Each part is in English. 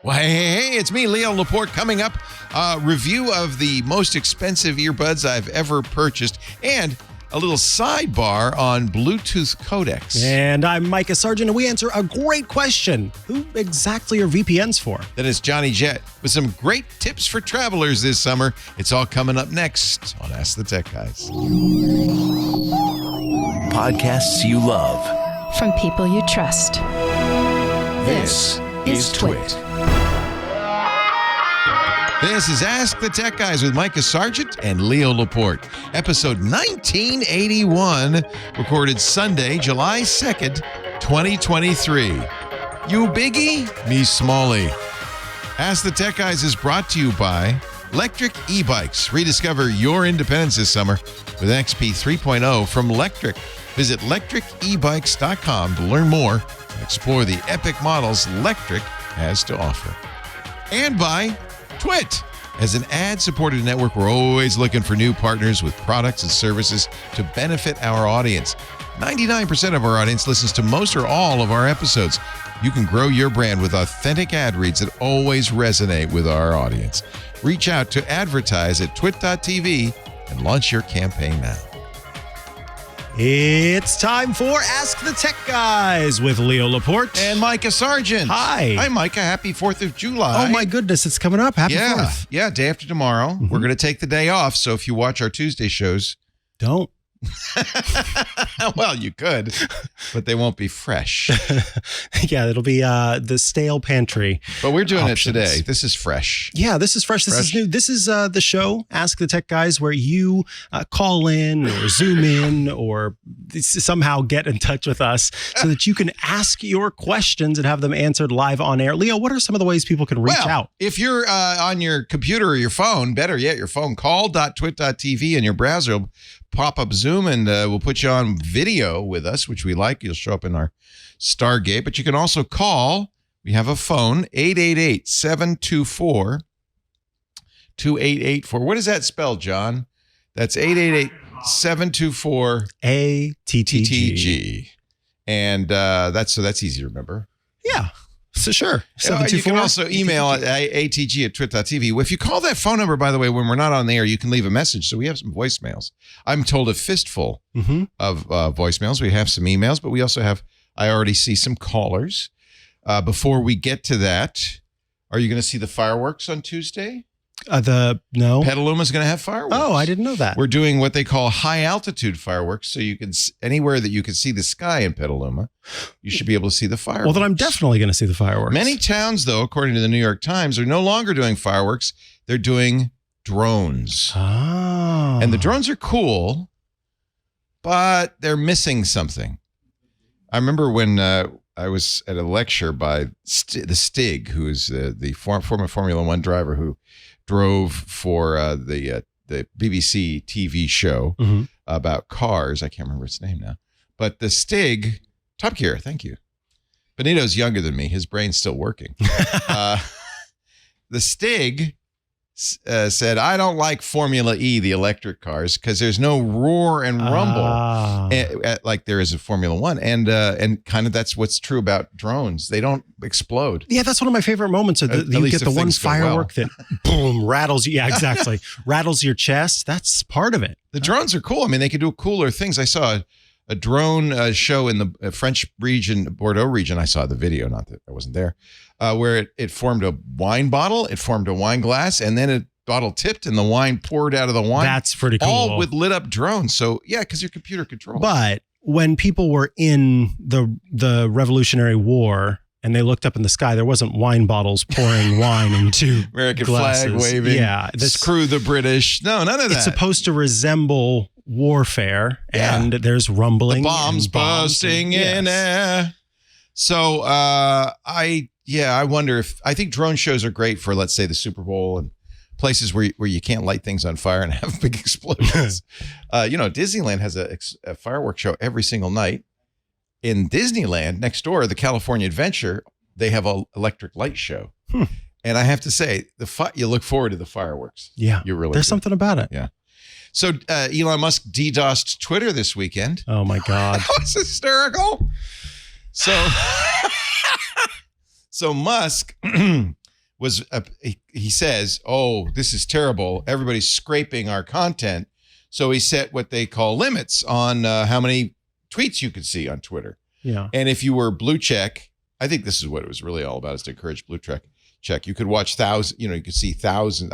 Well, hey, it's me, Leo Laporte, coming up. Review of the most expensive earbuds I've ever purchased, and a little sidebar on Bluetooth codecs. And I'm Mikah, Sargent, and we answer a great question. Who exactly are VPNs for? Then it's Johnny Jet with some great tips for travelers this summer. It's all coming up next on Ask the Tech Guys. Podcasts you love. From people you trust. This is TWiT. This is Ask the Tech Guys with Mikah Sargent and Leo Laporte. Episode 1981, recorded Sunday, July 2nd, 2023. You Biggie, me Smallie. Ask the Tech Guys is brought to you by Electric e-bikes. Rediscover your independence this summer with XP 3.0 from Electric. Visit electricebikes.com to learn more and explore the epic models Electric has to offer. And by TWiT. As an ad-supported network, we're always looking for new partners with products and services to benefit our audience. 99% of our audience listens to most or all of our episodes. You can grow your brand with authentic ad reads that always resonate with our audience. Reach out to advertise at twit.tv and launch your campaign now. It's time for Ask the Tech Guys with Leo Laporte. And Mikah Sargent. Hi. Hi, Micah. Happy 4th of July. Oh, my goodness. It's coming up. Happy 4th. Yeah, day after tomorrow. Mm-hmm. We're going to take the day off, so if you watch our Tuesday shows... Don't. Well, you could, but they won't be fresh. Yeah, it'll be the stale pantry. But we're doing options. It today. This is fresh. Yeah, this is fresh. This is new. This is the show, Ask the Tech Guys, where you call in or Zoom in or somehow get in touch with us so that you can ask your questions and have them answered live on air. Leo, what are some of the ways people can reach out? If you're on your computer or your phone, better yet, your phone, call.twit.tv and your browser will pop up Zoom and we'll put you on video with us, which we like. You'll show up in our Stargate, but you can also call. We have a phone, 888-724-2884. What does that spell, John? That's 888-724-ATTG. And that's easy to remember. Yeah. So sure. You can also email at atg@twit.tv. If you call that phone number, by the way, when we're not on the air, you can leave a message. So we have some voicemails. I'm told a fistful of voicemails. We have some emails, but we also have, I already see some callers. Before we get to that, are you going to see the fireworks on Tuesday? No. Petaluma's going to have fireworks. Oh, I didn't know that. We're doing what they call high altitude fireworks. So you can, anywhere that you can see the sky in Petaluma, you should be able to see the fireworks. Well, then I'm definitely going to see the fireworks. Many towns, though, according to the New York Times, are no longer doing fireworks. They're doing drones. Oh. And the drones are cool, but they're missing something. I remember when I was at a lecture by the Stig, who is the former Formula One driver who drove for the BBC TV show about cars. I can't remember its name now. But the Stig, Top Gear, thank you. Benito's younger than me. His brain's still working. The Stig said, I don't like Formula E, the electric cars, because there's no roar and rumble like there is in Formula One. And kind of that's what's true about drones. They don't explode. Yeah, that's one of my favorite moments. You get the one firework that boom, rattles you. Yeah, exactly. Rattles your chest. That's part of it. The drones are cool. I mean, they can do cooler things. I saw a drone show in the French region, Bordeaux region. I saw the video, not that I wasn't there, where it formed a wine bottle, it formed a wine glass, and then a bottle tipped and the wine poured out of the wine. That's pretty cool. All with lit up drones. So yeah, because you're computer controlled. But when people were in the Revolutionary War and they looked up in the sky, there wasn't wine bottles pouring wine into American glasses. flag waving. Yeah. Screw the British. No, none of that. It's supposed to resemble warfare, and there's rumbling. The bombs busting in air. So I wonder if, I think drone shows are great for, let's say, the Super Bowl and places where you can't light things on fire and have big explosions. Disneyland has a fireworks show every single night. In Disneyland, next door, the California Adventure, they have an electric light show. And I have to say, you look forward to the fireworks. Yeah. You really There's do. something about it. Yeah. So Elon Musk DDoSed Twitter this weekend. Oh, my God. That was hysterical. So Musk was he says, "Oh, this is terrible. Everybody's scraping our content." So he set what they call limits on how many tweets you could see on Twitter. Yeah. And if you were blue check, I think this is what it was really all about, is to encourage blue check. You could watch you could see 50,000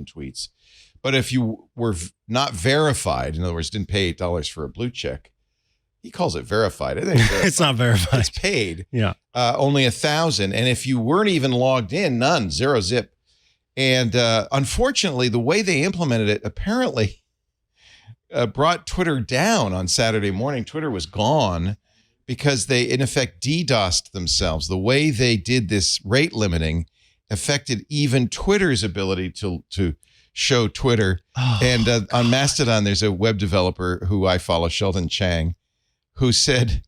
tweets. But if you were not verified, in other words, didn't pay $8 for a blue check, he calls it verified. I think It's not verified. It's paid. Yeah. Only 1,000. And if you weren't even logged in, none, zero zip. And unfortunately, the way they implemented it apparently brought Twitter down on Saturday morning. Twitter was gone because they, in effect, DDoSed themselves. The way they did this rate limiting affected even Twitter's ability to show Twitter. Oh, and on Mastodon, there's a web developer who I follow, Sheldon Chang, who said,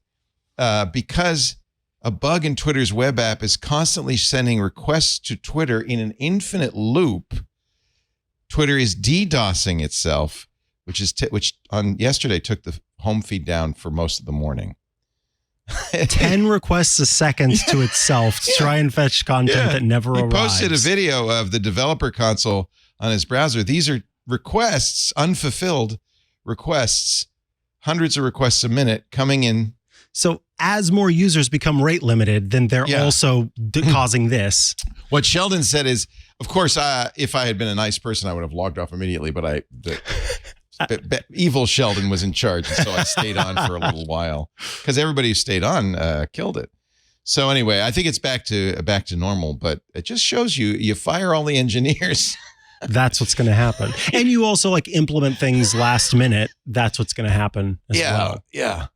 because a bug in Twitter's web app is constantly sending requests to Twitter in an infinite loop, Twitter is DDoSing itself, which on yesterday took the home feed down for most of the morning. 10 requests a second to itself to try and fetch content that never arrives. He posted a video of the developer console on his browser. These are requests, unfulfilled requests, hundreds of requests a minute coming in. So as more users become rate limited, then they're also causing this. What Sheldon said is, of course, if I had been a nice person, I would have logged off immediately, but evil Sheldon was in charge, and so I stayed on for a little while because everybody who stayed on killed it. So anyway, I think it's back to normal, but it just shows you fire all the engineers. That's what's going to happen. And you also implement things last minute. That's what's going to happen as well. Yeah.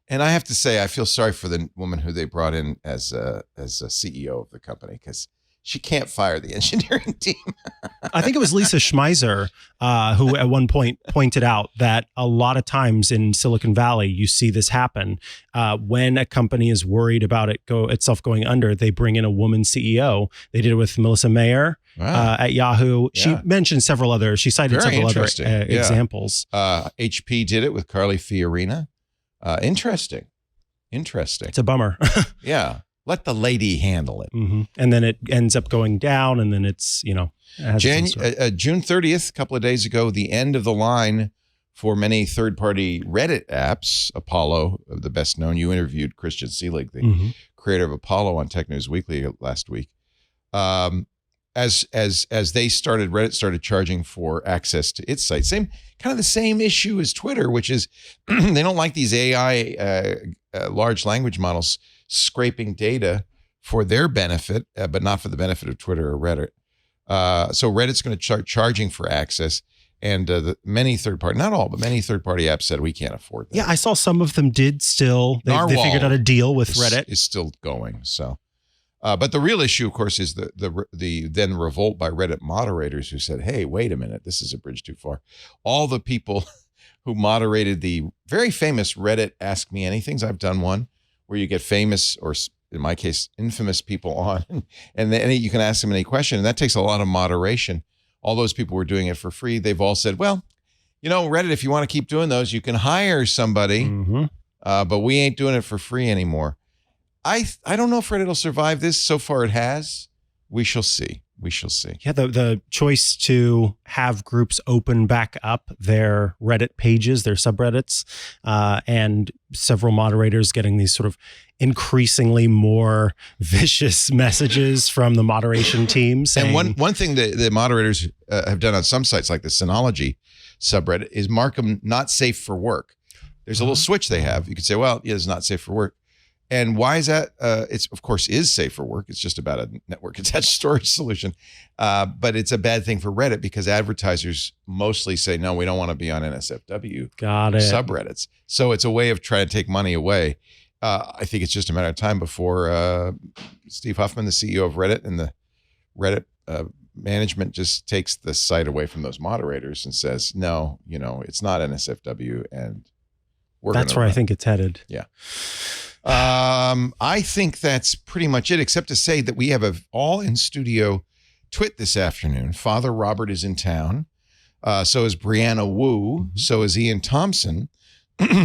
And I have to say, I feel sorry for the woman who they brought in as a CEO of the company, because she can't fire the engineering team. I think it was Lisa Schmeiser who at one point pointed out that a lot of times in Silicon Valley, you see this happen. When a company is worried about itself going under, they bring in a woman CEO. They did it with Melissa Mayer at Yahoo. Yeah. She mentioned several others. She cited several other examples. HP did it with Carly Fiorina. Interesting. It's a bummer. Yeah. Let the lady handle it. Mm-hmm. And then it ends up going down, and then it's, June 30th, a couple of days ago, the end of the line for many third-party Reddit apps. Apollo, the best known. You interviewed Christian Seelig, the creator of Apollo, on Tech News Weekly last week. As Reddit started charging for access to its site. The same issue as Twitter, which is they don't like these AI large language models scraping data for their benefit, but not for the benefit of Twitter or Reddit. So Reddit's going to start charging for access, and many third-party, not all, but many third-party apps said we can't afford that. Yeah, I saw some of them did still. They figured out a deal with Reddit. Is still going. So, but the real issue, of course, is the then revolt by Reddit moderators who said, "Hey, wait a minute, this is a bridge too far." All the people who moderated the very famous Reddit Ask Me Anythings. I've done one where you get famous, or in my case, infamous people on, and then you can ask them any question, and that takes a lot of moderation. All those people were doing it for free. They've all said, well, Reddit, if you want to keep doing those, you can hire somebody, but we ain't doing it for free anymore. I don't know if Reddit will survive this. So far it has. We shall see. Yeah, the choice to have groups open back up their Reddit pages, their subreddits, and several moderators getting these sort of increasingly more vicious messages from the moderation team saying, and one thing that the moderators have done on some sites, like the Synology subreddit, is mark them not safe for work. There's a little switch they have. You could say, well, it's not safe for work. And why is that? It's, of course, is safe for work. It's just about a network attached storage solution. But it's a bad thing for Reddit because advertisers mostly say, no, we don't want to be on NSFW subreddits. So it's a way of trying to take money away. I think it's just a matter of time before Steve Huffman, the CEO of Reddit, and the Reddit management just takes the site away from those moderators and says, no, it's not NSFW, and that's where I think it's headed. Yeah. I think that's pretty much it, except to say that we have a all in studio TWiT this afternoon. Father Robert is in town. So is Brianna Wu. So is Ian Thompson.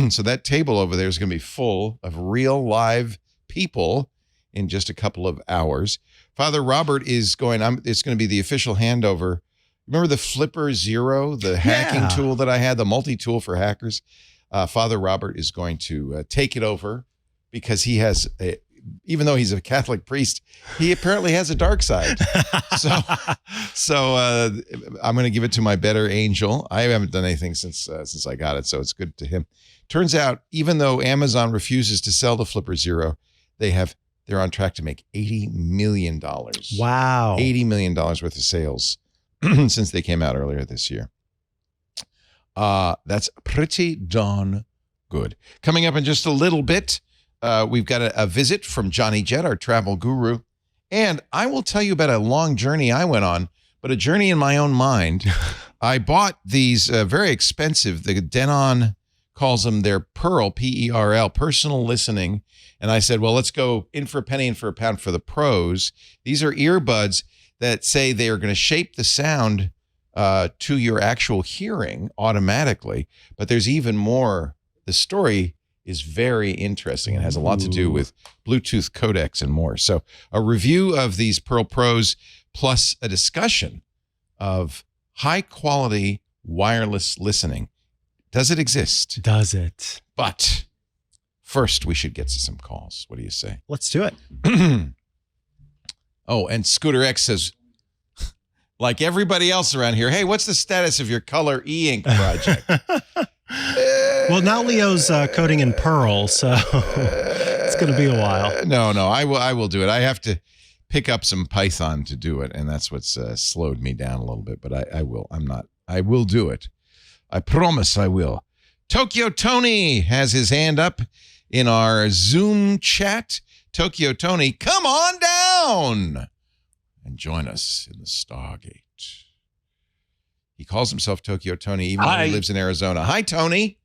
So that table over there is going to be full of real live people in just a couple of hours. Father Robert is going. It's going to be the official handover. Remember the Flipper Zero, the hacking tool that I had, the multi-tool for hackers? Father Robert is going to take it over because he has, even though he's a Catholic priest, he apparently has a dark side. So I'm going to give it to my better angel. I haven't done anything since I got it, so it's good to him. Turns out, even though Amazon refuses to sell the Flipper Zero, they're on track to make $80 million. Wow. $80 million worth of sales since they came out earlier this year. That's pretty darn good. Coming up in just a little bit, we've got a visit from Johnny Jett, our travel guru. And I will tell you about a long journey I went on, but a journey in my own mind. I bought these very expensive, the Denon calls them their PerL, P-E-R-L, personal listening. And I said, well, let's go in for a penny and for a pound for the pros. These are earbuds that say they are going to shape the sound to your actual hearing automatically. But there's even more. The story is very interesting and has a lot to do with Bluetooth codecs and more. So a review of these PerL Pros plus a discussion of high quality wireless listening. Does it exist? Does it? But first, we should get to some calls. What do you say? Let's do it. Oh, and Scooter X says, like everybody else around here, hey, what's the status of your color e-ink project? Well, now Leo's coding in Perl, so it's going to be a while. No, I will do it. I have to pick up some Python to do it, and that's what's slowed me down a little bit, but I will. I will do it. I promise I will. Tokyo Tony has his hand up in our Zoom chat. Tokyo Tony, come on down and join us in the Stargate. He calls himself Tokyo Tony, even though he lives in Arizona. Hi, Tony.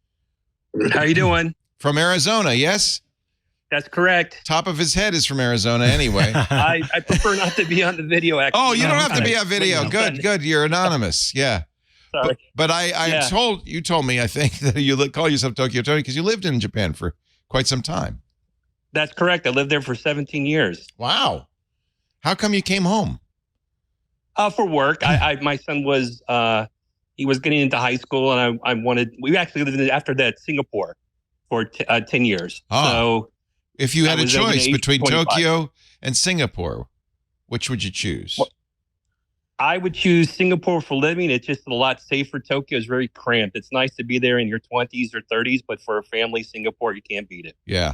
How you doing? From Arizona, yes? That's correct. Top of his head is from Arizona anyway. I prefer not to be on the video, actually. Oh, you don't have to be on video. Good. You're anonymous. Yeah. Sorry. But I'm told, you told me, I think, that you call yourself Tokyo Tony because you lived in Japan for quite some time. That's correct. I lived there for 17 years. Wow. How come you came home? For work. My son was, he was getting into high school, and we actually lived after that Singapore for 10 years. Oh. So if you had a choice between 25. Tokyo and Singapore, which would you choose? Well, I would choose Singapore for living. It's just a lot safer. Tokyo is very cramped. It's nice to be there in your 20s or 30s, but for a family, Singapore, you can't beat it. Yeah.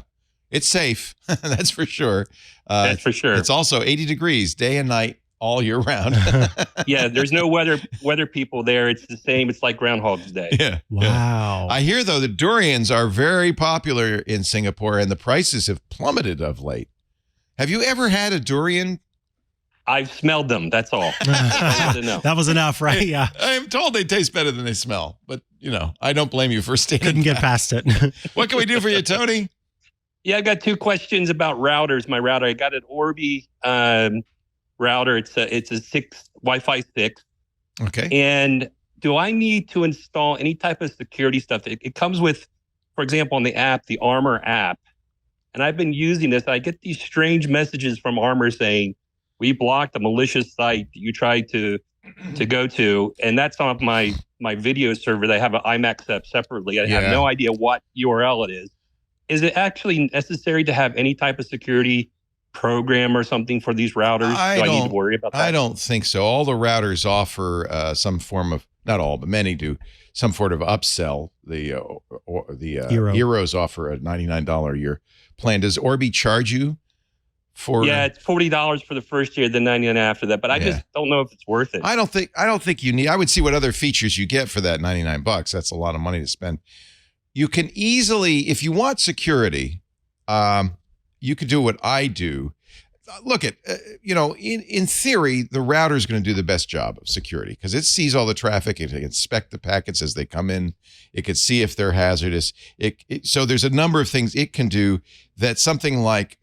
It's safe. That's for sure. That's for sure. It's also 80 degrees day and night all year round. Yeah, there's no weather people there. It's the same. It's like Groundhog's Day. Yeah. Wow. I hear, though, the durians are very popular in Singapore, and the prices have plummeted of late. Have you ever had a durian? I've smelled them. That's all. That was enough, right? Yeah. I'm told they taste better than they smell, but, I don't blame you for standing. Couldn't get past it. What can we do for you, Tony? Yeah, I got two questions about routers. My router, I got an Orbi router. It's a Wi-Fi 6. Okay. And do I need to install any type of security stuff? It comes with, for example, on the app, the Armor app. And I've been using this. I get these strange messages from Armor saying, we blocked a malicious site that you tried to go to. And that's on my video server. They have an IMAX app separately. I have no idea what URL it is. Is it actually necessary to have any type of security program or something for these routers? Do I need to worry about that? I don't think so. All the routers offer some form of, not all, but many do, some sort of upsell. The Heroes offer a $99 a year plan. Does Orbi charge you for? Yeah, it's $40 for the first year, then $99 after that. But I just don't know if it's worth it. I don't think you need. I would see what other features you get for that $99. That's a lot of money to spend. You can easily, if you want security, you could do what I do. Look at, in theory, the router is going to do the best job of security because it sees all the traffic. It can inspect the packets as they come in. It could see if they're hazardous. So there's a number of things it can do that something like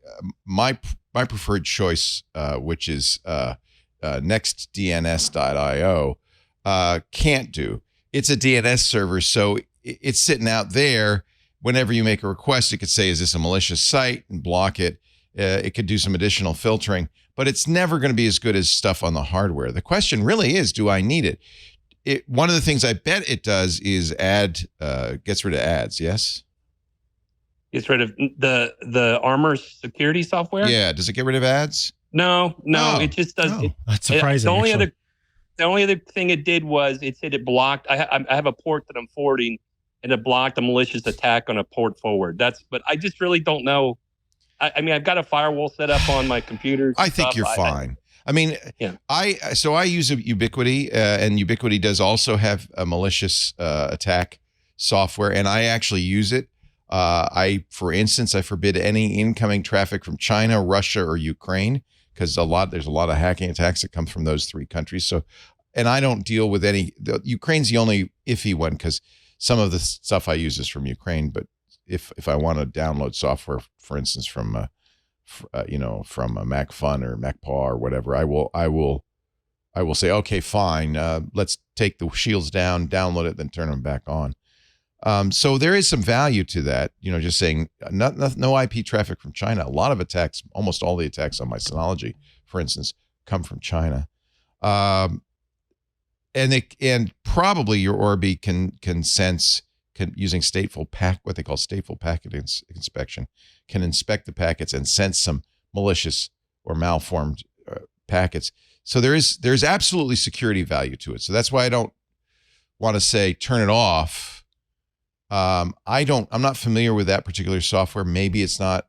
my preferred choice, which is nextdns.io, can't do. It's a DNS server, so it's sitting out there. Whenever you make a request, it could say, is this a malicious site, and block it. It could do some additional filtering, but it's never going to be as good as stuff on the hardware. The question really is, do I need it? One of the things I bet it does is gets rid of ads. Yes. Gets rid of the Armor security software. Yeah. Does it get rid of ads? No, Oh. it just does. That's surprising. The only other thing it did was it said it blocked. I have a port that I'm forwarding, and it blocked a malicious attack on a port forward. But I just really don't know. I mean, I've got a firewall set up on my computer. I think you're fine. I mean, yeah. I use a Ubiquity, and Ubiquity does also have a malicious attack software, and I actually use it. For instance, I forbid any incoming traffic from China, Russia, or Ukraine, because there's a lot of hacking attacks that come from those three countries. So, and I don't deal with Ukraine's the only iffy one, because some of the stuff I use is from Ukraine. But if I want to download software, for instance, from a MacFun or MacPaw or whatever, I will say, okay, fine, let's take the shields down, download it, then turn them back on. So there is some value to that, just saying no IP traffic from China. A lot of attacks, almost all the attacks on my Synology, for instance, come from China. And probably your Orbi can sense, using what they call stateful packet inspection, can inspect the packets and sense some malicious or malformed packets. So there's absolutely security value to it. So that's why I don't want to say turn it off. I'm not familiar with that particular software. Maybe it's not,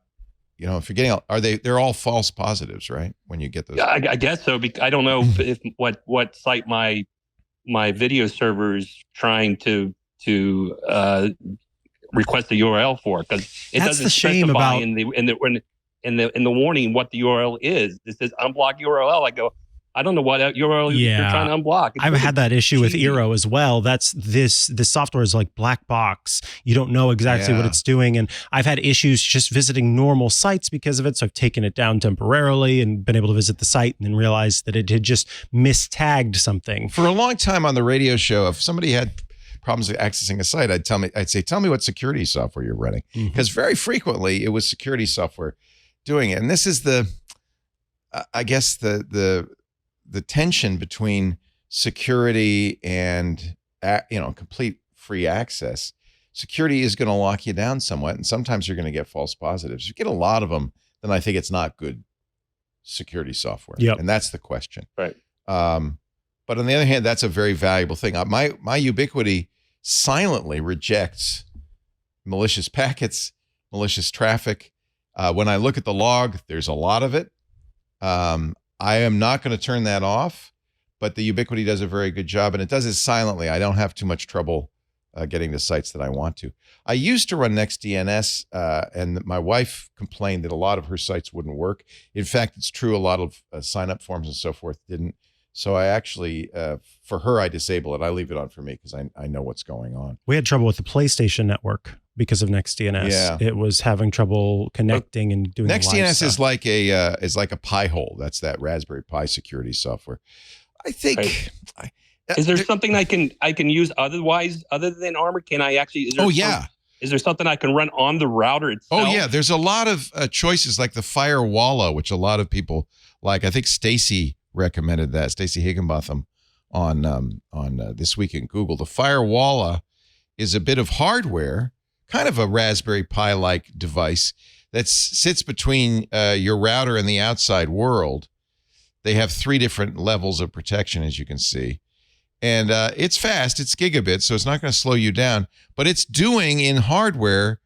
if you're getting, they're all false positives, right? When you get those. Yeah, I guess so. I don't know if what site my video server is trying to request a URL for, because it doesn't specify in the warning what the URL is. It says unblock URL. I go, I don't know what URL you're trying to unblock. I've had that issue with Eero as well. That's this software is like black box. You don't know exactly what it's doing. And I've had issues just visiting normal sites because of it. So I've taken it down temporarily and been able to visit the site and then realized that it had just mistagged something. For a long time on the radio show, if somebody had problems with accessing a site, I'd say, tell me what security software you're running. Because very frequently it was security software doing it. And this is I guess the tension between security and complete free access. Security is going to lock you down somewhat, and sometimes you're going to get false positives. If you get a lot of them, then I think it's not good security software. And that's the question. Right. But on the other hand, that's a very valuable thing. My Ubiquity silently rejects malicious packets, malicious traffic. When I look at the log, there's a lot of it. I am not going to turn that off, but the Ubiquity does a very good job, and it does it silently. I don't have too much trouble getting to sites that I want to. I used to run NextDNS, and my wife complained that a lot of her sites wouldn't work. In fact, it's true, a lot of sign-up forms and so forth didn't. So I actually, for her, I disable it. I leave it on for me because I know what's going on. We had trouble with the PlayStation network because of NextDNS. Yeah. It was having trouble connecting and doing NextDNS is like a Pi-hole. That's that Raspberry Pi security software. I think. Right. Is there something I can use other than Armor? Can I actually? Is there something I can run on the router itself? Oh yeah, there's a lot of choices like the Firewalla, which a lot of people like. I think Stacy recommended that. Stacy Higginbotham on This Week in Google. The Firewalla is a bit of hardware, kind of a Raspberry Pi-like device that sits between your router and the outside world. They have 3 different levels of protection, as you can see. And it's fast. It's gigabit, so it's not going to slow you down. But it's doing in hardware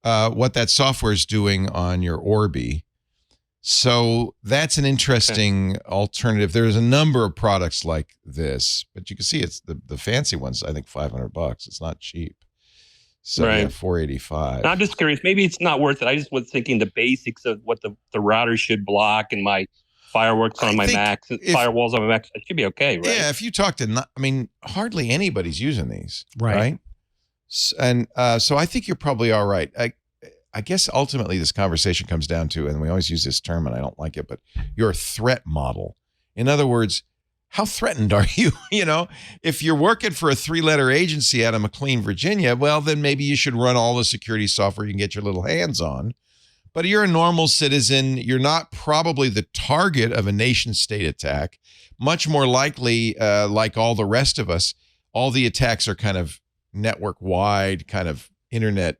what that software is doing on your Orbi. So that's an interesting alternative. There's a number of products like this, but you can see it's the fancy ones. I think $500. It's not cheap. So right. Yeah, $485. I'm just curious. Maybe it's not worth it. I just was thinking the basics of what the router should block and my fireworks on my Macs, firewalls on my Macs. It should be okay, right? Yeah, if you talk to, hardly anybody's using these, right? And so I think you're probably all right. I guess ultimately this conversation comes down to, and we always use this term and I don't like it, but your threat model. In other words, how threatened are you? If you're working for a 3-letter agency out of McLean, Virginia, well, then maybe you should run all the security software you can get your little hands on. But you're a normal citizen. You're not probably the target of a nation-state attack. Much more likely, like all the rest of us, all the attacks are kind of network-wide, kind of internet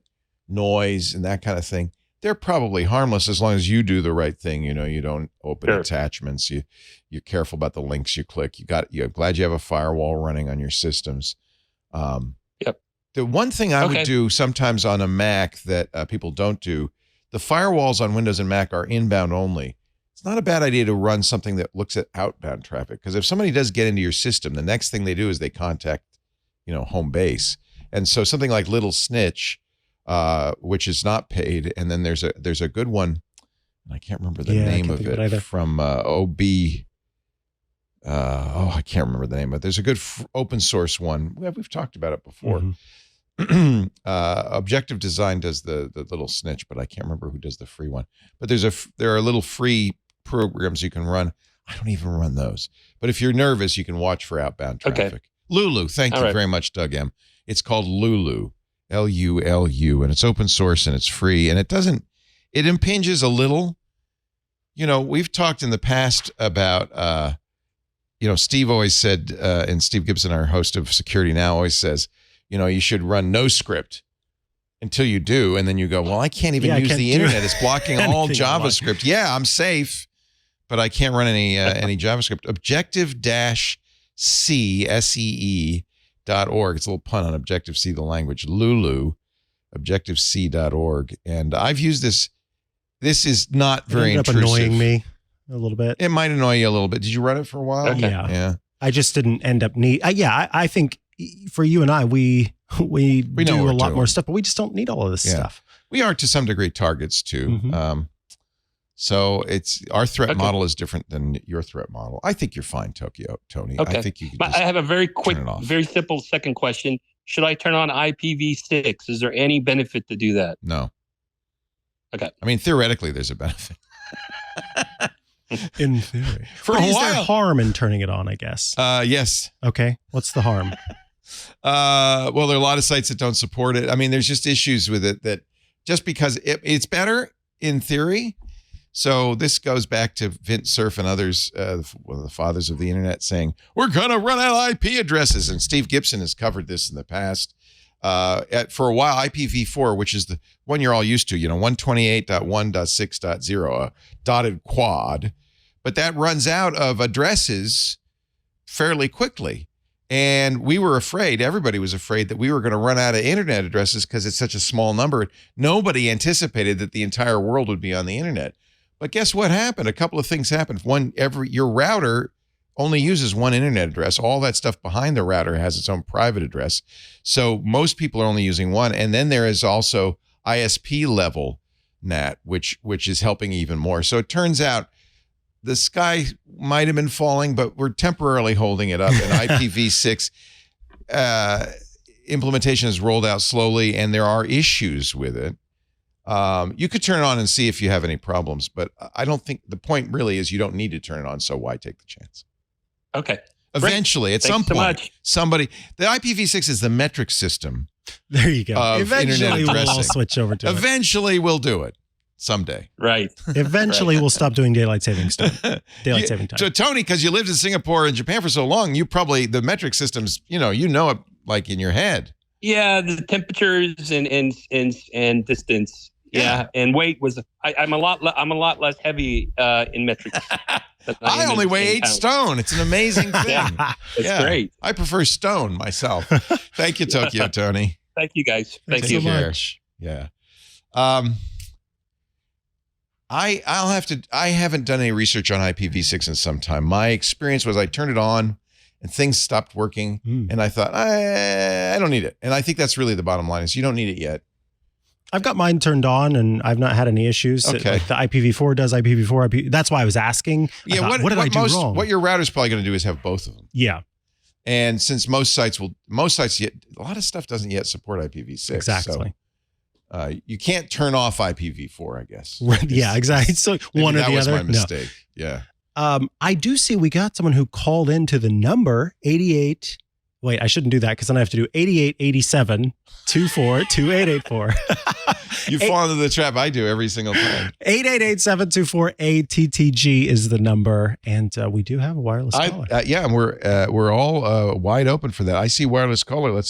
noise and that kind of thing. They're probably harmless as long as you do the right thing. You don't open attachments. You're careful about the links you click. I'm glad you have a firewall running on your systems. Yep. The one thing I would do sometimes on a Mac that people don't do, the firewalls on Windows and Mac are inbound only. It's not a bad idea to run something that looks at outbound traffic, because if somebody does get into your system, the next thing they do is they contact, home base. And so something like Little Snitch, which is not paid, and then there's a good one, I can't remember the name of it, from OB. I can't remember the name, but there's a good open source one. We've talked about it before. Mm-hmm. Objective Design does the Little Snitch, but I can't remember who does the free one. But there are little free programs you can run. I don't even run those. But if you're nervous, you can watch for outbound traffic. Lulu, thank you very much, Doug M. It's called Lulu, Lulu, and it's open source and it's free, and it impinges a little. We've talked in the past about, Steve always said, and Steve Gibson, our host of Security Now, always says, you should run no script until you do, and then you go, well, I can't even use the internet. It's blocking all JavaScript. Yeah, I'm safe, but I can't run any JavaScript. Objective-C.org. It's a little pun on Objective-C, the language. Lulu, Objective-C.org. And I've used this. This is not very intrusive. It ended up annoying me a little bit. It might annoy you a little bit. Did you run it for a while? Okay. Yeah. I just didn't end up I think for you and I, we do a lot more stuff, but we just don't need all of this stuff. We are to some degree targets too. Mm-hmm. So our threat model is different than your threat model. I think you're fine, Tony. Okay. I think you can I have a very quick, very simple second question. Should I turn on IPv6? Is there any benefit to do that? No. Okay. I mean, theoretically, there's a benefit. In theory. For a while. Is there harm in turning it on, I guess? Yes. Okay. What's the harm? Well, there are a lot of sites that don't support it. I mean, there's just issues with it that just because it's better in theory. So this goes back to Vint Cerf and others, one of the fathers of the internet, saying, we're going to run out of IP addresses. And Steve Gibson has covered this in the past. For a while, IPv4, which is the one you're all used to, 128.1.6.0, a dotted quad. But that runs out of addresses fairly quickly. And we were afraid, everybody was afraid, that we were going to run out of internet addresses because it's such a small number. Nobody anticipated that the entire world would be on the internet. But guess what happened? A couple of things happened. One, your router only uses one internet address. All that stuff behind the router has its own private address. So most people are only using one. And then there is also ISP level NAT, which is helping even more. So it turns out the sky might have been falling, but we're temporarily holding it up. And IPv6 implementation is rolled out slowly, and there are issues with it. You could turn it on and see if you have any problems, but I don't think the point really is you don't need to turn it on. So why take the chance? Okay. Eventually, at some point, the IPv6 is the metric system. There you go. Eventually, we'll all switch over to it. Eventually, we'll do it someday. Right. Eventually, we'll stop doing daylight saving time. So, Tony, because you lived in Singapore and Japan for so long, you probably the metric systems, you know it like in your head. Yeah, the temperatures and distance. Yeah, and weight was. I'm a lot less heavy in metrics. I only weigh 8 stone. It's an amazing thing. It's great. I prefer stone myself. Thank you, Tokyo Tony. Thank you, guys. Thank you so much. Yeah. I haven't done any research on IPv6 in some time. My experience was I turned it on and things stopped working, and I thought I don't need it. And I think that's really the bottom line is you don't need it yet. I've got mine turned on and I've not had any issues. Okay. Like the IPv4 does IPv4. That's why I was asking. Yeah. What did I do wrong? What your router's probably going to do is have both of them. Yeah. And since most sites a lot of stuff doesn't yet support IPv6. Exactly. So, you can't turn off IPv4, I guess. Yeah, exactly. So one or the other. That was my mistake. No. Yeah. I do see we got someone who called into the number 88 Wait, I shouldn't do that because then I have to do 8887-242884. You fall into the trap I do every single time. 888-724-ATTG is the number, and we do have a wireless caller. Yeah, and we're all wide open for that. I see wireless caller.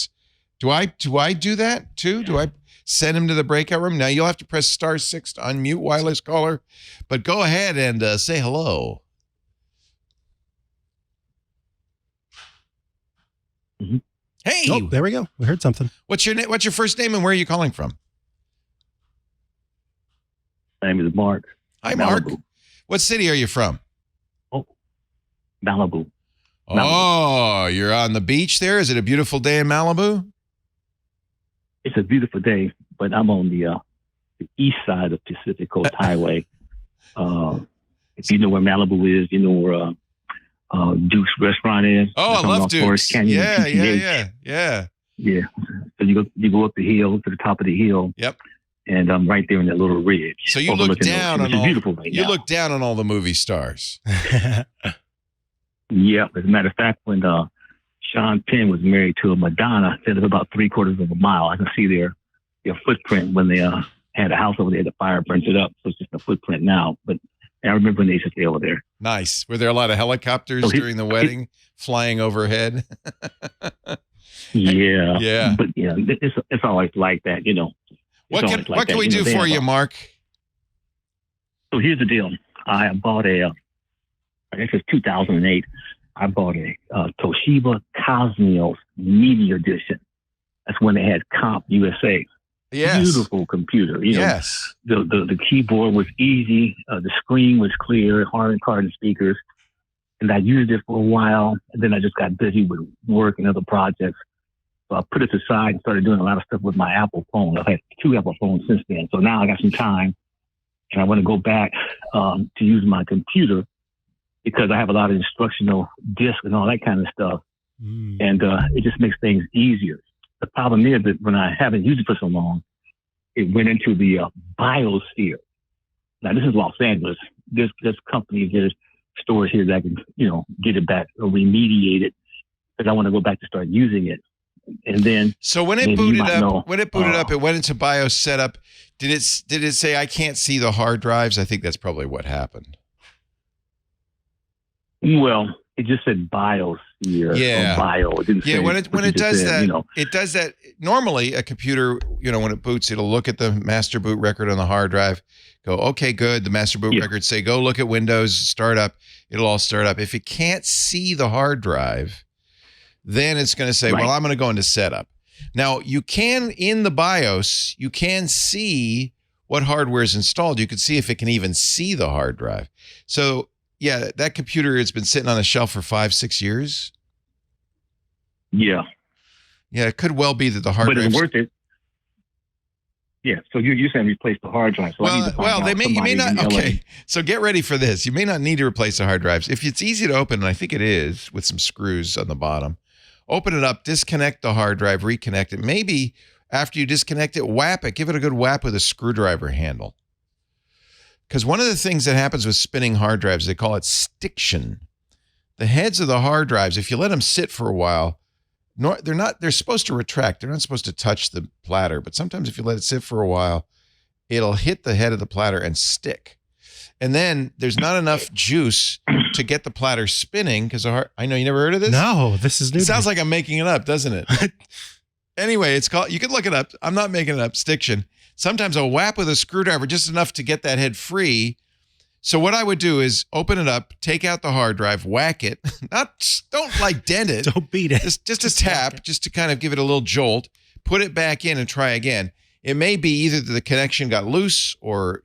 Do I do that too? Do I send him to the breakout room? Now you'll have to press *6 to unmute wireless caller, but go ahead and say hello. Mm-hmm. Hey, Oh, there we go. We heard something. What's your first name and where are you calling from? My name is Mark. Hi, Mark. Malibu. What city are you from? Oh, Malibu. Oh, you're on the beach there? Is it a beautiful day in Malibu? It's a beautiful day, but I'm on the east side of Pacific Coast Highway. If you know where Malibu is, you know where Duke's restaurant is. Oh, I love Duke's. Yeah. Yeah. So you go up the hill to the top of the hill. Yep. And I'm right there in that little ridge. So you look down on all. You look down on all the movie stars. Yeah. As a matter of fact, when Sean Penn was married to a Madonna, they live about 3/4 of a mile. I can see their footprint when they had a house over there. The fire burnt it up, so it's just a footprint now. But I remember when they used to stay over there. Nice. Were there a lot of helicopters during the wedding flying overhead? Yeah. Yeah. But it's always like that, you know. What can we do for you, Mark? So here's the deal. I bought I guess it's 2008. I bought a Toshiba Cosmos Media Edition. That's when they had Comp USA. Yes. Beautiful computer. Yes. The keyboard was easy. The screen was clear, hard carbon speakers. And I used it for a while. And then I just got busy with work and other projects. So I put it aside and started doing a lot of stuff with my Apple phone. I've had 2 Apple phones since then. So now I got some time and I want to go back to use my computer because I have a lot of instructional discs and all that kind of stuff. And it just makes things easier. The problem is that when I haven't used it for so long, it went into the biosphere. Now, this is Los Angeles. There's companies, there's stores here that can, get it back or remediate it because I want to go back to start using it. And then, so when it booted up, it went into BIOS setup. Did it say I can't see the hard drives? I think that's probably what happened. Well, it just said BIOS here. Yeah. Bio. It didn't say when it does said, that, it does that. Normally, a computer, when it boots, it'll look at the master boot record on the hard drive. Go, okay, good. The master boot record say, go look at Windows, start up. It'll all start up. If it can't see the hard drive, then it's going to say, well, I'm going to go into setup. Now, you can, in the BIOS, you can see what hardware is installed. You can see if it can even see the hard drive. So, yeah, that computer has been sitting on a shelf for 5-6 years. Yeah. Yeah, it could well be that the hard drive. But it's worth it. Yeah, so you're saying replace the hard drive. So you may not. Okay, so get ready for this. You may not need to replace the hard drives. If it's easy to open, and I think it is, with some screws on the bottom, open it up, disconnect the hard drive, reconnect it. Maybe after you disconnect it, whap it. Give it a good whap with a screwdriver handle. Because one of the things that happens with spinning hard drives, they call it stiction. The heads of the hard drives, if you let them sit for a while, they're supposed to retract. They're not supposed to touch the platter. But sometimes if you let it sit for a while, it'll hit the head of the platter and stick. And then there's not enough juice to get the platter spinning because I know you never heard of this? No, this is new. It sounds like I'm making it up, doesn't it? Anyway, it's called, you can look it up. I'm not making it up, stiction. Sometimes a whap with a screwdriver, just enough to get that head free. So what I would do is open it up, take out the hard drive, whack it. Don't like dent it. Don't beat it. Just a tap, just to kind of give it a little jolt. Put it back in and try again. It may be either that the connection got loose or,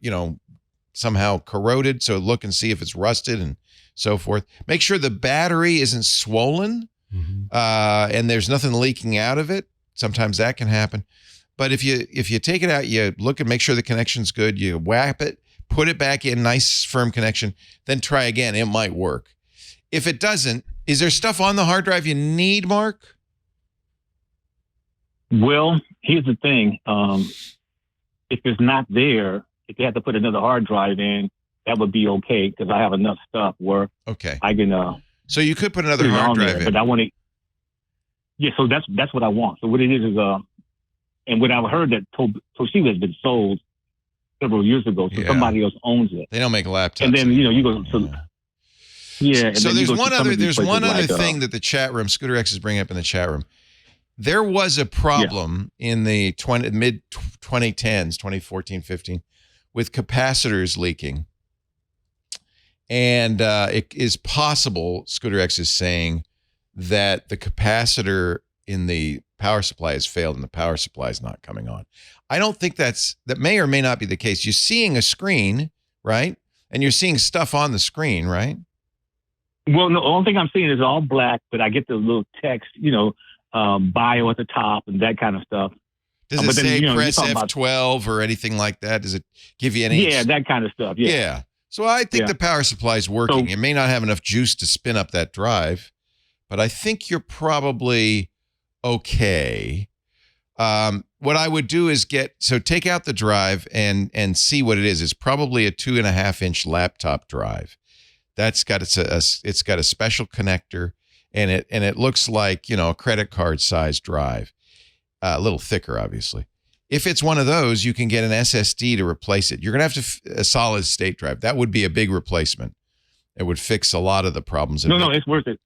somehow corroded. So look and see if it's rusted and so forth. Make sure the battery isn't swollen and there's nothing leaking out of it. Sometimes that can happen. But if you take it out, you look and make sure the connection's good. You whap it, put it back in, nice firm connection, then try again. It might work. If it doesn't, is there stuff on the hard drive you need, Mark? Well, here's the thing. If it's not there, if they have to put another hard drive in, that would be okay because I have enough stuff where I can. So you could put another hard drive in. But I want to. Yeah, so that's what I want. So what it is, and what I've heard that Toshiba has been sold several years ago, so somebody else owns it. They don't make laptops. And then, you go to, and so then there's you go one to some other of these places like, thing that the chat room, Scooter X is bringing up in the chat room. There was a problem in the mid 2010s, 2014, 15, with capacitors leaking. And it is possible, Scooter X is saying, that the capacitor in the power supply has failed and the power supply is not coming on. I don't think that may or may not be the case. You're seeing a screen, right? And you're seeing stuff on the screen, right? Well, no, the only thing I'm seeing is all black, but I get the little text, bio at the top and that kind of stuff. Does it say press F12 or anything like that? Does it give you any? Yeah, that kind of stuff. Yeah. So I think the power supply is working. It may not have enough juice to spin up that drive, but I think you're probably okay. What I would do is take out the drive and see what it is. It's probably a 2.5-inch laptop drive. It's got a special connector, and it looks like a credit card size drive, a little thicker, obviously. If it's one of those, you can get an SSD to replace it. You're gonna have a solid state drive. That would be a big replacement. It would fix a lot of the problems. No, it's worth it.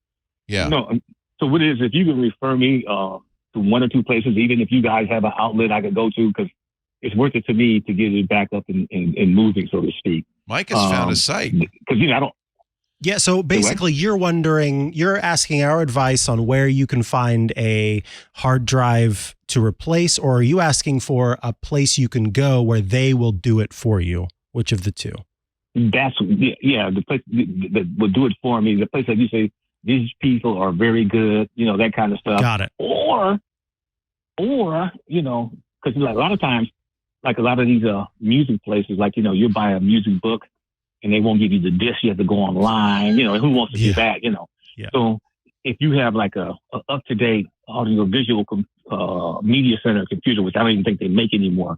Yeah. No. So what it is, if you can refer me to one or two places, even if you guys have an outlet I could go to, because it's worth it to me to get it back up and moving, so to speak. Mike has found a site. Because I don't. Yeah, so basically you're asking our advice on where you can find a hard drive to replace, or are you asking for a place you can go where they will do it for you? Which of the two? That's, the place that will do it for me. The place that you say, these people are very good, that kind of stuff. Got it. Or because a lot of times, like a lot of these music places, like, you buy a music book, and they won't give you the disc. You have to go online. Who wants to do that? Yeah. So if you have like a up-to-date audio visual media center computer, which I don't even think they make anymore,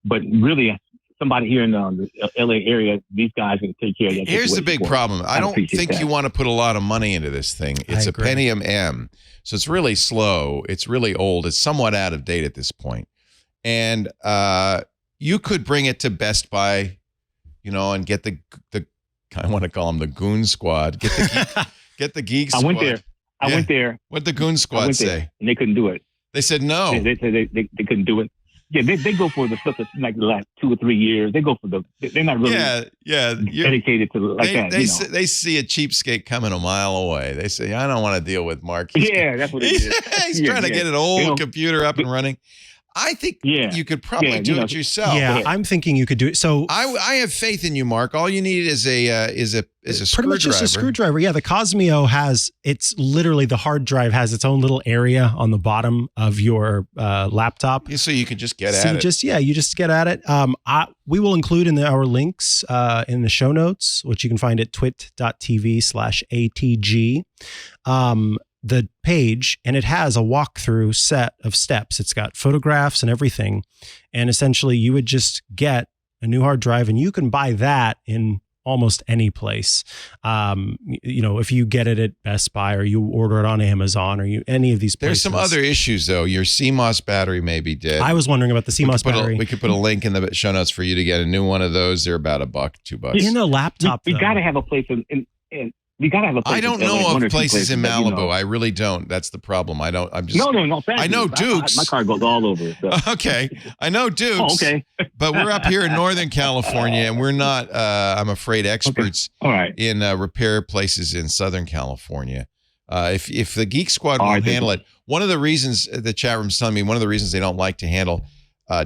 but really somebody here in the LA area, these guys can take care of that. Here's the big problem. I don't think you want to put a lot of money into this thing. It's a Pentium M, so it's really slow. It's really old. It's somewhat out of date at this point. And you could bring it to Best Buy, and get the I want to call them the Goon Squad. Get the Geek Squad. I went there. What'd the Goon Squad say? And they couldn't do it. They said no. They said they couldn't do it. Yeah, they go for the stuff that's like the last 2 or 3 years. They go for they're not really dedicated to that. They see a cheapskate coming a mile away. They say, I don't want to deal with Mark. That's what it is. He's trying to get an old computer up and running. I think you could probably do it yourself. Yeah, I'm thinking you could do it. So I have faith in you, Mark. All you need is a screwdriver. Pretty much just a screwdriver. Yeah, the Cosmio it's literally the hard drive has its own little area on the bottom of your laptop. So you can just get at it. You just get at it. We will include in our links in the show notes, which you can find at twit.tv/ATG. The page, and it has a walkthrough set of steps. It's got photographs and everything. And essentially you would just get a new hard drive, and you can buy that in almost any place. If you get it at Best Buy, or you order it on Amazon, or any of these places. There's some other issues though. Your CMOS battery may be dead. I was wondering about the CMOS battery. We could put a link in the show notes for you to get a new one of those. They're about $1, $2. In a laptop, we got to have a place in we gotta have a place. I don't know of places in Malibu. I really don't. That's the problem. I don't. I'm just. No. I know Dukes. My car goes all over. So. Okay, I know Dukes. Oh, okay. But we're up here in Northern California, and we're not. I'm afraid experts in repair places in Southern California. If the Geek Squad won't handle it, one of the reasons the chat room's telling me one of the reasons they don't like to handle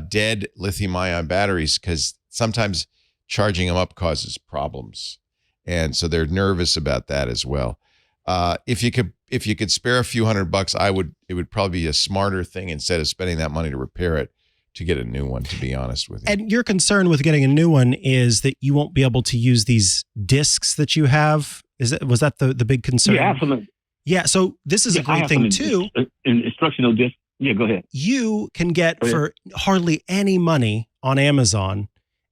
dead lithium-ion batteries, because sometimes charging them up causes problems. And so they're nervous about that as well. If you could spare a few $100, it would probably be a smarter thing, instead of spending that money to repair it, to get a new one, to be honest with you. And your concern with getting a new one is that you won't be able to use these discs that you have. Was that the big concern? Yeah, absolutely. Yeah, so this is a great thing too. Instructional disc. Yeah, go ahead. You can get for hardly any money on Amazon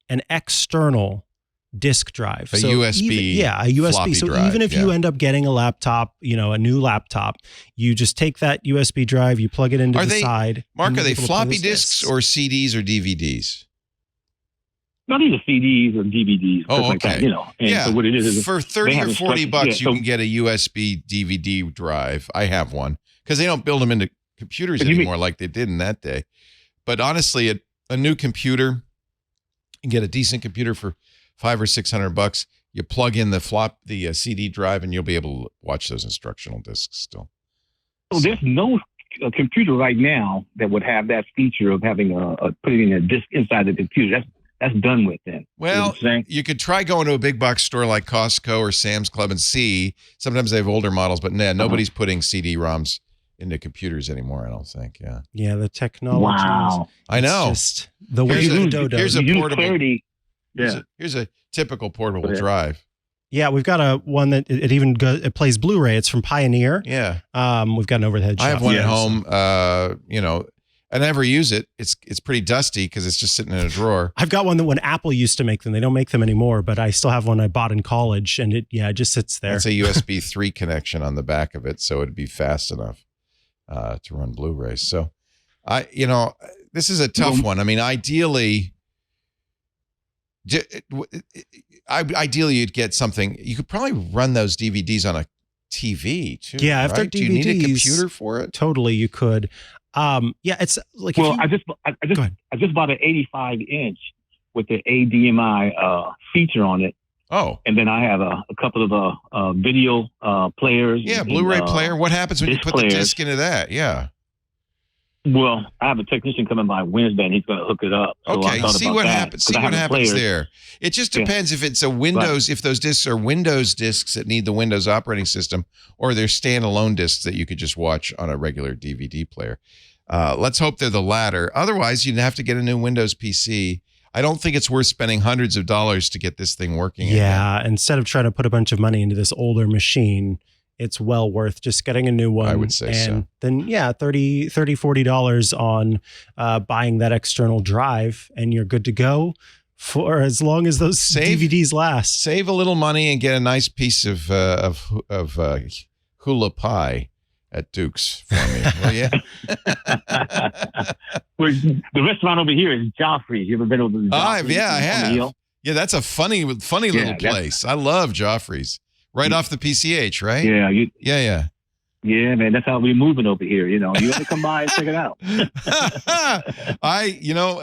an external disk drive. A USB a USB. floppy So drive, even if you end up getting a laptop, a new laptop, you just take that USB drive, you plug it into the side. Mark, and are they you're able to play floppy those disks or CDs or DVDs? Not either CDs or DVDs. Oh, like okay. that, And so what it is for 30 or 40 bucks, you so, can get a USB DVD drive. I have one because they don't build them into computers anymore like they did in that day. But honestly, a new computer, you can get a decent computer for $500 or $600. You plug in the CD drive, and you'll be able to watch those instructional discs still. So there's no computer right now that would have that feature of having putting a disk inside the computer. That's done with then. Well, you could try going to a big box store like Costco or Sam's Club and see. Sometimes they have older models, but nobody's putting CD-ROMs into computers anymore, I don't think. Yeah. Yeah, the technology. Wow. I know. Just the way Here's a portable. Clarity. Here's a typical portable drive. Yeah, we've got one that it plays Blu-ray. It's from Pioneer. Yeah. We've got an overhead. I have one at home. I never use it. It's pretty dusty because it's just sitting in a drawer. I've got one that when Apple used to make them, they don't make them anymore, but I still have one I bought in college, and it just sits there. It's a USB 3 connection on the back of it, so it'd be fast enough to run Blu-rays. So, this is a tough one. I mean, ideally, you'd get something. You could probably run those DVDs on a TV too. Yeah, if they're DVDs, do you need a computer for it? Totally, you could. It's like. Well, I just bought an 85-inch with the HDMI feature on it. Oh, and then I have a couple of video players. Yeah, Blu-ray player. What happens when you put the disc into that? Yeah. Well, I have a technician coming by Wednesday, and he's going to hook it up. So okay, see what happens. See what happens there. It just depends if it's a Windows, if those discs are Windows discs that need the Windows operating system, or they're standalone discs that you could just watch on a regular DVD player. Let's hope they're the latter. Otherwise, you'd have to get a new Windows PC. I don't think it's worth spending hundreds of dollars to get this thing working. Yeah, instead of trying to put a bunch of money into this older machine, it's well worth just getting a new one. I would say so. Then, $40 on buying that external drive, and you're good to go for as long as those DVDs last. Save a little money and get a nice piece of hula pie at Duke's for me. Well, yeah. The restaurant over here is Joffrey's. You ever been over to Joffrey's? Yeah, I have. Yeah, that's a funny little place. I love Joffrey's. Right off the PCH, right? Yeah. Yeah, man. That's how we're moving over here. You have to come by and check it out.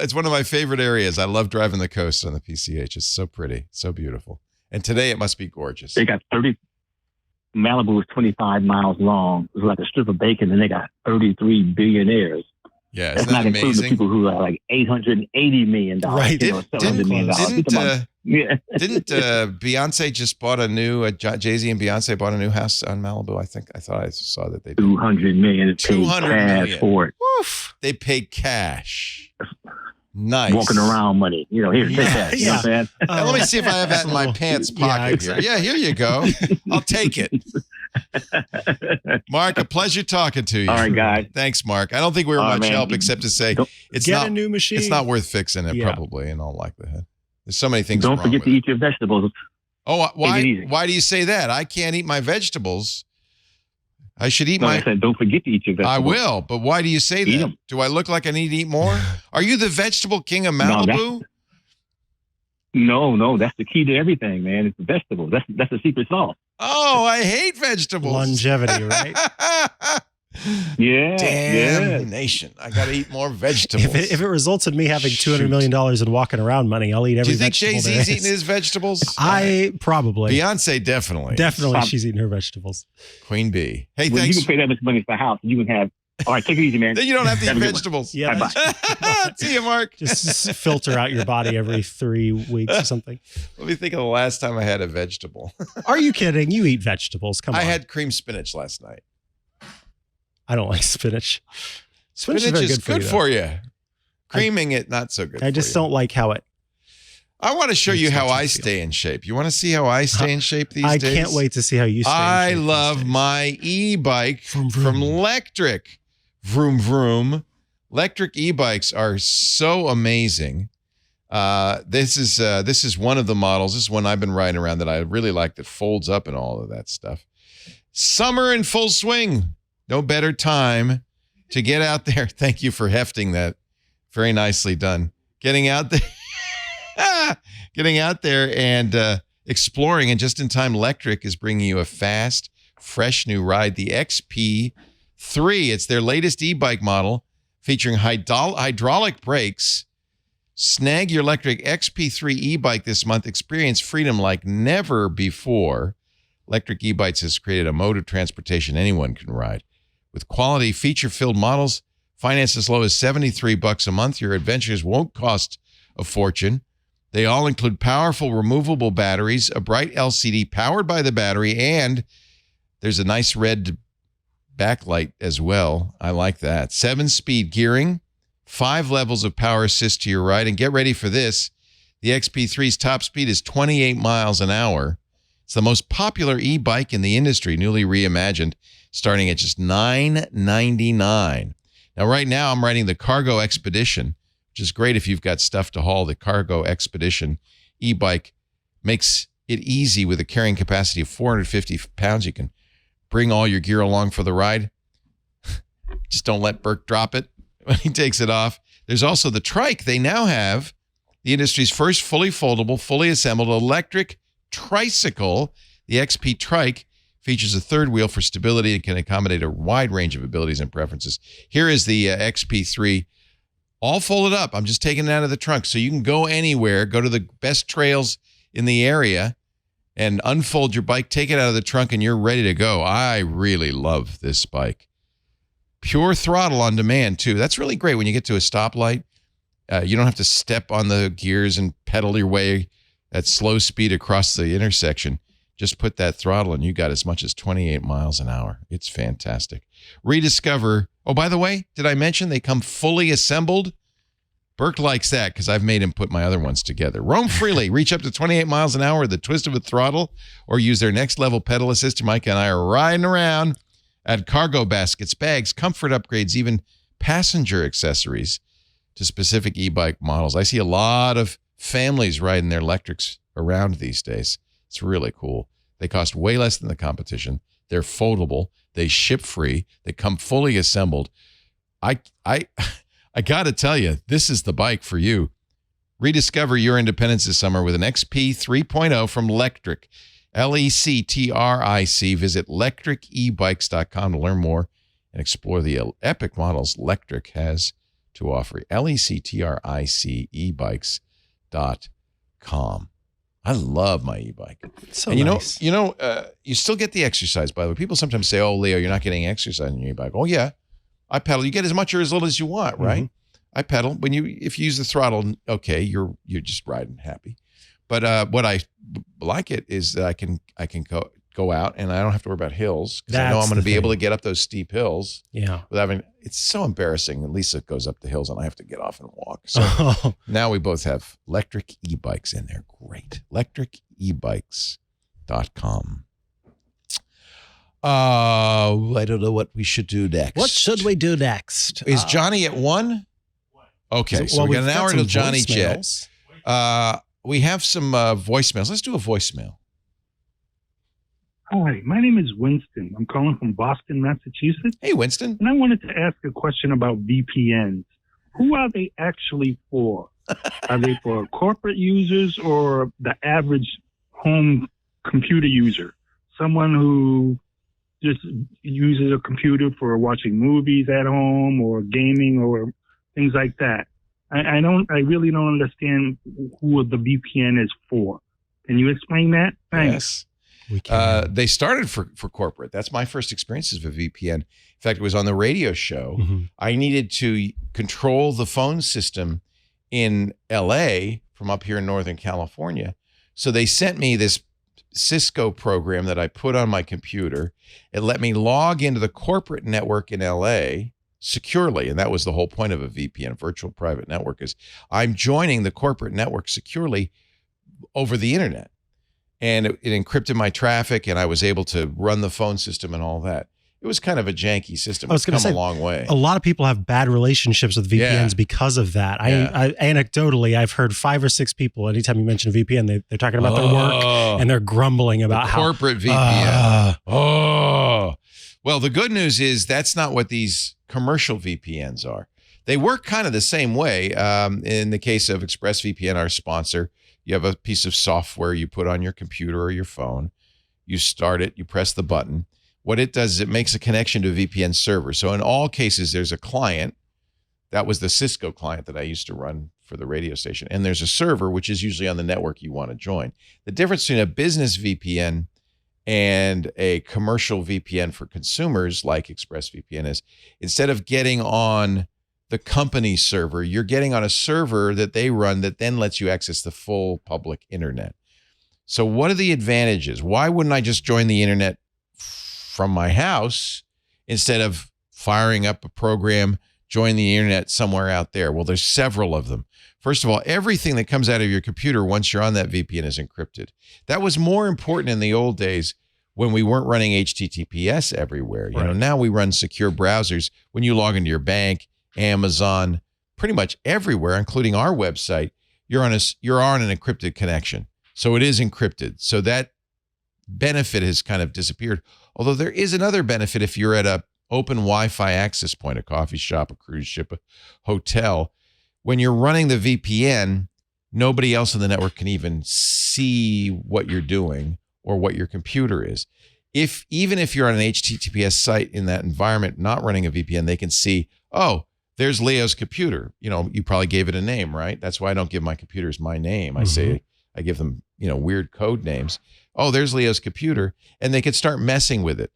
It's one of my favorite areas. I love driving the coast on the PCH. It's so pretty, so beautiful. And today it must be gorgeous. They got Malibu is 25 miles long. It's like a strip of bacon, and they got 33 billionaires. Yeah, that's not amazing? Including the people who are like $880 million. Right. $700 million. Didn't Beyonce just bought a new Jay-Z and Beyonce bought a new house on Malibu? I thought I saw that they did. $200 million. $200 million for it. Woof. They paid cash. Nice. Walking around money. Here, take that. You know what I'm saying? Let me see if I have that in my pants pocket here. Yeah, here you go. I'll take it. Mark, a pleasure talking to you. All right, guys. Thanks, Mark. I don't think we were much help except to say it's a new machine. It's not worth fixing it, probably, in all likelihood. There's so many things Don't wrong forget with to eat your vegetables. Oh, why do you say that? I can't eat my vegetables. I should eat I said, don't forget to eat your vegetables. I will, but why do you say that? Do I look like I need to eat more? Are you the vegetable king of Malibu? No, that's the key to everything, man. It's the vegetables. That's the secret sauce. Oh, I hate vegetables. Longevity, right? Yeah. Damn nation. I got to eat more vegetables. If it results in me having $200 million in walking around money, I'll eat every vegetable. Do you think Jay-Z's eating his vegetables? Probably. Beyonce, definitely. Definitely she's eating her vegetables. Queen Bee. Hey, well, thanks. You can pay that much money for a house. You can have. All right, take it easy, man. Then you don't have to eat vegetables. Yeah. Bye-bye. See you, Mark. Just filter out your body every 3 weeks or something. Let me think of the last time I had a vegetable. Are you kidding? You eat vegetables. Come on. I had cream spinach last night. I don't like spinach. Spinach is good for you. Creaming it, not so good. I just don't like how it. I want to show you how I stay in shape. You want to see how I stay in shape these days? I can't wait to see how you stay in shape. I love my e-bike from Electric. Vroom, vroom. Electric e-bikes are so amazing. This is one of the models. This is one I've been riding around that I really like that folds up and all of that stuff. Summer in full swing. No better time to get out there. Thank you for hefting that. Very nicely done. Getting out there and exploring, and just in time, Electric is bringing you a fast, fresh new ride, the XP3. It's their latest e-bike model featuring hydraulic brakes. Snag your Electric XP3 e-bike this month. Experience freedom like never before. Electric e-bikes has created a mode of transportation anyone can ride. With quality, feature-filled models, financed as low as $73 a month, your adventures won't cost a fortune. They all include powerful removable batteries, a bright LCD powered by the battery, and there's a nice red backlight as well. I like that. 7-speed gearing, 5 levels of power assist to your ride, and get ready for this. The XP3's top speed is 28 miles an hour. It's the most popular e-bike in the industry, newly reimagined, starting at just $9.99. Now, right now, I'm riding the Cargo Expedition, which is great if you've got stuff to haul. The Cargo Expedition e-bike makes it easy with a carrying capacity of 450 pounds. You can bring all your gear along for the ride. Just don't let Burke drop it when he takes it off. There's also the Trike. They now have the industry's first fully foldable, fully assembled electric tricycle. The XP Trike features a third wheel for stability and can accommodate a wide range of abilities and preferences. Here is the XP3, all folded up. I'm just taking it out of the trunk, so you can go anywhere, go to the best trails in the area, and unfold your bike, take it out of the trunk, and you're ready to go. I really love this bike. Pure throttle on demand, too. That's really great when you get to a stoplight. You don't have to step on the gears and pedal your way at slow speed across the intersection. Just put that throttle and you got as much as 28 miles an hour. It's fantastic. Rediscover. Oh, by the way, did I mention they come fully assembled? Burke likes that because I've made him put my other ones together. Roam freely. Reach up to 28 miles an hour with the twist of a throttle, or use their next level pedal assist. Micah and I are riding around. Add cargo baskets, bags, comfort upgrades, even passenger accessories to specific e-bike models. I see a lot of families riding their electrics around these days. It's really cool. They cost way less than the competition. They're foldable. They ship free. They come fully assembled. I got to tell you, this is the bike for you. Rediscover your independence this summer with an XP 3.0 from Lectric. Lectric. Visit lectricebikes.com to learn more and explore the epic models Lectric has to offer. Lectric ebikes.com. I love my e-bike. So and nice. You still get the exercise, by the way. People sometimes say, oh, Leo, you're not getting exercise on your e-bike. Oh, yeah. I pedal. You get as much or as little as you want, right? Mm-hmm. I pedal. If you use the throttle, okay, you're just riding happy. But what I like it is that I can go out and I don't have to worry about hills because I know I'm going to be able to get up those steep hills. Yeah. It's so embarrassing. Lisa goes up the hills and I have to get off and walk. So now we both have electric e-bikes in there. Great. Lectricebikes.com. I don't know what we should do next. What should we do next? Is Johnny at 1? Okay, so we got an hour until Johnny Jet. We have some voicemails. Let's do a voicemail. Hi, my name is Winston. I'm calling from Boston, Massachusetts. Hey, Winston. And I wanted to ask a question about VPNs. Who are they actually for? Are they for corporate users or the average home computer user? Someone who just uses a computer for watching movies at home or gaming or things like that. I really don't understand who the VPN is for. Can you explain that? Thanks. Yes. We can. They started for corporate. That's my first experiences with VPN. In fact, it was on the radio show. Mm-hmm. I needed to control the phone system in LA from up here in Northern California. So they sent me this Cisco program that I put on my computer. It let me log into the corporate network in LA securely. And that was the whole point of a VPN, virtual private network, is I'm joining the corporate network securely over the internet. And it encrypted my traffic and I was able to run the phone system and all that. it was kind of a janky system. I was It's going to come say, a long way. a lot of people have bad relationships with VPNs because of that. I anecdotally, I've heard 5 or 6 people, anytime you mention a VPN, they're talking about their work and they're grumbling about how corporate VPN. Well, the good news is that's not what these commercial VPNs are. They work kind of the same way. In the case of ExpressVPN, our sponsor, you have a piece of software you put on your computer or your phone. You start it, you press the button. What it does is it makes a connection to a VPN server. So in all cases, there's a client. That was the Cisco client that I used to run for the radio station. And there's a server, which is usually on the network you want to join. The difference between a business VPN and a commercial VPN for consumers like ExpressVPN is instead of getting on the company server, you're getting on a server that they run that then lets you access the full public internet. So what are the advantages? Why wouldn't I just join the internet from my house instead of firing up a program, join the internet somewhere out there? Well, there's several of them. First of all, everything that comes out of your computer once you're on that VPN is encrypted. That was more important in the old days when we weren't running HTTPS everywhere. You know, now we run secure browsers. When you log into your bank, Amazon, pretty much everywhere, including our website, you're on an encrypted connection. So it is encrypted. So that benefit has kind of disappeared. Although there is another benefit if you're at a open Wi-Fi access point, a coffee shop, a cruise ship, a hotel. When you're running the VPN, nobody else in the network can even see what you're doing or what your computer is. Even if you're on an HTTPS site in that environment, not running a VPN, they can see, oh, there's Leo's computer. You know, you probably gave it a name, right? That's why I don't give my computers my name. I give them, weird code names. Oh, there's Leo's computer. And they can start messing with it.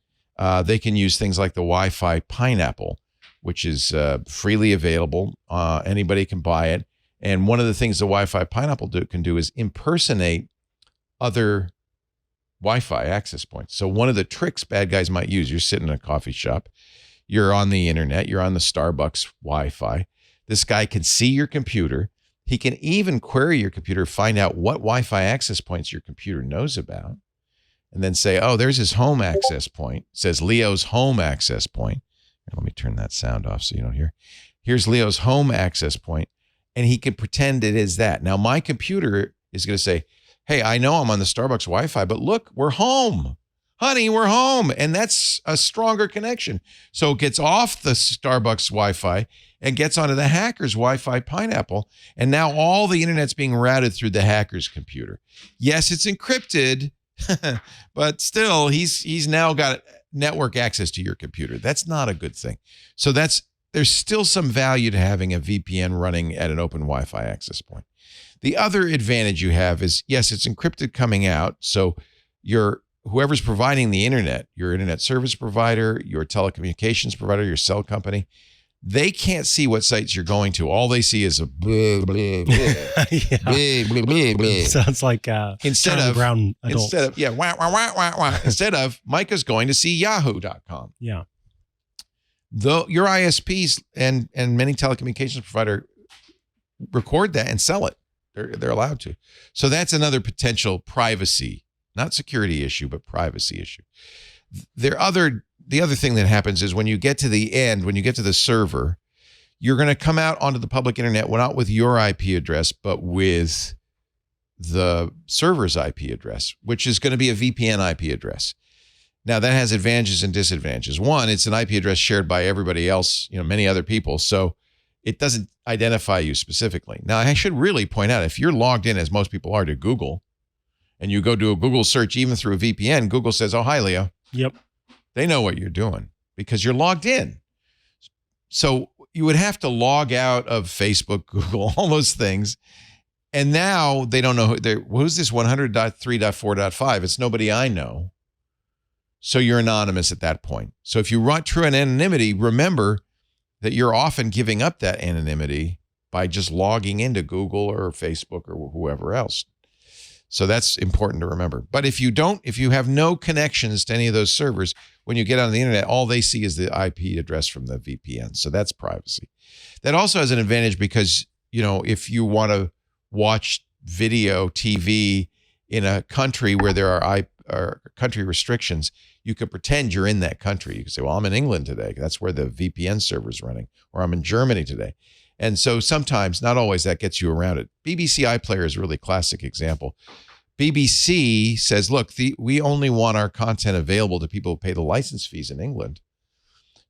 They can use things like the Wi-Fi Pineapple, which is freely available. Anybody can buy it. And one of the things the Wi-Fi Pineapple can do is impersonate other Wi-Fi access points. So one of the tricks bad guys might use, you're sitting in a coffee shop, you're on the internet, you're on the Starbucks Wi-Fi. This guy can see your computer. He can even query your computer, find out what Wi-Fi access points your computer knows about, and then say, oh, there's his home access point. It says Leo's home access point. Let me turn that sound off so you don't hear. Here's Leo's home access point, and he can pretend it is that. Now, my computer is going to say, hey, I know I'm on the Starbucks Wi-Fi, but look, we're home. Honey, we're home. And that's a stronger connection. So it gets off the Starbucks Wi-Fi and gets onto the hacker's Wi-Fi Pineapple. And now all the internet's being routed through the hacker's computer. Yes, it's encrypted, but still, he's now got network access to your computer. That's not a good thing. So there's still some value to having a VPN running at an open Wi-Fi access point. The other advantage you have is, yes, it's encrypted coming out. So whoever's providing the internet, your internet service provider, your telecommunications provider, your cell company, they can't see what sites you're going to. All they see is a blah, blah, blah, blah, blah, blah, blah. Sounds like instead Charlie of Brown adults. Instead of Mikah's going to see yahoo.com. Yeah. Though your ISPs and many telecommunications provider record that and sell it. They're allowed to. So that's another potential privacy, not security issue, but privacy issue. The other thing that happens is when you get to the end, when you get to the server, you're going to come out onto the public internet, well, not with your IP address, but with the server's IP address, which is going to be a VPN IP address. Now, that has advantages and disadvantages. One, it's an IP address shared by everybody else, many other people. So it doesn't identify you specifically. Now, I should really point out, if you're logged in, as most people are, to Google, and you go do a Google search, even through a VPN, Google says, oh, hi, Leo. Yep. They know what you're doing because you're logged in. So you would have to log out of Facebook, Google, all those things. And now they don't know who's this 100.3.4.5. It's nobody I know. So you're anonymous at that point. So if you run true anonymity, remember that you're often giving up that anonymity by just logging into Google or Facebook or whoever else. So that's important to remember. But if you have no connections to any of those servers, when you get on the internet, all they see is the IP address from the VPN. So that's privacy. That also has an advantage because, if you want to watch video, TV in a country where there are or country restrictions, you could pretend you're in that country. You could say, well, I'm in England today. That's where the VPN server's running, or I'm in Germany today. And so sometimes, not always, that gets you around it. BBC iPlayer is a really classic example. BBC says, look, we only want our content available to people who pay the license fees in England.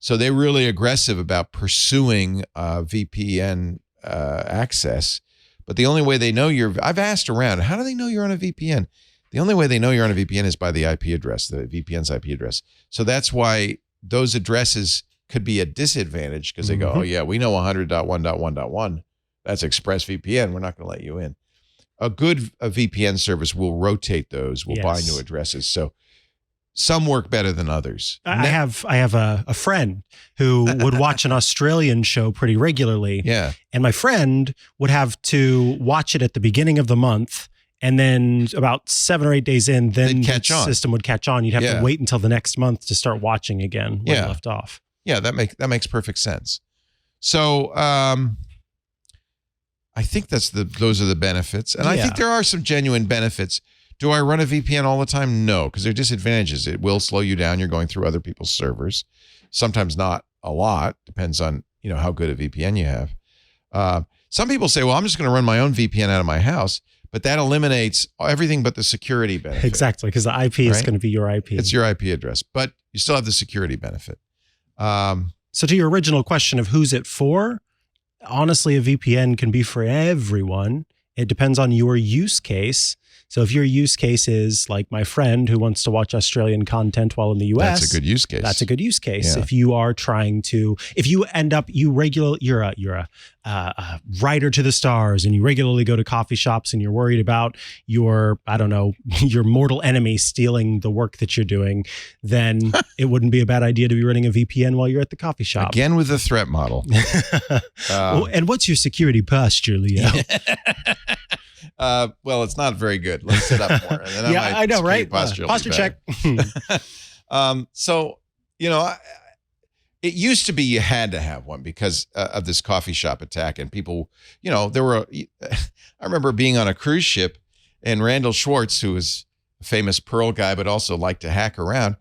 So they're really aggressive about pursuing VPN access. But the only way they know I've asked around, how do they know you're on a VPN? The only way they know you're on a VPN is by the IP address, the VPN's IP address. So that's why those addresses could be a disadvantage, because they go, oh yeah, we know 100.1.1.1. That's ExpressVPN. We're not going to let you in. A VPN service will rotate those, will buy new addresses. So some work better than others. I have a friend who would watch an Australian show pretty regularly. Yeah. And my friend would have to watch it at the beginning of the month. And then about 7 or 8 days in, then the system would catch on. You'd have to wait until the next month to start watching again when it left off. Yeah, that makes perfect sense. So I think those are the benefits. And I think there are some genuine benefits. Do I run a VPN all the time? No, because there are disadvantages. It will slow you down. You're going through other people's servers. Sometimes not a lot. Depends on how good a VPN you have. Some people say, well, I'm just going to run my own VPN out of my house. But that eliminates everything but the security benefit. Exactly, because the IP is going to be your IP. It's your IP address, but you still have the security benefit. So to your original question of who's it for, honestly, a VPN can be for everyone. It depends on your use case. So if your use case is like my friend who wants to watch Australian content while in the US, that's a good use case. That's a good use case. Yeah. If you are trying to, if you end up, you're a writer to the stars, and you regularly go to coffee shops, and you're worried about your mortal enemy stealing the work that you're doing, then it wouldn't be a bad idea to be running a VPN while you're at the coffee shop. Again with the threat model. And what's your security posture, Leo? Well, it's not very good. Let's sit up more. And then I know, right? Posture check. So, it used to be you had to have one because of this coffee shop attack, and people, I remember being on a cruise ship, and Randall Schwartz, who was a famous Pearl guy, but also liked to hack around.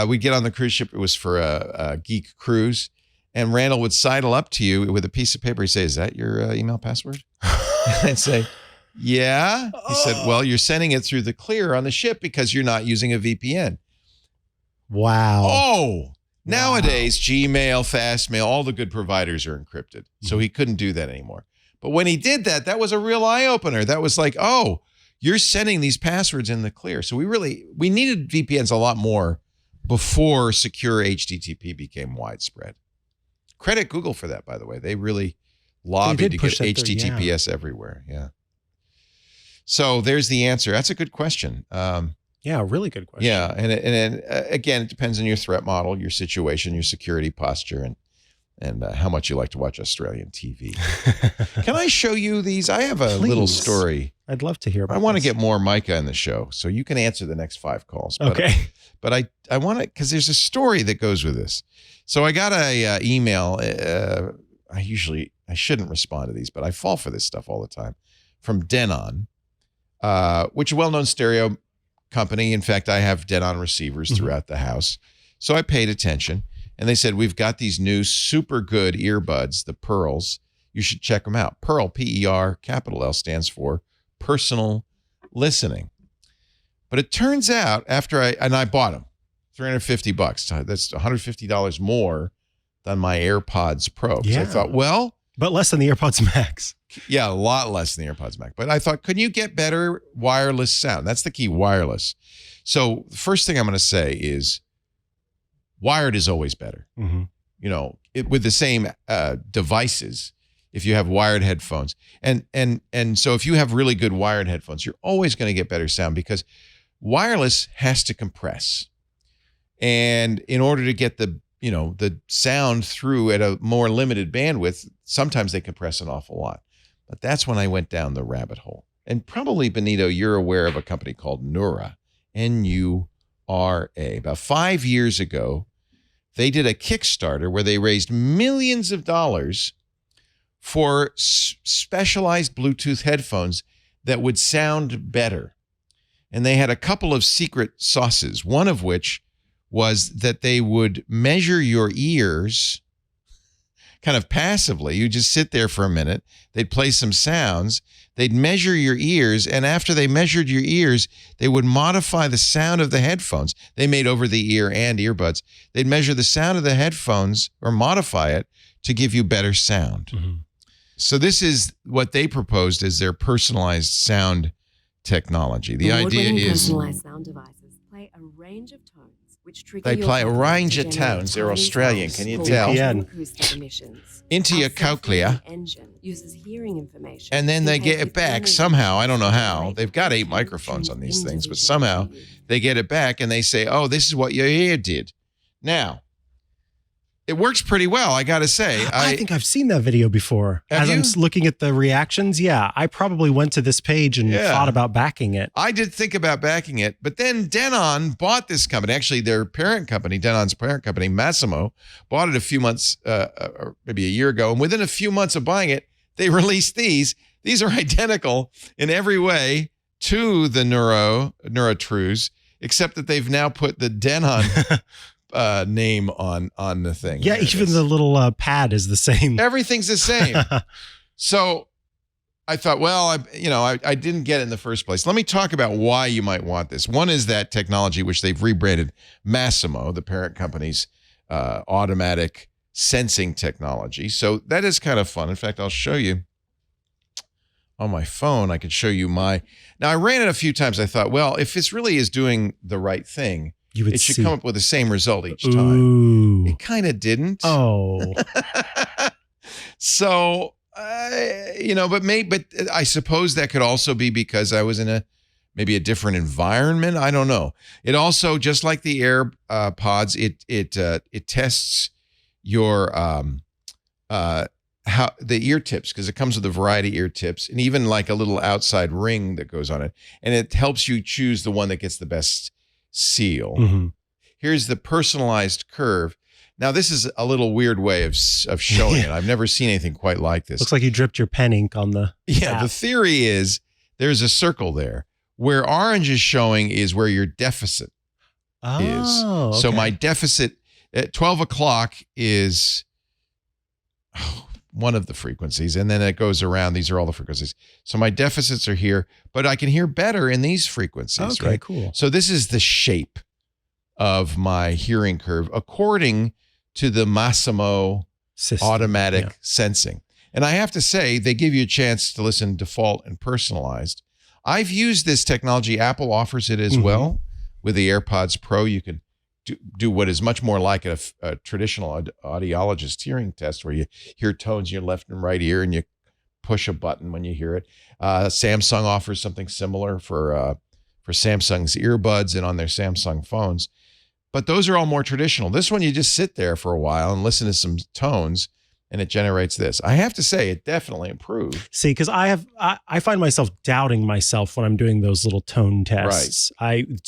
We'd get on the cruise ship. It was for a geek cruise, and Randall would sidle up to you with a piece of paper. He'd say, "Is that your email password?" And I'd say, "Yeah." He said, "Well, you're sending it through the clear on the ship because you're not using a VPN." Wow. Oh, nowadays, Gmail, Fastmail, all the good providers are encrypted. So he couldn't do that anymore. But when he did that, that was a real eye-opener. That was like, oh, you're sending these passwords in the clear. So we needed VPNs a lot more before secure HTTP became widespread. Credit Google for that, by the way. They really lobbied to get HTTPS everywhere. Yeah. So there's the answer. That's a good question. Yeah, really good question. Yeah, and again, it depends on your threat model, your situation, your security posture, and how much you like to watch Australian TV. Can I show you these? I have a little story. I'd love to hear about I want to this. get more Mikah in the show, so you can answer the next 5 calls. But, okay. But I want to, because there's a story that goes with this. So I got a email. I shouldn't respond to these, but I fall for this stuff all the time, from Denon, which is a well-known stereo company. In fact, I have Denon receivers throughout the house. So I paid attention, and they said, we've got these new super good earbuds, the PerLs. You should check them out. PerL, P-E-R, capital L, stands for personal listening. But it turns out after I bought them, $350. That's $150 more than my AirPods Pro. Yeah. So I thought, well. But less than the AirPods Max. Yeah, a lot less than the AirPods Max. But I thought, couldn't you get better wireless sound? That's the key, wireless. So the first thing I'm going to say is wired is always better. Mm-hmm. With the same devices, if you have wired headphones. And so if you have really good wired headphones, you're always going to get better sound because wireless has to compress. And in order to get the sound through at a more limited bandwidth, sometimes they compress an awful lot. But that's when I went down the rabbit hole. And probably, Benito, you're aware of a company called Nura, N-U-R-A. About 5 years ago, they did a Kickstarter where they raised millions of dollars for specialized Bluetooth headphones that would sound better. and they had a couple of secret sauces, one of which was that they would measure your ears kind of passively. You just sit there for a minute. They'd play some sounds. They'd measure your ears, and after they measured your ears, they would modify the sound of the headphones. They made over the ear and earbuds. They'd measure the sound of the headphones or modify it to give you better sound. Mm-hmm. So this is what they proposed as their personalized sound technology. The idea is personalized sound devices play a range of tones which trigger they your play a body range to of generate tones. They're tiny Australian. sounds Can you called tell? VPN. acoustic emissions. Into Our your cochlea, self-learning engine uses hearing information and then they in get case it you back only somehow. I don't know generate how. They've got 8 tiny microphones tunes on these things, but individually somehow for you. they get it back and they say, oh, this is what your ear did. Now, it works pretty well, I got to say. I think I've seen that video before. Have As you? I'm looking at the reactions, yeah, I probably went to this page and Yeah. thought about backing it. I did think about backing it, but then Denon bought this company. Actually, their parent company, Denon's parent company, Massimo, bought it a few months, or maybe a year ago. And within a few months of buying it, they released these. These are identical in every way to the Neurotrues, except that they've now put the Denon name on the thing. Yeah, There it even is. the little pad is the same. Everything's the same. So I thought, well, I didn't get it in the first place. Let me talk about why you might want this. One is that technology, which they've rebranded Massimo, the parent company's automatic sensing technology. So that is kind of fun. In fact, I'll show you on my phone. I could show you my. Now, I ran it a few times. I thought, well, if this really is doing the right thing, You would it should see. come up with the same result each time. Ooh. It kind of didn't. Oh. So, but I suppose that could also be because I was in maybe a different environment. I don't know. It also, just like the AirPods, it tests your how the ear tips, because it comes with a variety of ear tips and even like a little outside ring that goes on it, and it helps you choose the one that gets the best seal. Mm-hmm. Here's the personalized curve. Now, this is a little weird way of showing it. I've never seen anything quite like this. Looks like you dripped your pen ink on the Yeah, app. the theory is there's a circle there. Where orange is showing is where your deficit is. Oh, So okay. my deficit at 12 o'clock is one of the frequencies, and then it goes around. These are all the frequencies. So my deficits are here, but I can hear better in these frequencies, Okay, right? cool. So this is the shape of my hearing curve according to the Massimo System, automatic yeah. sensing. And I have to say, they give you a chance to listen default and personalized. I've used this technology. Apple offers it as Mhm. well with the AirPods Pro. You can do what is much more like a traditional audiologist hearing test, where you hear tones in your left and right ear and you push a button when you hear it. Samsung offers something similar for Samsung's earbuds and on their Samsung phones. But those are all more traditional. This one, you just sit there for a while and listen to some tones, and it generates this. I have to say, it definitely improved. See, because I find myself doubting myself when I'm doing those little tone tests. I'm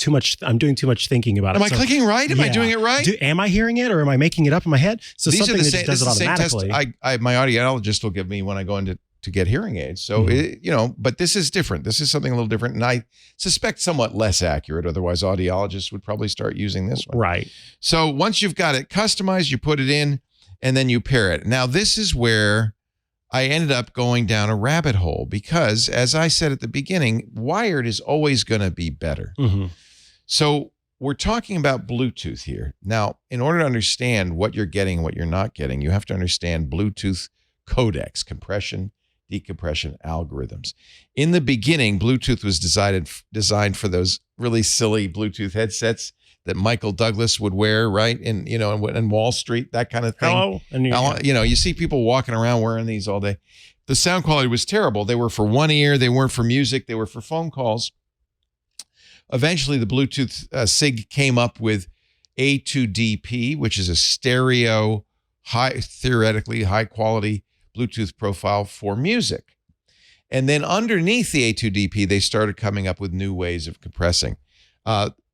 doing too much thinking about Am it. I So, clicking right? Am I yeah. doing it right? Am I hearing it, or am I making it up in my head? So These are something the that same, just does it this is the same test automatically. my audiologist will give me when I go in to get hearing aids. So, but this is different. This is something a little different. And I suspect somewhat less accurate. Otherwise, audiologists would probably start using this one. Right. So once you've got it customized, you put it in and then you pair it. Now, this is where I ended up going down a rabbit hole because, as I said at the beginning, wired is always going to be better. Mm-hmm. So we're talking about Bluetooth here. Now, in order to understand what you're getting and what you're not getting, you have to understand Bluetooth codecs, compression, decompression algorithms. In the beginning, Bluetooth was designed for those really silly Bluetooth headsets that Michael Douglas would wear, right? In Wall Street, that kind of thing. Hello. And You see people walking around wearing these all day. The sound quality was terrible. They were for one ear. They weren't for music. They were for phone calls. Eventually, the Bluetooth SIG came up with A2DP, which is a stereo, theoretically high quality Bluetooth profile for music. And then underneath the A2DP, they started coming up with new ways of compressing.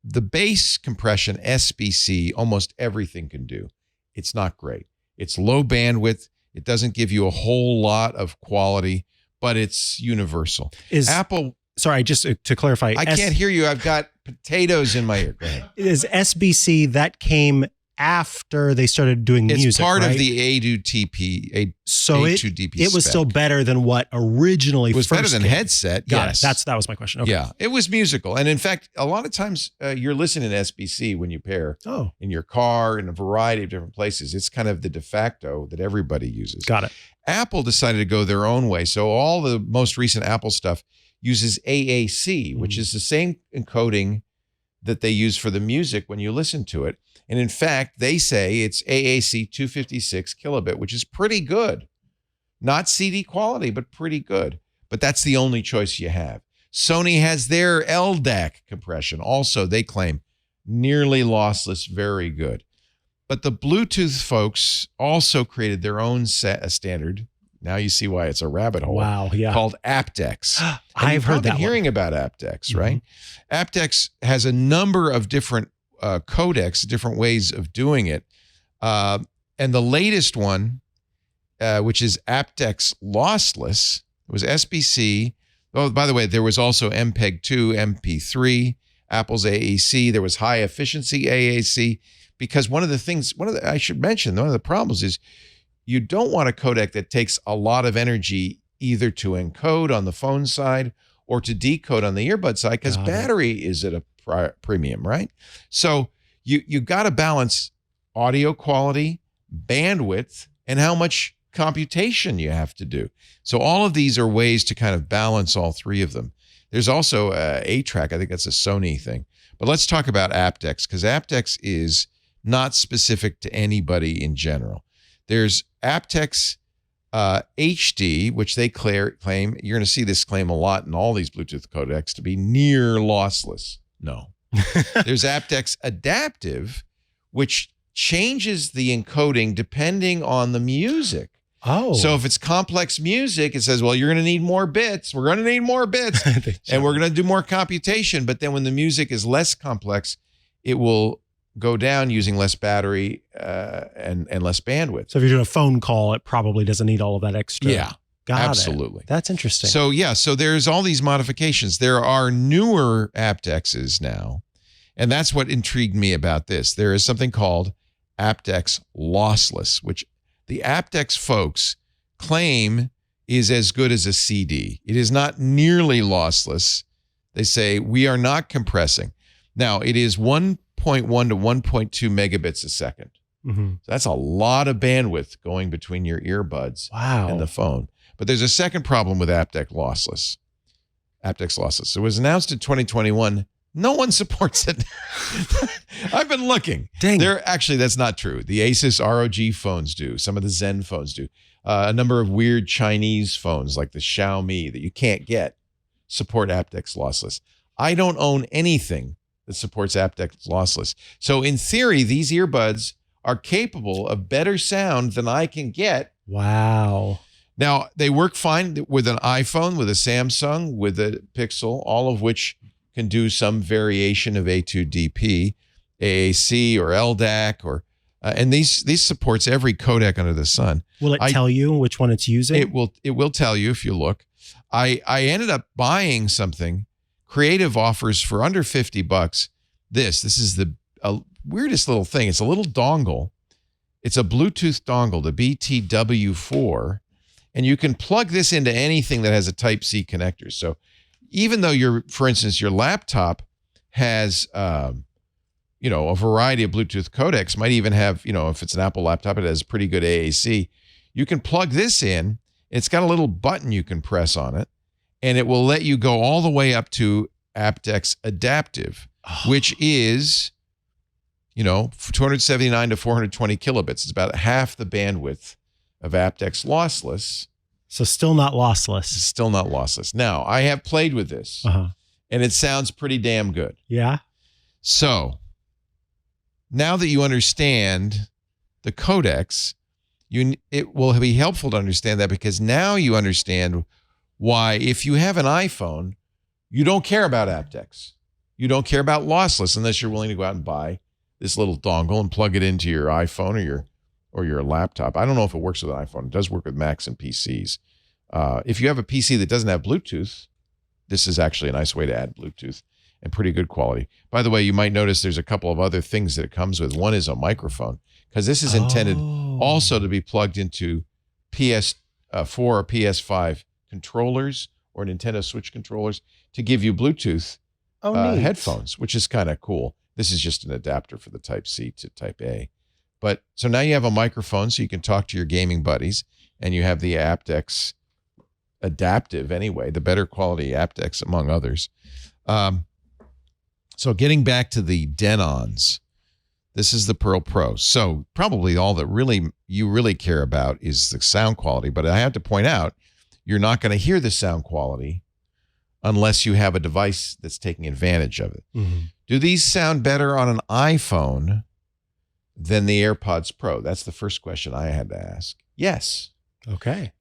The bass compression, SBC, almost everything can do. It's not great. It's low bandwidth. It doesn't give you a whole lot of quality, but it's universal. Apple sorry, just to clarify. I can't hear you. I've got potatoes in my ear. Go ahead. Is SBC that came after they started doing music, It's part right? of the A2TP, So A2DP it was spec. still better than what originally It was better first than came. headset, Got yes. it. That was my question. Okay. Yeah, it was musical. And in fact, a lot of times you're listening to SBC when you pair Oh, in your car in a variety of different places. It's kind of the de facto that everybody uses. got it. Apple decided to go their own way. So all the most recent Apple stuff uses AAC, which is the same encoding that they use for the music when you listen to it. And in fact, they say it's AAC 256 kilobit, which is pretty good. Not CD quality, but pretty good. But that's the only choice you have. Sony has their LDAC compression. Also, they claim nearly lossless, very good. But the Bluetooth folks also created their own standard. Now you see why it's a rabbit hole. Wow. Yeah. Called aptX. And I've you've heard probably that been one. hearing about aptX, right? aptX has a number of different codecs, different ways of doing it. And the latest one, which is aptX lossless, it was SBC. Oh, by the way, there was also MPEG-2, MP3, Apple's AAC. There was high efficiency AAC. Because I should mention, one of the problems is you don't want a codec that takes a lot of energy either to encode on the phone side or to decode on the earbud side, because battery is at a premium, right? So you got to balance audio quality, bandwidth, and how much computation you have to do. So all of these are ways to kind of balance all three of them. There's also A-Track. I think that's a Sony thing. But let's talk about aptX, because aptX is not specific to anybody in general. There's aptX HD, which they claim, you're going to see this claim a lot in all these Bluetooth codecs, to be near lossless. No. There's aptX Adaptive, which changes the encoding depending on the music. Oh. So if it's complex music, it says, well, you're going to need more bits. We're going to need more bits. And we're going to do more computation. But then when the music is less complex, it will go down using less battery and less bandwidth. So if you're doing a phone call, it probably doesn't need all of that extra. Yeah, Got absolutely. it. That's interesting. So there's all these modifications. There are newer aptXs now, and that's what intrigued me about this. There is something called aptX lossless, which the aptX folks claim is as good as a CD. It is not nearly lossless. They say we are not compressing. Now, it is 1.1 to 1.2 megabits a second. Mm-hmm. So that's a lot of bandwidth going between your earbuds and the phone. But there's a second problem with aptX lossless. It was announced in 2021. No one supports it. I've been looking. Dang. Actually, that's not true. The Asus ROG phones do. Some of the Zen phones do. A number of weird Chinese phones like the Xiaomi that you can't get support aptX lossless. I don't own anything that supports aptX lossless. So in theory, these earbuds are capable of better sound than I can get. Wow. Now, they work fine with an iPhone, with a Samsung, with a Pixel, all of which can do some variation of A2DP, AAC, or LDAC, or and these supports every codec under the sun. Will it tell you which one it's using? It will tell you if you look. I ended up buying something. Creative offers for under $50. This is the weirdest little thing. It's a little dongle. It's a Bluetooth dongle, the BTW4, and you can plug this into anything that has a Type-C connector. So even though for instance, your laptop has, a variety of Bluetooth codecs, might even have, if it's an Apple laptop, it has pretty good AAC. You can plug this in. It's got a little button you can press on it, and it will let you go all the way up to aptX Adaptive, which is, 279 to 420 kilobits. It's about half the bandwidth of aptX lossless. So still not lossless. It's still not lossless. Now, I have played with this, and it sounds pretty damn good. Yeah. So now that you understand the codecs, it will be helpful to understand that, because now you understand why, if you have an iPhone, you don't care about aptX. You don't care about lossless unless you're willing to go out and buy this little dongle and plug it into your iPhone or your laptop. I don't know if it works with an iPhone. It does work with Macs and PCs. If you have a PC that doesn't have Bluetooth, this is actually a nice way to add Bluetooth and pretty good quality. By the way, you might notice there's a couple of other things that it comes with. One is a microphone, because this is intended also to be plugged into PS4 or PS5 controllers or Nintendo Switch controllers to give you Bluetooth headphones, which is kind of cool. This is just an adapter for the Type-C to Type-A. But so now you have a microphone so you can talk to your gaming buddies, and you have the aptX adaptive anyway, the better quality aptX among others. So getting back to the Denons, this is the PerL Pro. So probably all that you really care about is the sound quality. But I have to point out, you're not going to hear the sound quality unless you have a device that's taking advantage of it. Mm-hmm. Do these sound better on an iPhone than the AirPods Pro? That's the first question I had to ask. Yes. Okay.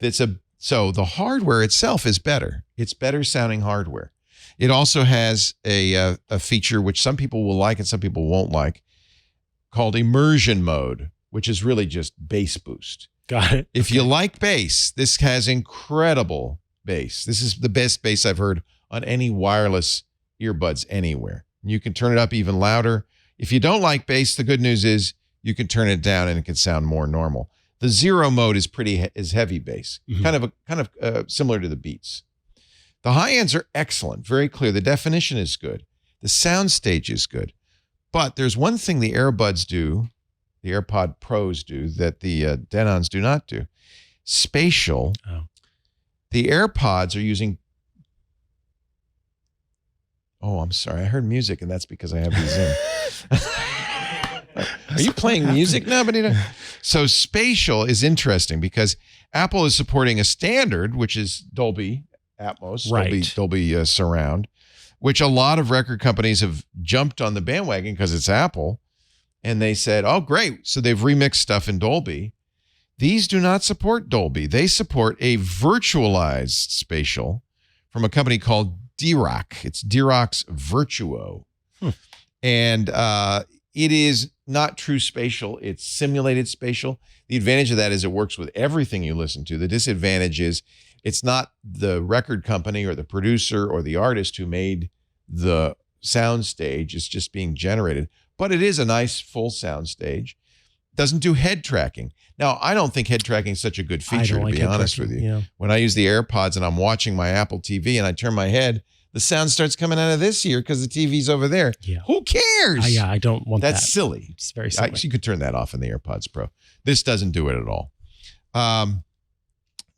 So the hardware itself is better. It's better sounding hardware. It also has a feature which some people will like and some people won't like, called immersion mode, which is really just bass boost. Got it. If you like bass, this has incredible bass. This is the best bass I've heard on any wireless earbuds anywhere. You can turn it up even louder. If you don't like bass, the good news is you can turn it down and it can sound more normal. The zero mode is heavy bass, kind of similar to the Beats. The high ends are excellent, very clear. The definition is good. The sound stage is good. But there's one thing the Earbuds do, the AirPod Pros do, that the Denons do not do. Spatial. Oh. The AirPods are using... Oh, I'm sorry. I heard music, and that's because I have these in. Are you playing music now, Benita? So spatial is interesting because Apple is supporting a standard, which is Dolby Atmos, right. Dolby Surround, which a lot of record companies have jumped on the bandwagon because it's Apple. And they said, oh, great. So they've remixed stuff in Dolby. These do not support Dolby. They support a virtualized spatial from a company called D-Rock. It's D-Rock's Virtuo. And it is not true spatial. It's simulated spatial. The advantage of that is it works with everything you listen to. The disadvantage is it's not the record company or the producer or the artist who made the sound stage. It's just being generated. But it is a nice full sound stage. Doesn't do head tracking. Now, I don't think head tracking is such a good feature, to be honest with you. Yeah. When I use the AirPods and I'm watching my Apple TV and I turn my head, the sound starts coming out of this ear because the TV's over there. Yeah. Who cares? Yeah, I don't want that. That's silly. It's very silly. You could turn that off in the AirPods Pro. This doesn't do it at all.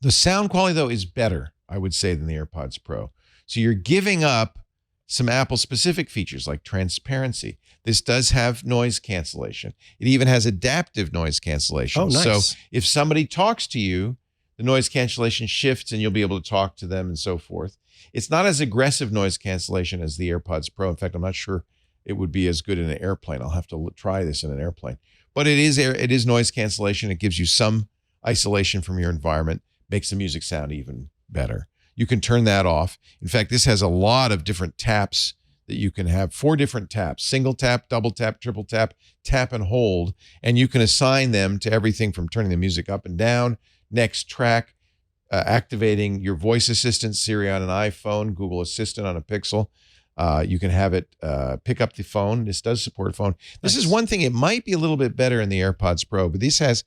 The sound quality, though, is better, I would say, than the AirPods Pro. So you're giving up some Apple-specific features like transparency. This does have noise cancellation. It even has adaptive noise cancellation. Oh, nice. So if somebody talks to you, the noise cancellation shifts and you'll be able to talk to them and so forth. It's not as aggressive noise cancellation as the AirPods Pro. In fact, I'm not sure it would be as good in an airplane. I'll have to try this in an airplane. But it is noise cancellation. It gives you some isolation from your environment, makes the music sound even better. You can turn that off. In fact, this has a lot of different taps that you can have, 4 different taps: single tap, double tap, triple tap, tap and hold. And you can assign them to everything from turning the music up and down, next track, activating your voice assistant, Siri on an iPhone, Google Assistant on a Pixel. You can have it pick up the phone. This does support phone. This is one thing. It might be a little bit better in the AirPods Pro, but this has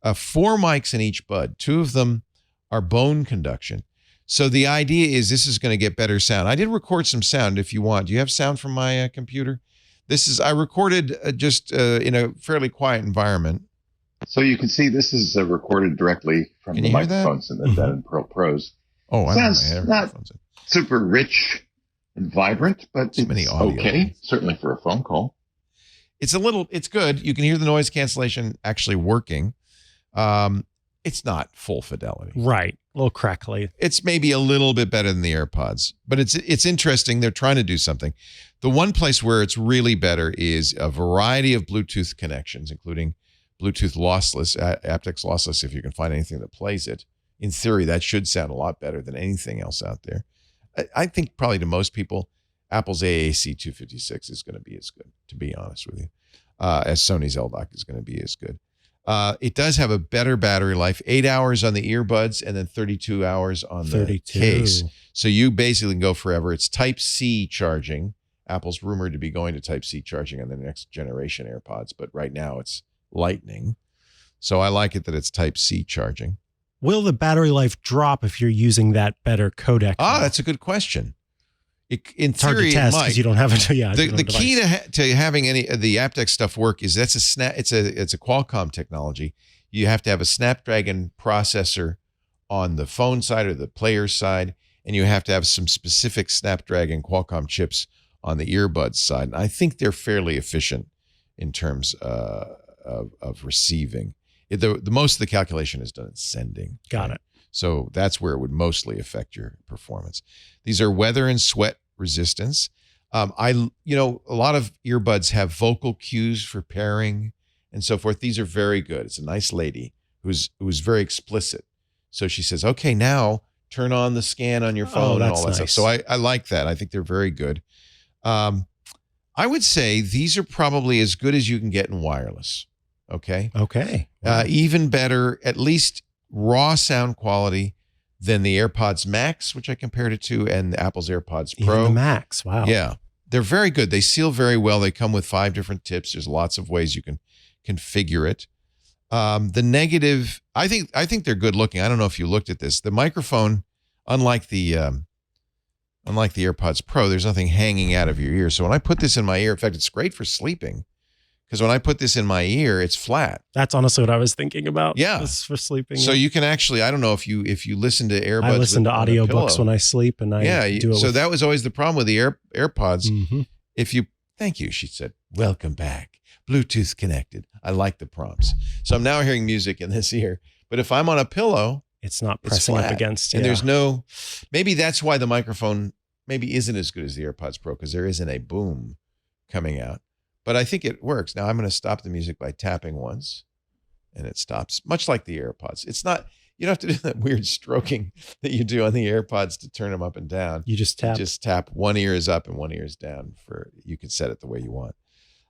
4 mics in each bud. 2 of them are bone conduction. So the idea is this is going to get better sound. I did record some sound if you want. Do you have sound from my computer? I recorded just in a fairly quiet environment. So you can see this is recorded directly from the microphones in the Denon PerL Pros. Oh, sounds not super rich and vibrant, but it's okay. Certainly for a phone call. It's good. You can hear the noise cancellation actually working. It's not full fidelity. Right. A little crackly. It's maybe a little bit better than the AirPods, but it's interesting. They're trying to do something. The one place where it's really better is a variety of Bluetooth connections, including Bluetooth lossless, aptX lossless, if you can find anything that plays it. In theory, that should sound a lot better than anything else out there. I think probably to most people, Apple's AAC 256 is going to be as good, to be honest with you, as Sony's LDOC is going to be as good. It does have a better battery life, 8 hours on the earbuds and then 32 hours on the case. So you basically can go forever. It's Type-C charging. Apple's rumored to be going to Type-C charging on the next generation AirPods, but right now it's Lightning. So I like it that it's Type-C charging. Will the battery life drop if you're using that better codec? That's a good question. It's hard to test because you don't have it. Yeah, the key to having any of the aptX stuff work is it's a Qualcomm technology. You have to have a Snapdragon processor on the phone side or the player side, and you have to have some specific Snapdragon Qualcomm chips on the earbuds side. And I think they're fairly efficient in terms of receiving. The most of the calculation is done in sending. Got it. So that's where it would mostly affect your performance. These are weather and sweat resistance. A lot of earbuds have vocal cues for pairing and so forth. These are very good. It's a nice lady who's very explicit. So she says, okay, now turn on the scan on your phone and all that stuff. So I like that. I think they're very good. I would say these are probably as good as you can get in wireless. Okay. Even better, at least raw sound quality than the AirPods Max, which I compared it to, and Apple's AirPods Pro. Even the Max, wow. Yeah, they're very good. They seal very well. They come with 5 different tips. There's lots of ways you can configure it. The negative, I think they're good looking. I don't know if you looked at this. The microphone, unlike the AirPods Pro, there's nothing hanging out of your ear. So when I put this in my ear, in fact, it's great for sleeping. Because when I put this in my ear, it's flat. That's honestly what I was thinking about. Yeah, it's for sleeping. So you can actually, I don't know if you listen to AirBuds. I listen to audiobooks when I sleep, and I do it. So that was always the problem with the AirPods. Mm-hmm. Thank you, she said. Welcome back. Bluetooth connected. I like the prompts. So I'm now hearing music in this ear. But if I'm on a pillow, it's not pressing up against. And there's no. Maybe that's why the microphone maybe isn't as good as the AirPods Pro, because there isn't a boom coming out. But I think it works. Now I'm going to stop the music by tapping once, and it stops, much like the AirPods. It's not, you don't have to do that weird stroking that you do on the AirPods to turn them up and down. You just tap. You just tap. One ear is up and one ear is down. You can set it the way you want.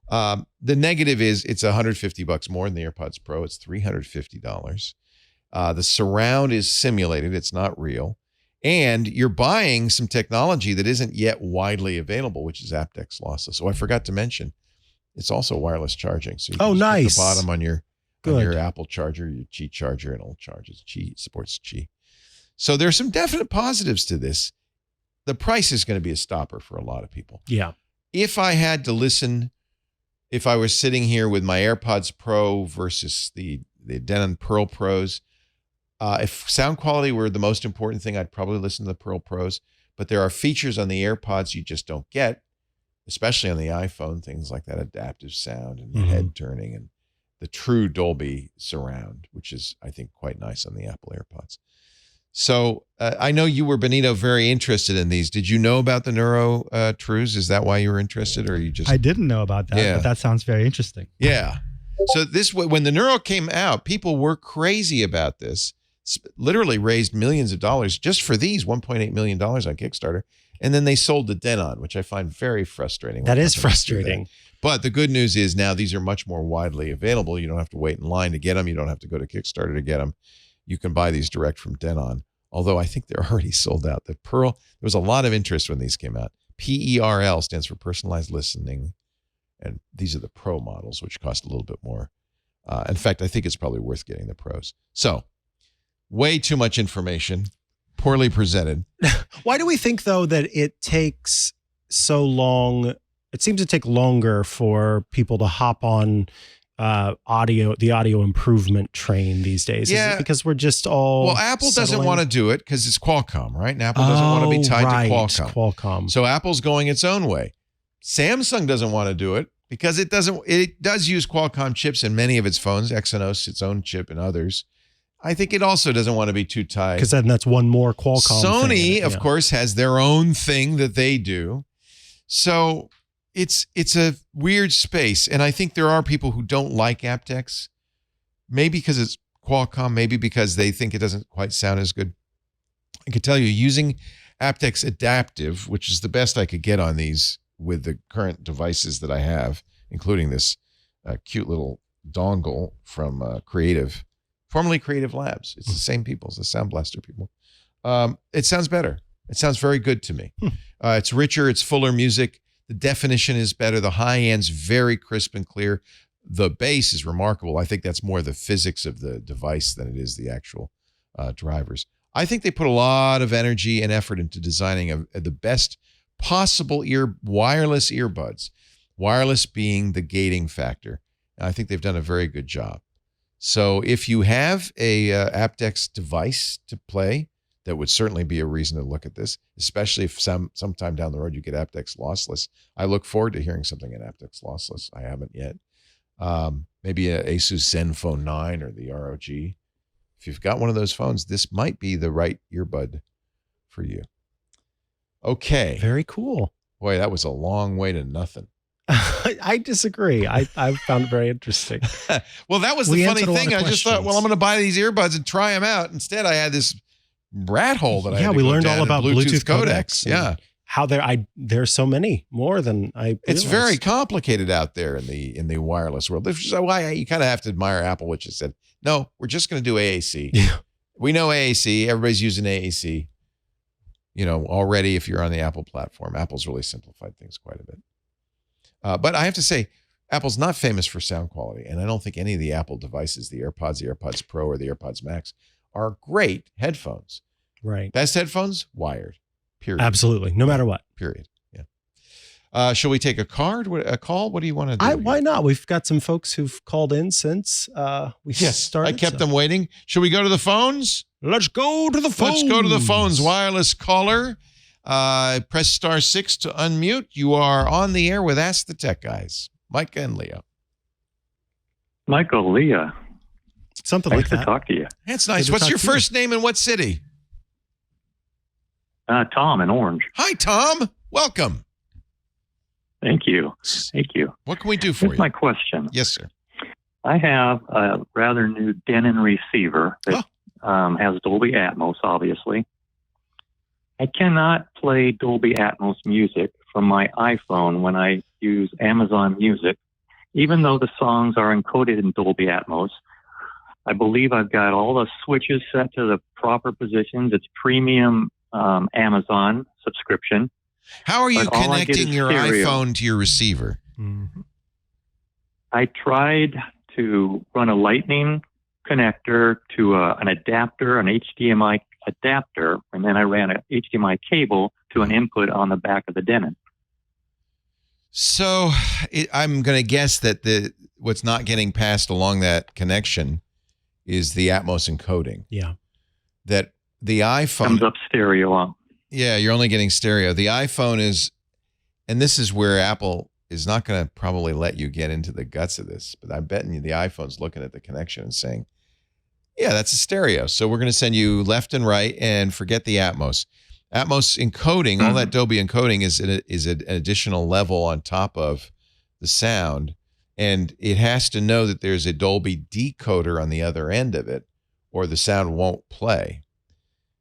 The negative is it's $150 more than the AirPods Pro. It's $350. The surround is simulated. It's not real. And you're buying some technology that isn't yet widely available, which is aptX lossless. So I forgot to mention, it's also wireless charging. So you can nice. Put the bottom on your Apple charger, your Qi charger, and it'll charge. It supports Qi. So there's some definite positives to this. The price is going to be a stopper for a lot of people. Yeah. If I had to listen, if I was sitting here with my AirPods Pro versus the Denon PerL Pros, if sound quality were the most important thing, I'd probably listen to the PerL Pros. But there are features on the AirPods you just don't get, especially on the iPhone, things like that adaptive sound and head turning and the true Dolby surround, which is, I think, quite nice on the Apple AirPods. So I know you were, Benito, very interested in these. Did you know about the Neuro Trues? Is that why you were interested, or you just? I didn't know about that, but that sounds very interesting. Yeah. So when the Neuro came out, people were crazy about this. Literally raised millions of dollars just for these, $1.8 million on Kickstarter. And then they sold the Denon, which I find very frustrating. That is frustrating. But the good news is now these are much more widely available. You don't have to wait in line to get them. You don't have to go to Kickstarter to get them. You can buy these direct from Denon, although I think they're already sold out. The PerL, there was a lot of interest when these came out. PERL stands for personalized listening. And these are the Pro models, which cost a little bit more. In fact, I think it's probably worth getting the Pros. So way too much information. Poorly presented. Why do we think, though, that it takes so long? It seems to take longer for people to hop on the audio improvement train these days. Yeah. Is it because we're just all Apple doesn't want to do it because it's Qualcomm, right? And Apple doesn't want to be tied to Qualcomm. So Apple's going its own way. Samsung doesn't want to do it because it does use Qualcomm chips in many of its phones, Exynos, its own chip, and others. I think it also doesn't want to be too tight. Because then that's one more Qualcomm Sony, of course, has their own thing that they do. So it's a weird space. And I think there are people who don't like aptX, maybe because it's Qualcomm, maybe because they think it doesn't quite sound as good. I can tell you, using aptX Adaptive, which is the best I could get on these with the current devices that I have, including this cute little dongle from formerly Creative Labs. It's the same people. It's the Sound Blaster people. It sounds better. It sounds very good to me. It's richer. It's fuller music. The definition is better. The high end's very crisp and clear. The bass is remarkable. I think that's more the physics of the device than it is the actual drivers. I think they put a lot of energy and effort into designing the best possible wireless earbuds. Wireless being the gating factor. And I think they've done a very good job. So if you have a aptX device to play, that would certainly be a reason to look at this, especially if sometime down the road you get aptX lossless. I look forward to hearing something in aptX lossless. I haven't yet. Maybe a Asus Zenfone 9 or the ROG. If you've got one of those phones, this might be the right earbud for you. Okay. Very cool. Boy, that was a long way to nothing. I disagree. I found it very interesting. Well, that was the funny thing. I just thought, well, I'm going to buy these earbuds and try them out. Instead, I had this rat hole that I had to we go learned down all about Bluetooth codecs. Yeah. How there's so many more than I realized. It's very complicated out there in the wireless world. Which is why you kind of have to admire Apple, which has said, no, we're just going to do AAC. Yeah. We know AAC. Everybody's using AAC. Already if you're on the Apple platform, Apple's really simplified things quite a bit. But I have to say, Apple's not famous for sound quality, and I don't think any of the Apple devices, the AirPods Pro or the AirPods Max, are great headphones. Right. Best headphones, wired. Period. Absolutely. No matter what. Period. Yeah. Shall we take a call? What do you want to do? Why not? We've got some folks who've called in since we started. I kept them waiting. Shall we go to the phones? Let's go to the phones. Let's go to the phones. Wireless caller. Press *6 to unmute. You are on the air with Ask the Tech Guys. Mikah and Leo. Michael, Leah. Something nice like that. to talk to you. That's nice. What's your first name and what city? Tom in Orange. Hi, Tom. Welcome. Thank you. What can we do for you? Here's my question. Yes, sir. I have a rather new Denon receiver that has Dolby Atmos, obviously. I cannot play Dolby Atmos music from my iPhone when I use Amazon Music, even though the songs are encoded in Dolby Atmos. I believe I've got all the switches set to the proper positions. It's premium Amazon subscription. How are you connecting your iPhone to your receiver? Mm-hmm. I tried to run a Lightning connector to an adapter, an HDMI adapter, and then I ran an HDMI cable to an input on the back of the Denon. So I'm going to guess that what's not getting passed along that connection is the Atmos encoding. Yeah. That the iPhone comes up stereo. Yeah, you're only getting stereo. The iPhone is, and this is where Apple is not going to probably let you get into the guts of this, but I'm betting you the iPhone's looking at the connection and saying, yeah, that's a stereo. So we're going to send you left and right and forget the Atmos. Atmos encoding, all that Dolby encoding is an additional level on top of the sound. And it has to know that there's a Dolby decoder on the other end of it or the sound won't play.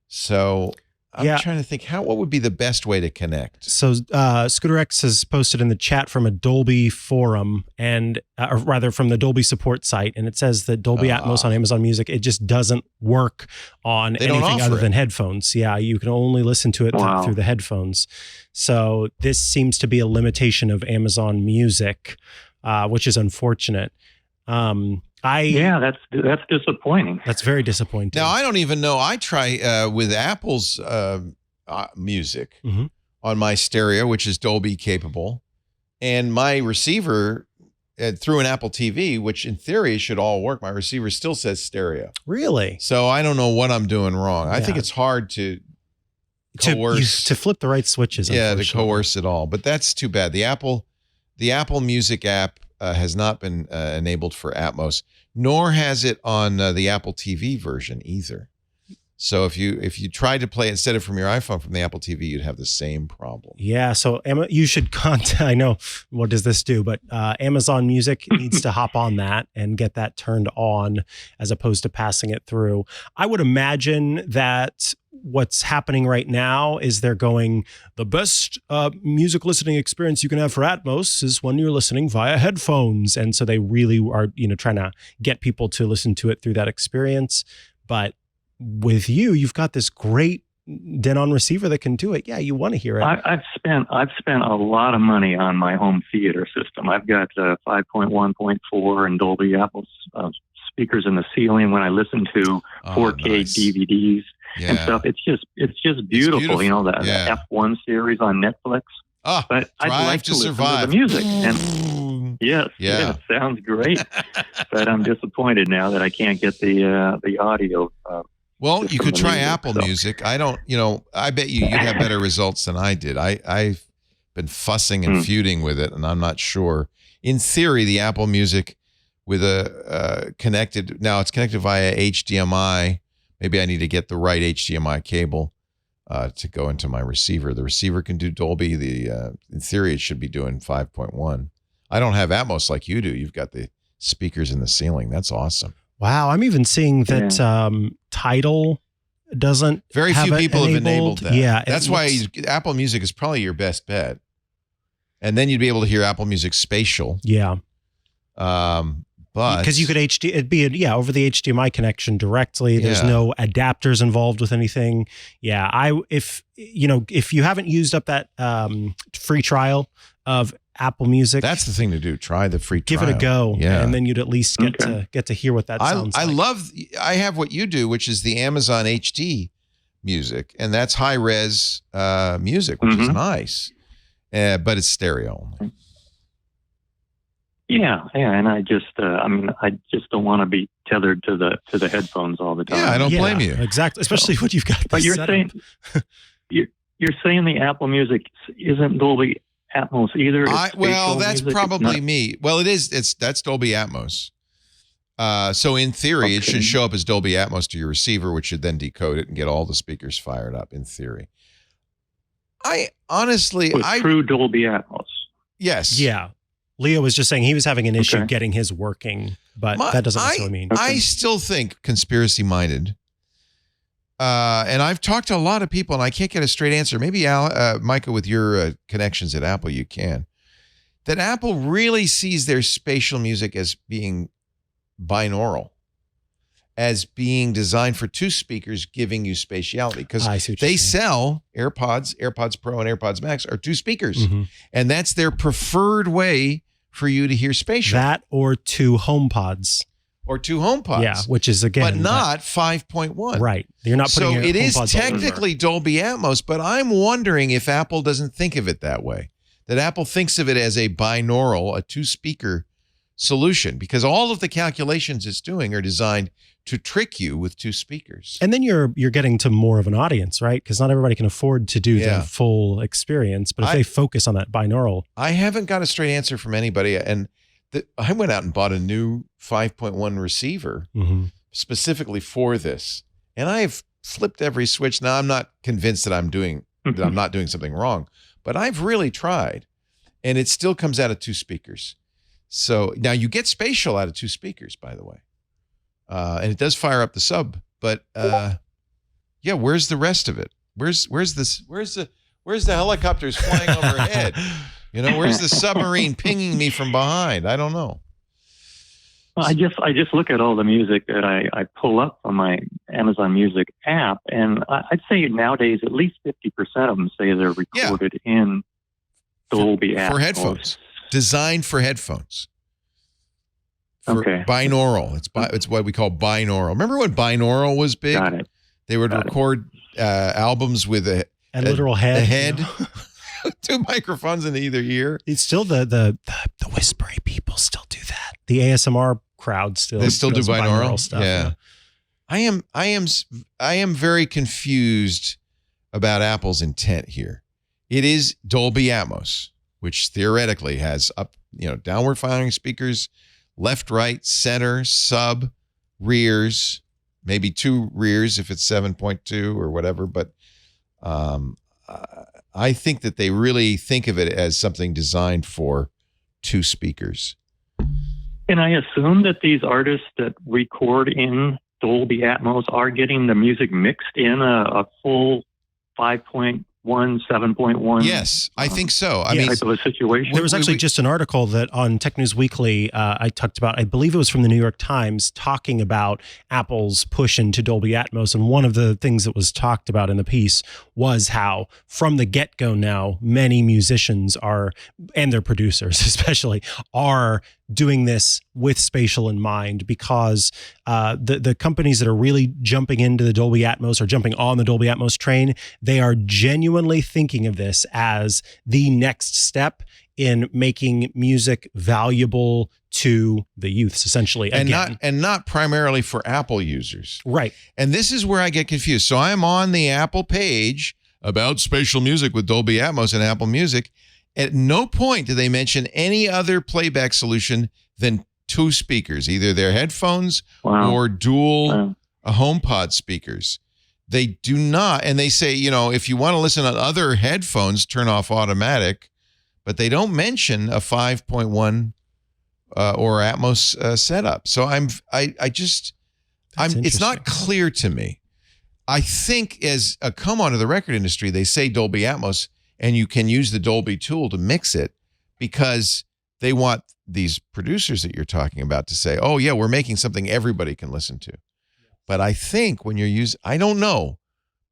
So I'm trying to think what would be the best way to connect. So Scooter X has posted in the chat from a Dolby forum or rather from the Dolby support site. And it says that Dolby Atmos on Amazon Music, it just doesn't work on anything other than headphones. Yeah. You can only listen to it through the headphones. So this seems to be a limitation of Amazon Music, which is unfortunate. That's disappointing. That's very disappointing. Now, I don't even know. I try with Apple's music on my stereo, which is Dolby capable, and my receiver through an Apple TV, which in theory should all work. My receiver still says stereo. Really? So I don't know what I'm doing wrong. I think it's hard to coerce. To flip the right switches. Yeah, to coerce it all. But that's too bad. The Apple Music app has not been enabled for Atmos, nor has it on the Apple TV version either. So if you tried to play instead of from your iPhone from the Apple TV, you'd have the same problem. Yeah. So Emma, you should contact. I know what does this do, but Amazon Music needs to hop on that and get that turned on as opposed to passing it through. I would imagine that what's happening right now is they're going, the best music listening experience you can have for Atmos is when you're listening via headphones. And so they really are, trying to get people to listen to it through that experience. But with you've got this great Denon receiver that can do it. Yeah, you want to hear it. I've spent a lot of money on my home theater system. I've got 5.1.4 and Dolby Atmos speakers in the ceiling when I listen to 4K nice. DVDs and stuff. It's just beautiful. The F1 series on Netflix. But I'd like to listen to the music. And yes, it sounds great. But I'm disappointed now that I can't get the audio. Well, you could try Apple Music. I don't, I bet you'd have better results than I did. I've been fussing and feuding with it, and I'm not sure. In theory, the Apple Music with it's connected via HDMI. Maybe I need to get the right HDMI cable to go into my receiver. The receiver can do Dolby. In theory, it should be doing 5.1. I don't have Atmos like you do. You've got the speakers in the ceiling. That's awesome. Wow, I'm even seeing that Tidal doesn't. Very few people have enabled that. Yeah, that's why Apple Music is probably your best bet. And then you'd be able to hear Apple Music spatial. Yeah. But because you could it'd be over the HDMI connection directly. There's no adapters involved with anything. Yeah, if you haven't used up that free trial of Apple Music, that's the thing to do. Try the free trial. Give it a go, and then you'd at least get to hear what that sounds like. I have what you do, which is the Amazon HD music, and that's high res music, which is nice, but it's stereo only. Yeah, and I just don't want to be tethered to the headphones all the time. Yeah, I don't blame you. Exactly, especially when you've got. But you're saying the Apple Music isn't Dolby Atmos either. That's probably me. Well, it is. That's Dolby Atmos. So in theory, it should show up as Dolby Atmos to your receiver, which should then decode it and get all the speakers fired up. In theory, true Dolby Atmos. Yes. Yeah. Leo was just saying he was having an issue getting his working, but that doesn't necessarily mean. I still think conspiracy-minded. And I've talked to a lot of people, and I can't get a straight answer. Maybe, Mikah, with your connections at Apple, you can. That Apple really sees their spatial music as being binaural, as being designed for two speakers, giving you spatiality. Because they sell AirPods Pro and AirPods Max are two speakers. And that's their preferred way for you to hear spatial. That or two HomePods. Yeah, which is, again. But not 5.1. Right. You're not putting it is HomePods technically Dolby Atmos, but I'm wondering if Apple doesn't think of it that way. That Apple thinks of it as a binaural, a two-speaker solution, because all of the calculations it's doing are designed to trick you with two speakers. And then you're getting to more of an audience, right? Because not everybody can afford to do the full experience. But if they focus on that binaural. I haven't got a straight answer from anybody. And I went out and bought a new 5.1 receiver specifically for this. And I've flipped every switch. Now, I'm not convinced that I'm not doing something wrong, but I've really tried. And it still comes out of two speakers. So now you get spatial out of two speakers, by the way. And it does fire up the sub, but where's the rest of it? Where's the helicopters flying overhead? Where's the submarine pinging me from behind? I don't know. Well, I just look at all the music that I pull up on my Amazon Music app, and I'd say nowadays at least 50% of them say they're recorded in Dolby Atmos. For headphones. Designed for headphones. Binaural. It's what we call binaural. Remember when binaural was big? Got it. They would record albums with a literal head. A head. Two microphones in either ear. It's still the whispery people still do that. The ASMR crowd still. They still do binaural stuff. Yeah. I am very confused about Apple's intent here. It is Dolby Atmos, which theoretically has downward firing speakers, left, right, center, sub, rears, maybe 2 rears if it's 7.2 or whatever. But I think that they really think of it as something designed for 2 speakers. And I assume that these artists that record in Dolby Atmos are getting the music mixed in a full 5.1, 7.1. Yes, I think so. I mean, type of a situation. There was actually just an article that on Tech News Weekly I talked about, I believe it was from the New York Times, talking about Apple's push into Dolby Atmos. And one of the things that was talked about in the piece was how from the get-go now, many musicians are, and their producers especially, are doing this with spatial in mind, because the companies that are really jumping into the Dolby Atmos or jumping on the Dolby Atmos train, they are genuinely thinking of this as the next step in making music valuable to the youths, essentially. And not primarily for Apple users. Right. And this is where I get confused. So I'm on the Apple page about spatial music with Dolby Atmos and Apple Music. At no point do they mention any other playback solution than 2 speakers, either their headphones or dual HomePod speakers. They do not. And they say, if you want to listen on other headphones, turn off automatic, but they don't mention a 5.1 or Atmos setup. So it's not clear to me. I think as a come onto the record industry, they say Dolby Atmos, and you can use the Dolby tool to mix it because they want these producers that you're talking about to say, oh, yeah, we're making something everybody can listen to. But I think when you're using, I don't know,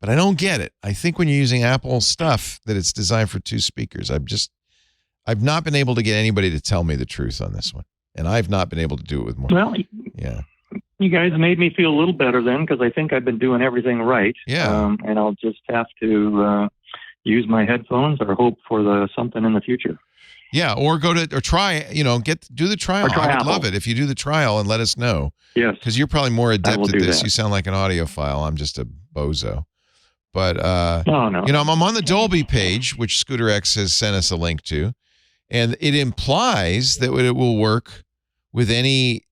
but I don't get it. I think when you're using Apple stuff that it's designed for 2 speakers. I've not been able to get anybody to tell me the truth on this one. And I've not been able to do it with more. Well, yeah. You guys made me feel a little better then, because I think I've been doing everything right. Yeah. And I'll just have to use my headphones or hope for something in the future. Yeah, or try, do the trial. I would love it if you do the trial and let us know. Yes. Because you're probably more adept at this. That. You sound like an audiophile. I'm just a bozo. But, no. I'm on the Dolby page, which Scooter X has sent us a link to, and it implies that it will work with any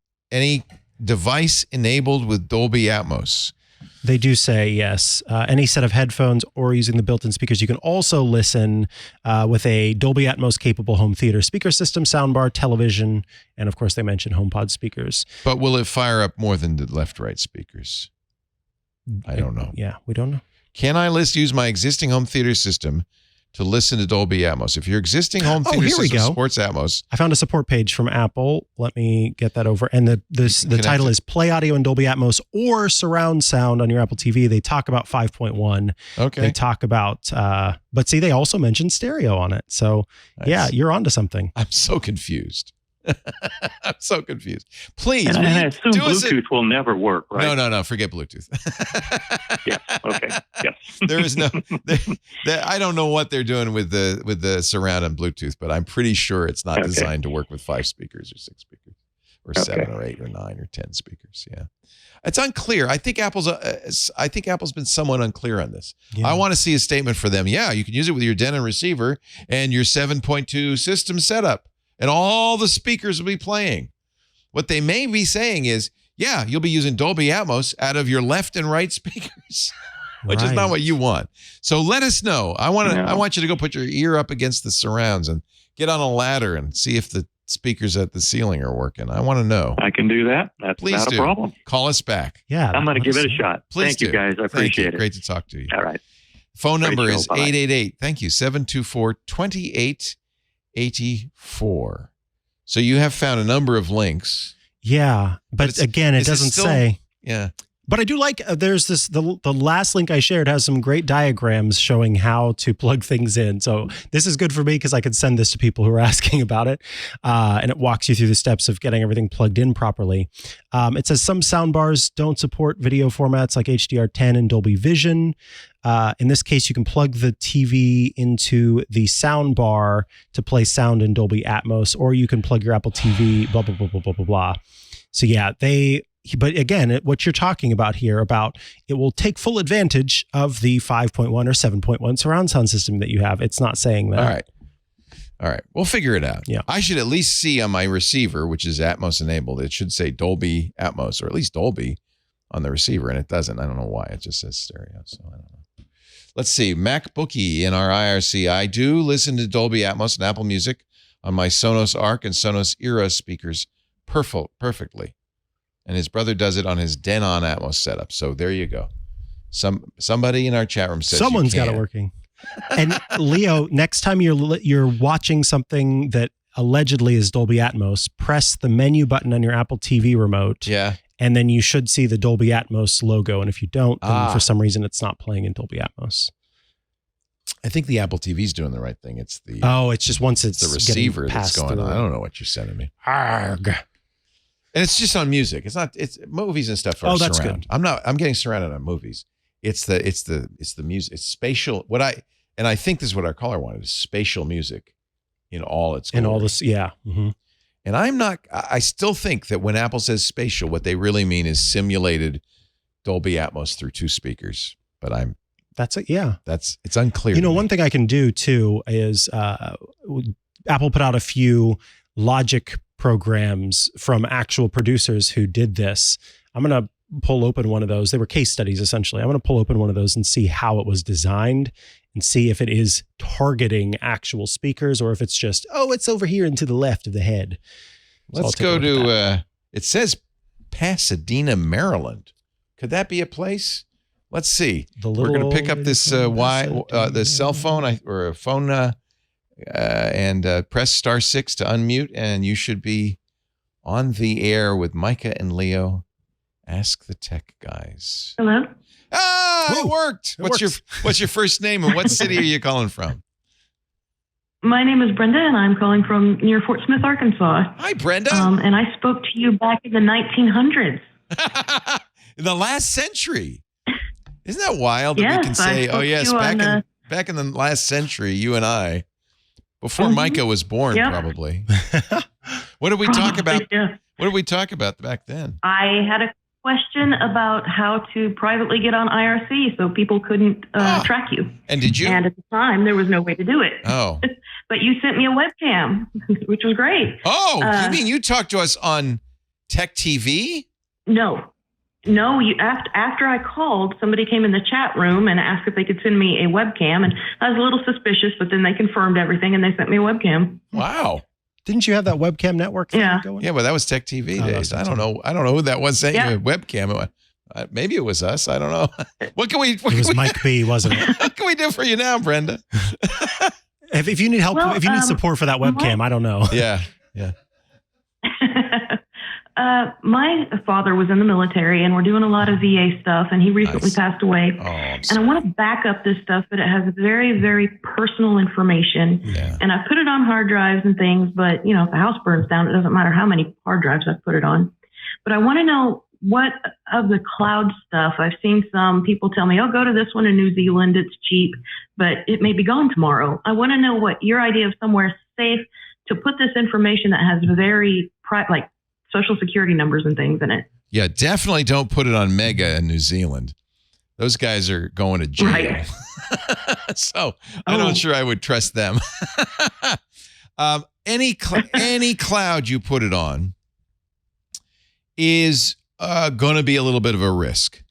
device enabled with Dolby Atmos. They do say, yes, any set of headphones or using the built-in speakers. You can also listen with a Dolby Atmos capable home theater speaker system, soundbar, television, and of course they mention HomePod speakers. But will it fire up more than the left-right speakers? I don't know. Yeah, we don't know. Can I use my existing home theater system to listen to Dolby Atmos? If your existing home theater system supports Atmos. I found a support page from Apple. Let me get that over. And the title is Play Audio in Dolby Atmos or Surround Sound on your Apple TV. They talk about 5.1. Okay. They talk about, but see, they also mention stereo on it. So yeah, you're onto something. I'm so confused. I'm so confused. Please. And I assume Bluetooth will never work, right? No. Forget Bluetooth. Yeah. Okay. Yes. There is no. I don't know what they're doing with the surround and Bluetooth, but I'm pretty sure it's not designed to work with 5 speakers or 6 speakers or 7 or 8 or 9 or 10 speakers. Yeah. It's unclear. I think Apple's been somewhat unclear on this. Yeah. I want to see a statement for them. Yeah, you can use it with your Denon receiver and your 7.2 system setup, and all the speakers will be playing. What they may be saying is, yeah, you'll be using Dolby Atmos out of your left and right speakers, which is not what you want. So let us know. I want you to go put your ear up against the surrounds and get on a ladder and see if the speakers at the ceiling are working. I want to know. I can do that. That's not a problem. Call us back. Yeah, I'm going to give it a shot. Please Thank you, guys. I appreciate it. Great to talk to you. All right. Phone number is 888. Thank you. 724-2884. So you have found a number of links. Yeah, but again, it doesn't say. Yeah. But I do like, there's the last link I shared has some great diagrams showing how to plug things in. So this is good for me because I can send this to people who are asking about it. And it walks you through the steps of getting everything plugged in properly. It says some soundbars don't support video formats like HDR10 and Dolby Vision. In this case, you can plug the TV into the sound bar to play sound in Dolby Atmos, or you can plug your Apple TV, blah, blah, blah, blah, blah, blah, blah. So yeah, but again, what you're talking about here about it will take full advantage of the 5.1 or 7.1 surround sound system that you have. It's not saying that. All right. We'll figure it out. Yeah. I should at least see on my receiver, which is Atmos enabled, it should say Dolby Atmos, or at least Dolby on the receiver, and it doesn't. I don't know why. It just says stereo, so I don't know. Let's see. MacBookie in our IRC. I do listen to Dolby Atmos and Apple Music on my Sonos Arc and Sonos Era speakers perfectly. And his brother does it on his Denon Atmos setup. So there you go. Somebody in our chat room says someone's got it working. And Leo, next time you're watching something that allegedly is Dolby Atmos, press the menu button on your Apple TV remote. Yeah. And then you should see the Dolby Atmos logo. And if you don't, then for some reason it's not playing in Dolby Atmos. I think the Apple TV's doing the right thing. It's the it's just once it's the receiver that's going on. I don't know what you're sending me. Arg. And it's just on music. It's movies and stuff. Oh, that's good. I'm getting surrounded on movies. It's the music. It's spatial. I think this is what our caller wanted, is spatial music in all its glory. In all this, yeah. Mm-hmm. And I still think that when Apple says spatial, what they really mean is simulated Dolby Atmos through two speakers. But that's it. Yeah. It's unclear. You know, one thing I can do too is Apple put out a few Logic programs from actual producers who did this. I'm going to pull open one of those. They were case studies, essentially. I'm going to pull open one of those and see how it was designed and see if it is targeting actual speakers or if it's just, it's over here and to the left of the head. So let's go to, it says Pasadena, Maryland. Could that be a place? Let's see. We're going to pick up this the cell phone or a phone and press *6 to unmute, and you should be on the air with Mikah and Leo. Ask the Tech Guys. Hello. It worked. What's your first name and what city are you calling from? My name is Brenda, and I'm calling from near Fort Smith, Arkansas. Hi, Brenda. And I spoke to you back in the 1900s. In the last century. Isn't that wild that we can say, back in the last century, you and I, before Mikah was born, probably. What did we talk about? Yeah. What did we talk about back then? I had a question about how to privately get on IRC so people couldn't track you. And did you? And at the time, there was no way to do it. Oh. But you sent me a webcam, which was great. Oh, you mean you talked to us on Tech TV? No, after I called, somebody came in the chat room and asked if they could send me a webcam, and I was a little suspicious, but then they confirmed everything and they sent me a webcam. Wow. Didn't you have that webcam network thing going? Yeah, but that was Tech TV days. I don't know who that was sent you a webcam. Maybe it was us. I don't know. It was Mike B, wasn't it? What can we do for you now, Brenda? If you need help, if you need support for that webcam, I don't know. Yeah. My father was in the military, and we're doing a lot of VA stuff, and he recently passed away. Oh, and I want to back up this stuff, but it has very, very personal information. Yeah. And I put it on hard drives and things, but, if the house burns down, it doesn't matter how many hard drives I put it on. But I want to know what of the cloud stuff. I've seen some people tell me, go to this one in New Zealand, it's cheap, but it may be gone tomorrow. I want to know what your idea of somewhere safe to put this information that has very Social Security numbers and things in it. Yeah, definitely don't put it on Mega in New Zealand. Those guys are going to jail. Right. So I'm not sure I would trust them. Any cloud you put it on is going to be a little bit of a risk.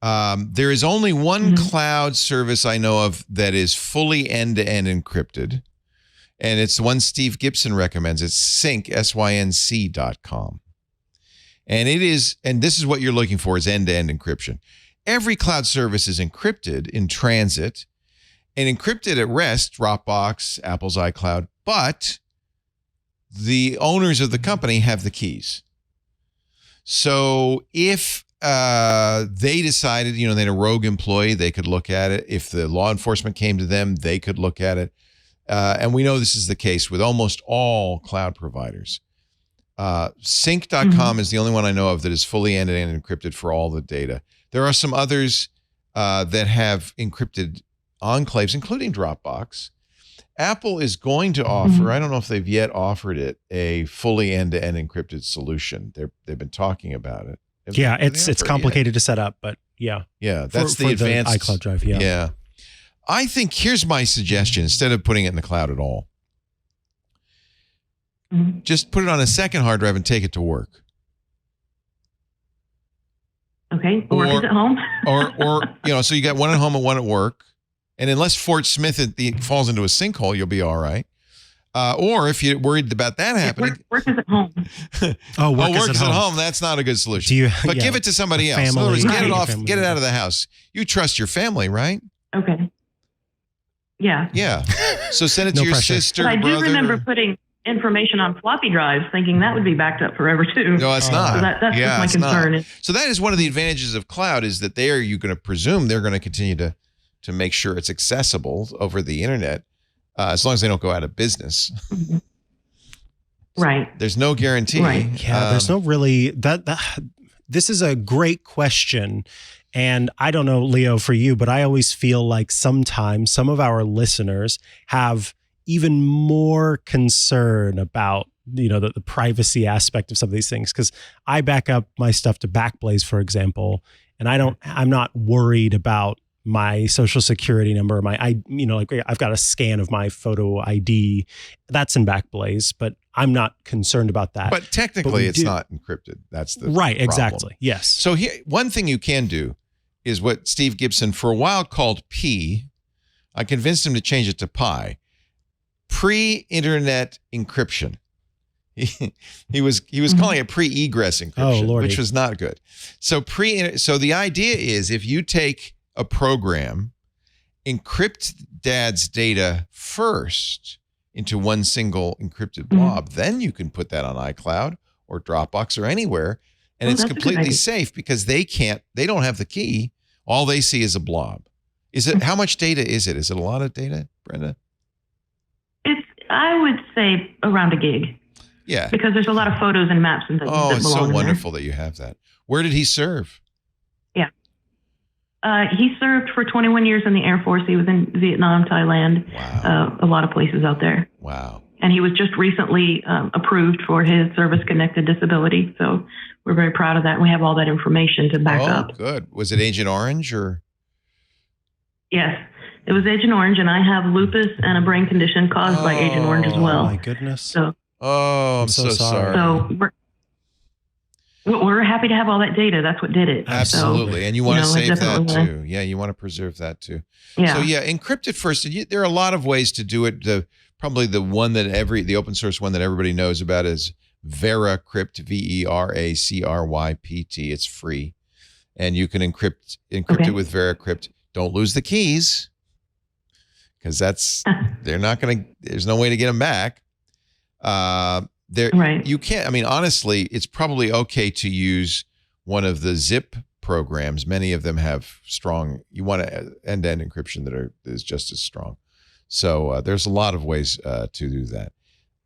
There is only one cloud service I know of that is fully end-to-end encrypted. And it's the one Steve Gibson recommends. It's sync.com. And this is what you're looking for, is end-to-end encryption. Every cloud service is encrypted in transit and encrypted at rest, Dropbox, Apple's iCloud, but the owners of the company have the keys. So if they decided, they had a rogue employee, they could look at it. If the law enforcement came to them, they could look at it. And we know this is the case with almost all cloud providers. Sync.com is the only one I know of that is fully end-to-end encrypted for all the data. There are some others that have encrypted enclaves, including Dropbox. Apple is going to offer, I don't know if they've yet offered it, a fully end-to-end encrypted solution. They've been talking about it. It's complicated to set up, but yeah. Yeah, that's the advanced the iCloud drive, Yeah. I think here's my suggestion, instead of putting it in the cloud at all. Just put it on a second hard drive and take it to work. Okay, work is at home. or so you got one at home and one at work. And unless Fort Smith falls into a sinkhole, you'll be all right. Or if you're worried about that happening. Work is at home. Work is at home. That's not a good solution. But give it to somebody else. In other words, get it off, get it out of the house. You trust your family, right? Okay. Yeah. Yeah. So send it to your sister, but I brother. do remember putting information on floppy drives, thinking that would be backed up forever too. No, it's not. So that's just my concern. So that is one of the advantages of cloud, is that you're going to presume they're going to continue to make sure it's accessible over the internet, as long as they don't go out of business. Right. There's no guarantee. Right. Yeah. There's no really this is a great question. And I don't know, Leo, for you, but I always feel like sometimes some of our listeners have even more concern about, the privacy aspect of some of these things. Because I back up my stuff to Backblaze, for example, and I'm not worried about my social security number, I've got a scan of my photo ID that's in Backblaze, but I'm not concerned about that. But technically it's not encrypted. That's the right. problem. Exactly. Yes. So here, one thing you can do is what Steve Gibson for a while called P. I convinced him to change it to Pi. Pre-internet encryption. He was calling it pre-egress encryption, which was not good. So the idea is, if you take a program, encrypt dad's data first into one single encrypted blob, then you can put that on iCloud or Dropbox or anywhere, and it's completely safe because they don't have the key. All they see is a blob. How much data is it? Is it a lot of data, Brenda? I would say around a gig. Yeah. Because there's a lot of photos and maps and things. Oh, that it's belong so in wonderful that you have that. Where did he serve? Yeah. He served for 21 years in the Air Force. He was in Vietnam, Thailand, a lot of places out there. Wow. And he was just recently approved for his service-connected disability. So we're very proud of that. And we have all that information to back up. Oh, good. Was it Agent Orange or? Yes. It was Agent Orange, and I have lupus and a brain condition caused by Agent Orange as well. Oh, my goodness. So, I'm so sorry. So we're happy to have all that data. That's what did it. Absolutely. So, and you want to save that too. Yeah, you want to preserve that too. Yeah. So encrypt it first. There are a lot of ways to do it. Probably the one that the open source one that everybody knows about is VeraCrypt, VeraCrypt. It's free. And you can encrypt it with VeraCrypt. Don't lose the keys, because there's no way to get them back. You can't, honestly, it's probably okay to use one of the zip programs. Many of them have you want end-to-end encryption that is just as strong. So there's a lot of ways to do that.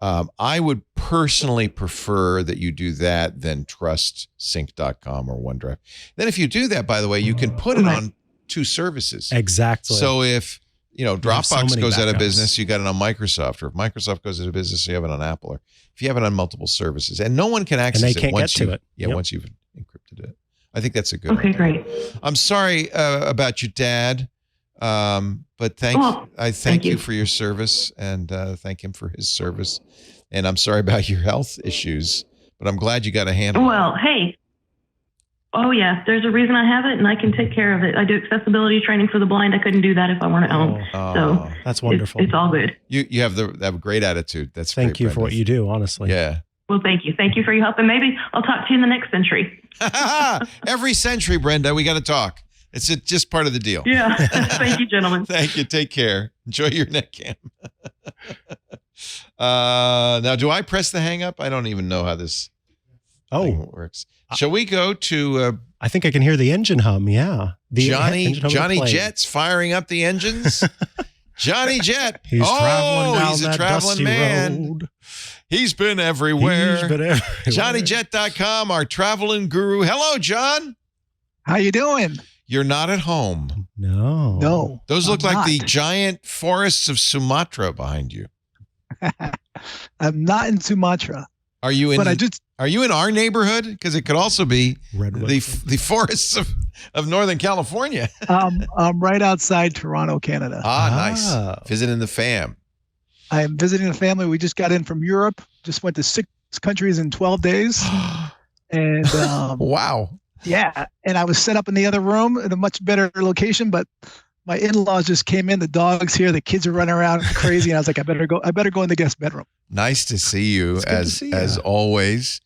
I would personally prefer that you do that than TrustSync.com or OneDrive. Then if you do that, by the way, you can put it on two services. Exactly. So if Dropbox goes out of business, you got it on Microsoft, or if Microsoft goes out of business, you have it on Apple, or if you have it on multiple services, and no one can access it once you've encrypted it. I think that's a good idea. Great. I'm sorry about your dad, but thank you for your service, and thank him for his service. And I'm sorry about your health issues, but I'm glad you got a handle. Well, hey. Oh, yeah. There's a reason I have it, and I can take care of it. I do accessibility training for the blind. I couldn't do that if I weren't at home. So that's wonderful. It's all good. You have a great attitude. That's thank you for what you do, honestly. Yeah. Well, thank you. Thank you for your help. And maybe I'll talk to you in the next century. Every century, Brenda, we got to talk. It's just part of the deal. Yeah. Thank you, gentlemen. Thank you. Take care. Enjoy your neck cam. Now, do I press the hang up? I don't even know how this thing works. Shall we go to? I think I can hear the engine hum. Yeah, Johnny Jet's firing up the engines. Johnny Jet. He's traveling down he's a that traveling dusty man. road. He's been everywhere. JohnnyJet.com, our traveling guru. Hello, John. How you doing? You're not at home. No. Those look like the giant forests of Sumatra behind you. I'm not in Sumatra. Are you in? Are you in our neighborhood? Because it could also be the forests of Northern California. I'm right outside Toronto, Canada. Nice. Visiting the fam. I am visiting the family. We just got in from Europe. Just went to 6 countries in 12 days. And wow. Yeah, and I was set up in the other room in a much better location, but my in-laws just came in. The dog's here. The kids are running around crazy, and I was like, I better go in the guest bedroom. Nice to see you as always.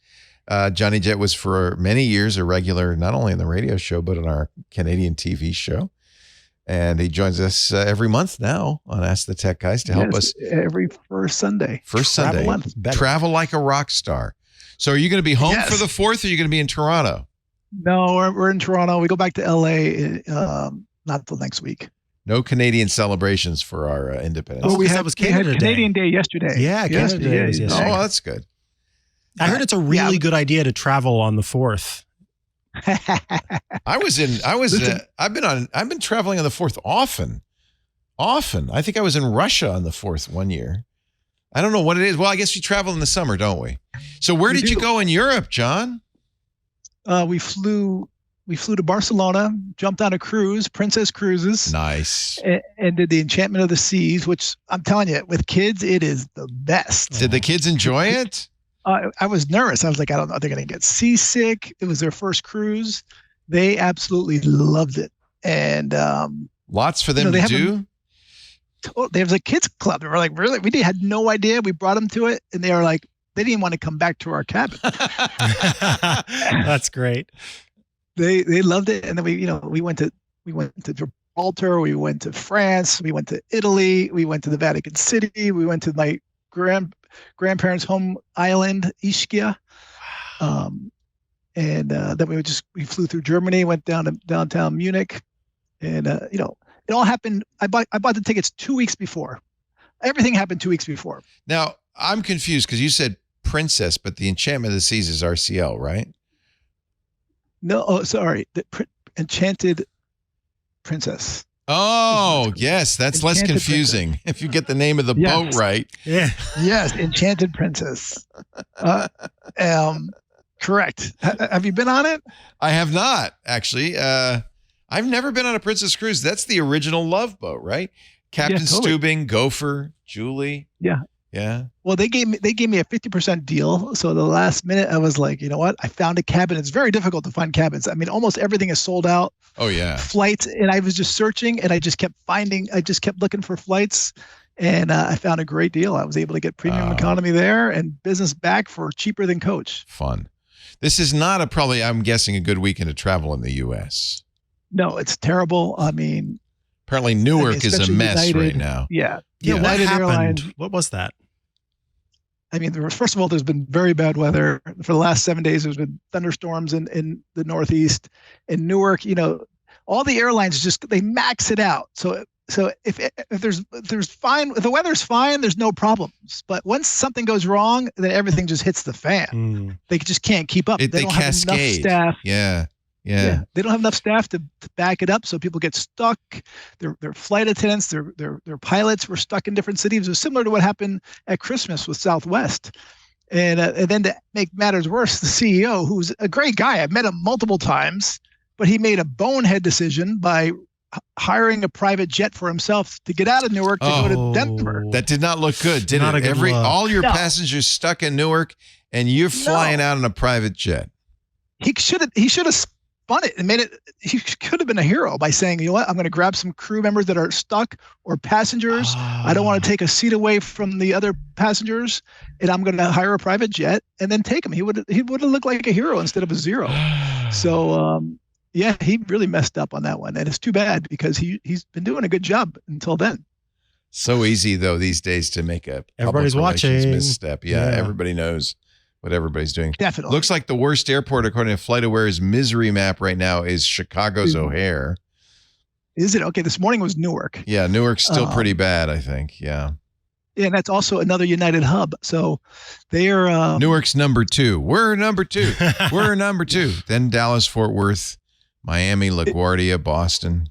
Johnny Jet was for many years a regular, not only in the radio show, but on our Canadian TV show. And he joins us every month now on Ask the Tech Guys to help us. Every first Sunday. Travel like a rock star. So are you going to be home for the 4th, or are you going to be in Toronto? No, we're in Toronto. We go back to LA not till next week. No Canadian celebrations for our independence. Oh, we had Canadian Day yesterday. Yeah, Canada Day was yesterday. Oh, that's good. I heard it's a really good idea to travel on the 4th. I've been traveling on the 4th often. I think I was in Russia on the 4th one year. I don't know what it is. Well, I guess we travel in the summer, don't we? So where did you go in Europe, John? We flew to Barcelona, jumped on a cruise, Princess Cruises. Nice. And did the Enchantment of the Seas, which I'm telling you, with kids, it is the best. Did the kids enjoy it? I was nervous. I was like, I don't know, they're going to get seasick. It was their first cruise. They absolutely loved it. And lots for them to do. There was a kids club. They were like, really? We had no idea. We brought them to it, and they were like, they didn't want to come back to our cabin. That's great. They loved it. And then we went to Gibraltar. We went to France. We went to Italy. We went to the Vatican City. We went to my grandparents' home island, Ischia. And then we flew through Germany, went down to downtown Munich, and it all happened. I bought the tickets 2 weeks before. Everything happened 2 weeks before. Now I'm confused because you said Princess, but the Enchantment of the Seas is RCL, right? No, sorry, the Enchanted Princess. Oh, yes, that's Enchanted less confusing Princess. if you get the name of the boat right. Yeah. Yes, Enchanted Princess. Correct. Have you been on it? I have not, actually. I've never been on a Princess Cruise. That's the original Love boat, right? Captain Steubing, Gopher, Julie. Yeah. Yeah. Well, they gave me a 50% deal. So the last minute, I was like, you know what? I found a cabin. It's very difficult to find cabins. I mean, almost everything is sold out. Oh yeah. Flights, and I was just searching, and I just kept looking for flights, and I found a great deal. I was able to get premium economy there and business back for cheaper than coach. Fun. This is not I'm guessing, a good weekend to travel in the U.S. No, it's terrible. I mean, apparently Newark is a mess right now. Yeah. Yeah. What United happened? Airlines. What was that? I mean, first of all, there's been very bad weather for the last 7 days. There's been thunderstorms in the Northeast. In Newark, all the airlines they max it out. So if there's fine, if the weather's fine, there's no problems. But once something goes wrong, then everything just hits the fan. They just can't keep up. They don't cascade. have enough staff. Yeah. They don't have enough staff to back it up, so people get stuck. Their flight attendants, their pilots were stuck in different cities. It was similar to what happened at Christmas with Southwest. And then to make matters worse, the CEO, who's a great guy, I've met him multiple times, but he made a bonehead decision by hiring a private jet for himself to get out of Newark to go to Denver. That did not look good, did it? All your passengers stuck in Newark, and you're flying out in a private jet. He should have spun it and made it. He could have been a hero by saying, you know what, I'm going to grab some crew members that are stuck or passengers. I don't want to take a seat away from the other passengers, and I'm going to hire a private jet and then take him. He would have looked like a hero instead of a zero. So yeah, he really messed up on that one, and it's too bad because he's been doing a good job until then. So easy though these days to make a everybody's watching misstep. Yeah, everybody knows what everybody's doing. Definitely. Looks like the worst airport, according to FlightAware's misery map right now, is Chicago's O'Hare. Is it? Okay, this morning was Newark. Yeah, Newark's still pretty bad, I think. Yeah. Yeah, and that's also another United hub. So they are... Newark's number 2. We're number 2. We're number 2. Then Dallas, Fort Worth, Miami, LaGuardia, Boston.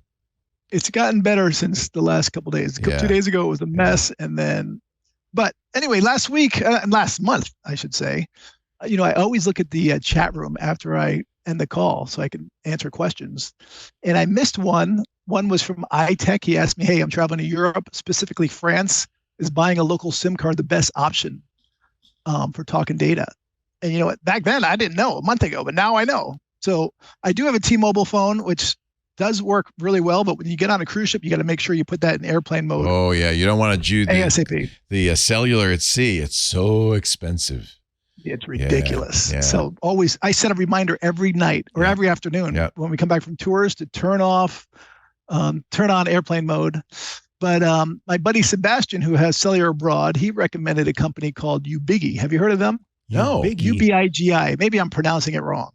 It's gotten better since the last couple of days. 2 days ago, it was a mess, and then... But anyway, last month, I should say, I always look at the chat room after I end the call so I can answer questions. And I missed one. One was from iTech. He asked me, hey, I'm traveling to Europe, specifically France. Is buying a local SIM card the best option for talking data? And you know what? Back then, I didn't know a month ago, but now I know. So I do have a T-Mobile phone, which does work really well, but when you get on a cruise ship, you got to make sure you put that in airplane mode. Oh yeah, you don't want to do ASAP. The cellular at sea. It's so expensive. It's ridiculous. Yeah. So always, I set a reminder every night or every afternoon when we come back from tours to turn on airplane mode. But my buddy Sebastian, who has cellular abroad, he recommended a company called Biggie. Have you heard of them? No. UBIGI. Maybe I'm pronouncing it wrong.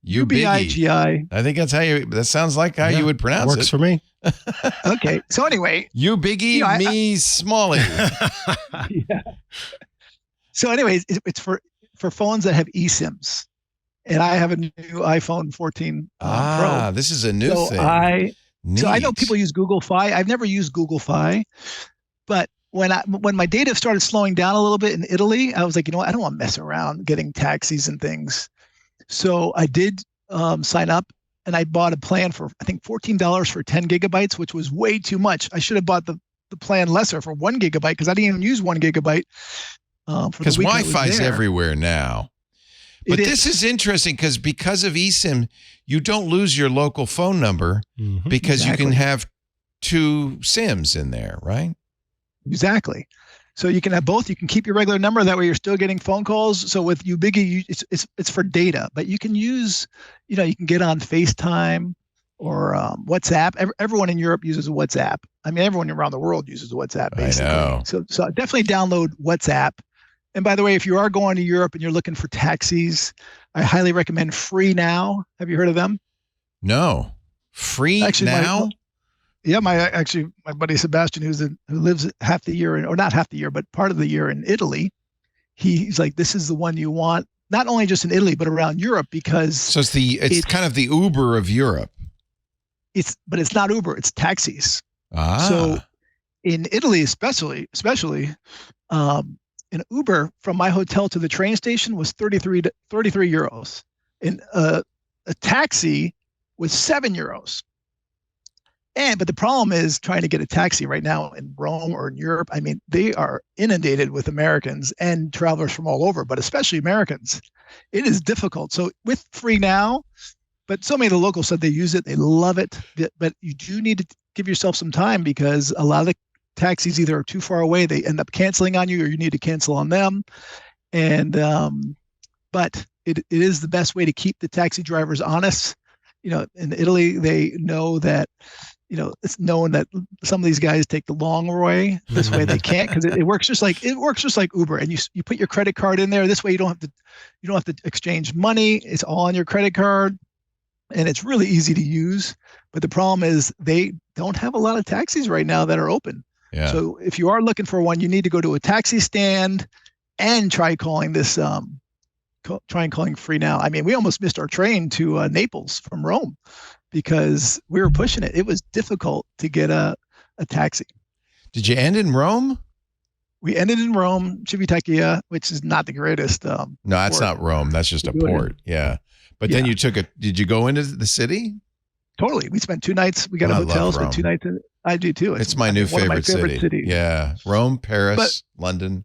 UBIGI. I think that sounds like how you would pronounce it. Works for me. Okay. So anyway. Biggie, me Smallie. Yeah. So anyways, it's for phones that have eSims. And I have a new iPhone 14 Pro. This is a new thing. So I know people use Google Fi. I've never used Google Fi. But when my data started slowing down a little bit in Italy, I was like, I don't want to mess around getting taxis and things. So I did sign up, and I bought a plan for, I think, $14 for 10 gigabytes, which was way too much. I should have bought the plan lesser for 1 gigabyte because I didn't even use 1 gigabyte. Because Wi-Fi is everywhere now. But this is interesting because of eSIM, you don't lose your local phone number because you can have 2 SIMs in there, right? Exactly. So you can have both. You can keep your regular number. That way you're still getting phone calls. So with Biggie, it's for data, but you can use, you can get on FaceTime or WhatsApp. Everyone in Europe uses WhatsApp. I mean, everyone around the world uses WhatsApp, basically. I know. So definitely download WhatsApp. And by the way, if you are going to Europe and you're looking for taxis, I highly recommend Free Now. Have you heard of them? No. Free Now? My buddy Sebastian, who lives half the year, or not half the year, but part of the year in Italy, he's like, this is the one you want, not only just in Italy, but around Europe, because it's kind of the Uber of Europe. But it's not Uber, it's taxis. So in Italy, especially, an Uber from my hotel to the train station was 33 euros. And a taxi was 7 euros. But the problem is trying to get a taxi right now in Rome or in Europe. I mean, they are inundated with Americans and travelers from all over, but especially Americans. It is difficult. So with Free Now, but so many of the locals said they use it, they love it, but you do need to give yourself some time because a lot of the taxis either are too far away, they end up canceling on you, or you need to cancel on them. And but it is the best way to keep the taxi drivers honest. In Italy, they know that it's known that some of these guys take the long way. This way they can't, because it works just like Uber. And you put your credit card in there. This way you don't have to exchange money. It's all on your credit card, and it's really easy to use. But the problem is they don't have a lot of taxis right now that are open. Yeah. So if you are looking for one, you need to go to a taxi stand and try calling Free Now. I mean, we almost missed our train to Naples from Rome because we were pushing it. It was difficult to get a taxi. Did you end in Rome? We ended in Rome, Civitavecchia, which is not the greatest. No, that's not Rome. That's just a port. Yeah. But then you did you go into the city? Totally. We spent 2 nights. We got a hotel, spent 2 nights in. I do too. It's my new favorite city. Cities. Yeah. Rome, Paris, London.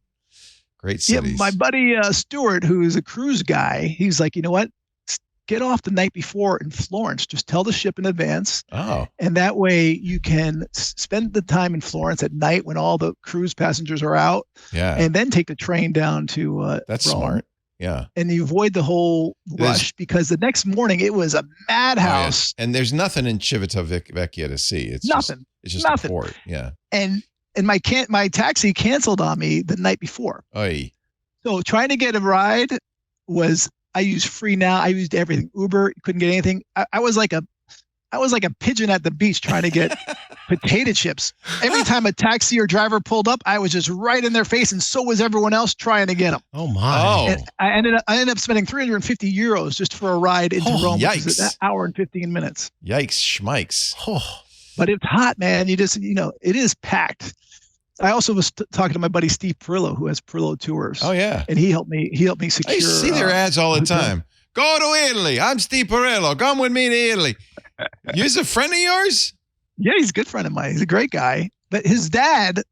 Great cities. Yeah, my buddy Stuart, who is a cruise guy, he's like, you know what? Get off the night before in Florence. Just tell the ship in advance. Oh. And that way you can spend the time in Florence at night when all the cruise passengers are out. Yeah. And then take the train down to That's Rome. Smart. Yeah. And you avoid the whole rush because the next morning it was a madhouse. Oh, yeah. And there's nothing in Civitavecchia to see. It's nothing. It's just a port. Yeah. And my taxi canceled on me the night before. Oy. So trying to get a ride I used Free Now. I used everything. Uber, couldn't get anything. I was like a pigeon at the beach trying to get potato chips. Every time a taxi or driver pulled up, I was just right in their face, and so was everyone else trying to get them. Oh my! Oh. And I ended up spending 350 euros just for a ride into Rome. Yikes! Which is an hour and 15 minutes. Yikes! Schmikes! Oh. But it's hot, man. It is packed. I also was talking to my buddy Steve Perillo, who has Perillo Tours. Oh yeah, and he helped me secure. I see their ads all the time. Go to Italy. I'm Steve Perillo. Come with me to Italy. He's a friend of yours? Yeah, he's a good friend of mine. He's a great guy. But his dad,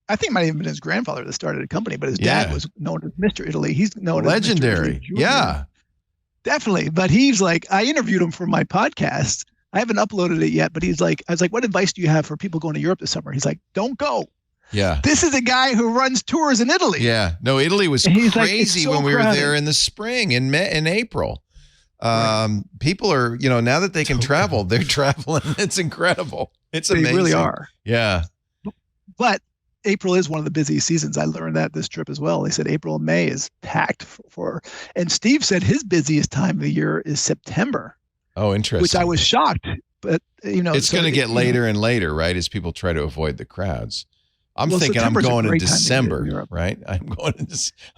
I think it might have been his grandfather that started a company, but his dad was known as Mr. Italy. He's known legendary. as Mr. Italy Jr. Yeah. Definitely. But he's like, I interviewed him for my podcast. I haven't uploaded it yet, but he's like, I was like, what advice do you have for people going to Europe this summer? He's like, don't go. Yeah. This is a guy who runs tours in Italy. Yeah. No, Italy was crazy when we were there in the spring, in April. People are, now that they can travel, they're traveling. It's incredible. It's amazing. They really are. Yeah. But April is one of the busiest seasons. I learned that this trip as well. They said April and May is packed and Steve said his busiest time of the year is September. Oh, interesting. Which I was shocked, but it's going to get later and later, right? As people try to avoid the crowds. I'm thinking September's I'm going in time December, right? I'm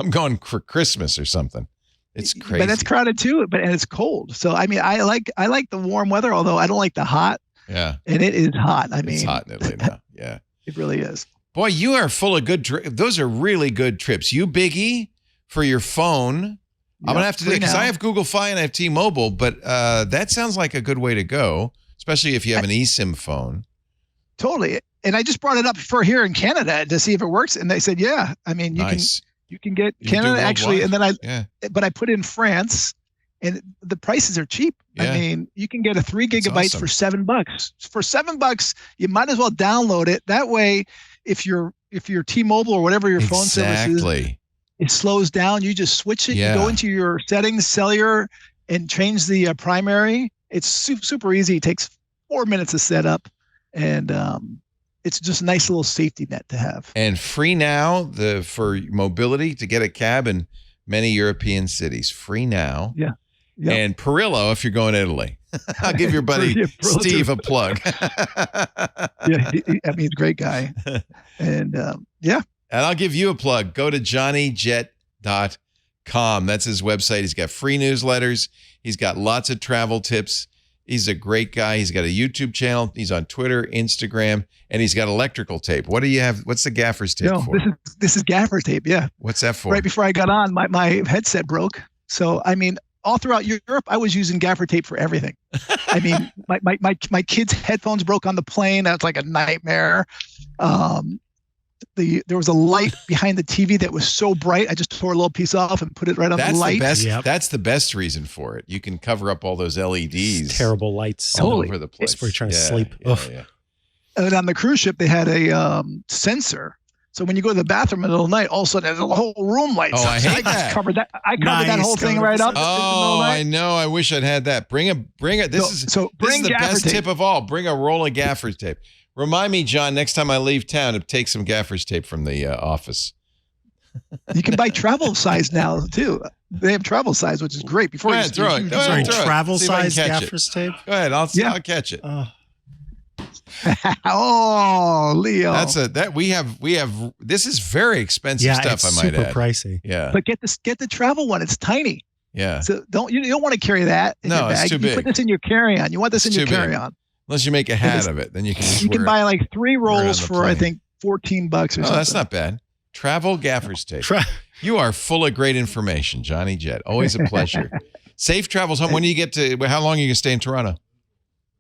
going for Christmas or something. It's crazy. But that's crowded too, and it's cold. So I mean, I like the warm weather, although I don't like the hot. Yeah. And it is hot. I mean, it's hot in Italy now. Yeah. It really is. Boy, you are full of good those are really good trips. You, Biggie, for your phone. I'm going to have to do it because I have Google Fi and I have T-Mobile, but that sounds like a good way to go, especially if you have an eSIM phone. Totally. And I just brought it up for here in Canada to see if it works. And they said, yeah, I mean, you can get Canada actually. And then but I put in France and the prices are cheap. Yeah. I mean, you can get a 3 gigabytes for $7. For $7, you might as well download it. That way, if you're T-Mobile or whatever your phone service is, it slows down. You just switch it. You go into your settings, cellular, and change the primary. It's super easy. It takes 4 minutes to set up, and it's just a nice little safety net to have. And free now for mobility to get a cab in many European cities. Free now. Yeah. Yep. And Perillo if you're going to Italy. I'll give your buddy Steve a plug. Yeah, he's a great guy. And yeah. And I'll give you a plug. Go to johnnyjet.com. That's his website. He's got free newsletters. He's got lots of travel tips. He's a great guy. He's got a YouTube channel. He's on Twitter, Instagram, and he's got electrical tape. What do you have? What's the gaffer's tape for? This is gaffer tape, yeah. What's that for? Right before I got on, my headset broke. So, I mean, all throughout Europe, I was using gaffer tape for everything. I mean, my kids' headphones broke on the plane. That's like a nightmare. There was a light behind the TV that was so bright, I just tore a little piece off and put it right on the light. That's the best reason for it. You can cover up all those LEDs. Terrible lights all over the place. Where you're trying to sleep. Yeah. And on the cruise ship, they had a sensor. So when you go to the bathroom in the middle of the night, all of a sudden the whole room lights up. I hate that. Covered that. I covered that whole thing right up. Oh, I know. I wish I'd had that. Bring it. This is the best tip of all. Bring a roll of gaffer's tape. Remind me, John, next time I leave town to take some gaffer's tape from the office. You can buy travel size now too. They have travel size, which is great. Before Go ahead, throw it. Travel size gaffer's tape. Go ahead. I'll catch it. Oh, Leo. We have. This is very expensive stuff. I might add. Super pricey. Yeah. But get the travel one. It's tiny. Yeah. So you don't want to carry that in your bag. It's too big. You put this in your carry-on. You want this in your carry-on. Unless you make a hat of it, then you can. You can buy like 3 rolls for I think $14 or something. Oh, that's not bad. Travel gaffer's tape. You are full of great information, Johnny Jet. Always a pleasure. Safe travels home. When do you get to? How long are you gonna stay in Toronto?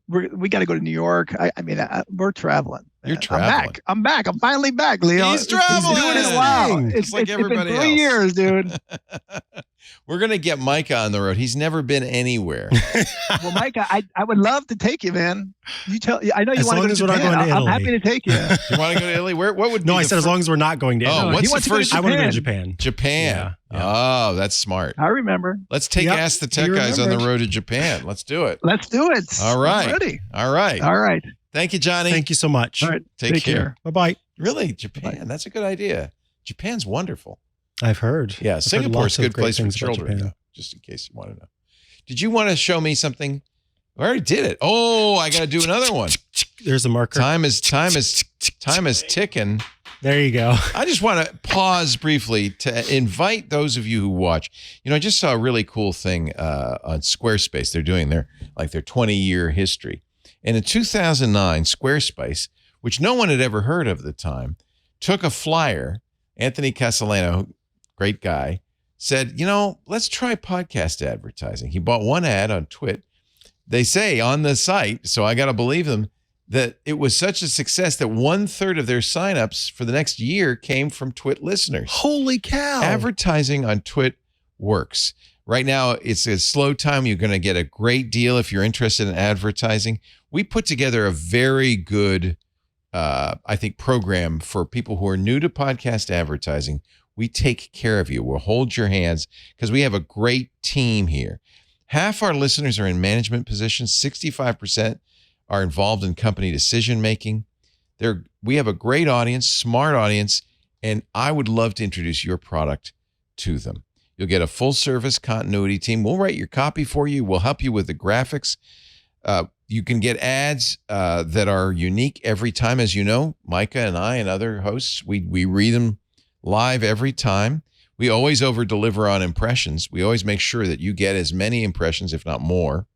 We got to go to New York. I mean, we're traveling. You're traveling. I'm back. I'm finally back, Leo. He's traveling. He's doing it. Wow. It's like everybody else. It's been 3 years, dude. We're going to get Mikah on the road. He's never been anywhere. Well, Mikah, I would love to take you, man. I know you want to go to Japan. I'm happy to take you. You want to go to Italy? What would be I said as long as we're not going to Italy. Oh, what's the first? I want to go to Japan. Japan. Yeah. Oh, that's smart. I remember. Let's take Ask the Tech Guys on the road to Japan. Let's do it. Let's do it. All right. I'm ready. All right. All right. Thank you, Johnny. Thank you so much. All right. Take care. Bye-bye. Really? Japan? That's a good idea. Japan's wonderful. I've heard. Yeah, Singapore's a good place for children, though, just in case you want to know. Did you want to show me something? I already did it. Oh, I got to do another one. There's a marker. Time is ticking. There you go. I just want to pause briefly to invite those of you who watch. I just saw a really cool thing on Squarespace. They're doing their 20-year history. And in 2009, Squarespace, which no one had ever heard of at the time, took a flyer. Anthony Castellano, great guy, said, let's try podcast advertising. He bought one ad on TWiT. They say on the site, so I got to believe them, that it was such a success that 1/3 of their signups for the next year came from TWiT listeners. Holy cow. Advertising on TWiT works. Right now, it's a slow time. You're going to get a great deal if you're interested in advertising. We put together a very good, I think, program for people who are new to podcast advertising. We take care of you. We'll hold your hands because we have a great team here. Half our listeners are in management positions. 65% are involved in company decision-making. We have a great audience, smart audience, and I would love to introduce your product to them. You'll get a full-service continuity team. We'll write your copy for you. We'll help you with the graphics. You can get ads that are unique every time. As you know, Mikah and I and other hosts, we read them live every time. We always over-deliver on impressions. We always make sure that you get as many impressions, if not more.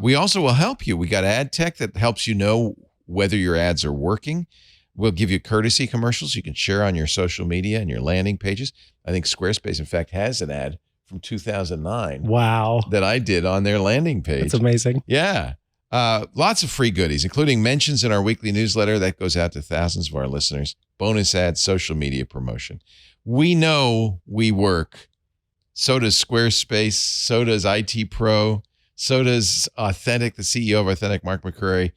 We also will help you. We got ad tech that helps you know whether your ads are working. We'll give you courtesy commercials you can share on your social media and your landing pages. I think Squarespace, in fact, has an ad from 2009. Wow. That I did on their landing page. That's amazing. Yeah. Lots of free goodies, including mentions in our weekly newsletter that goes out to thousands of our listeners. Bonus ads, social media promotion. We know we work. So does Squarespace. So does IT Pro. So does Authentic, the CEO of Authentic, Mark McCurry,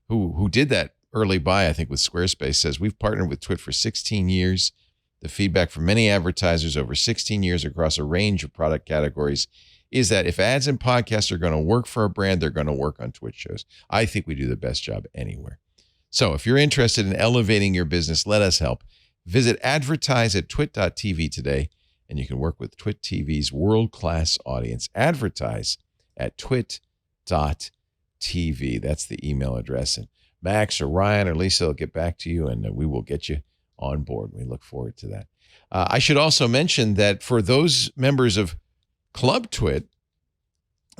who did that early buy, I think, with Squarespace, says we've partnered with TWiT for 16 years. The feedback from many advertisers over 16 years across a range of product categories is that if ads and podcasts are going to work for a brand, they're going to work on TWiT shows. I think we do the best job anywhere. So if you're interested in elevating your business, let us help. Visit advertise at twit.tv today, and you can work with TWiT TV's world-class audience. Advertise at twit.tv. That's the email address. And Max or Ryan or Lisa will get back to you, and we will get you on board. We look forward to that. I should also mention that for those members of Club TWiT,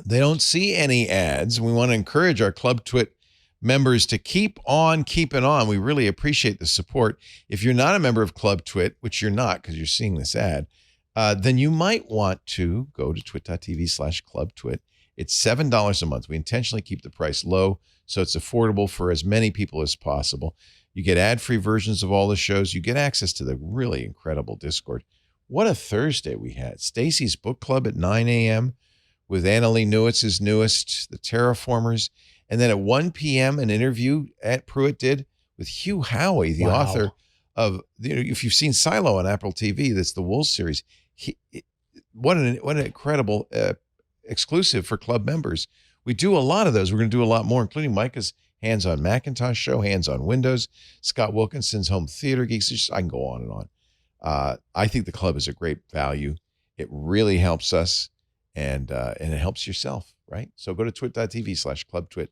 they don't see any ads. We want to encourage our Club TWiT members to keep on keeping on. We really appreciate the support. If you're not a member of Club TWiT, which you're not because you're seeing this ad, then you might want to go to twit.tv/clubtwit. It's $7 a month. We intentionally keep the price low so it's affordable for as many people as possible. You get ad-free versions of all the shows. You get access to the really incredible Discord. What a Thursday we had. Stacy's Book Club at 9 a.m. with Annalee Newitz's newest, The Terraformers. And then at 1 p.m., an interview at Pruitt did with Hugh Howey, the author of, if you've seen Silo on Apple TV, that's the Wolves series. What an incredible exclusive for club members. We do a lot of those. We're going to do a lot more, including Micah's Hands on Macintosh show, Hands on Windows, Scott Wilkinson's Home Theater Geeks. I can go on and on. I think the club is a great value. It really helps us, and it helps yourself, right? So go to twit.tv/clubtwit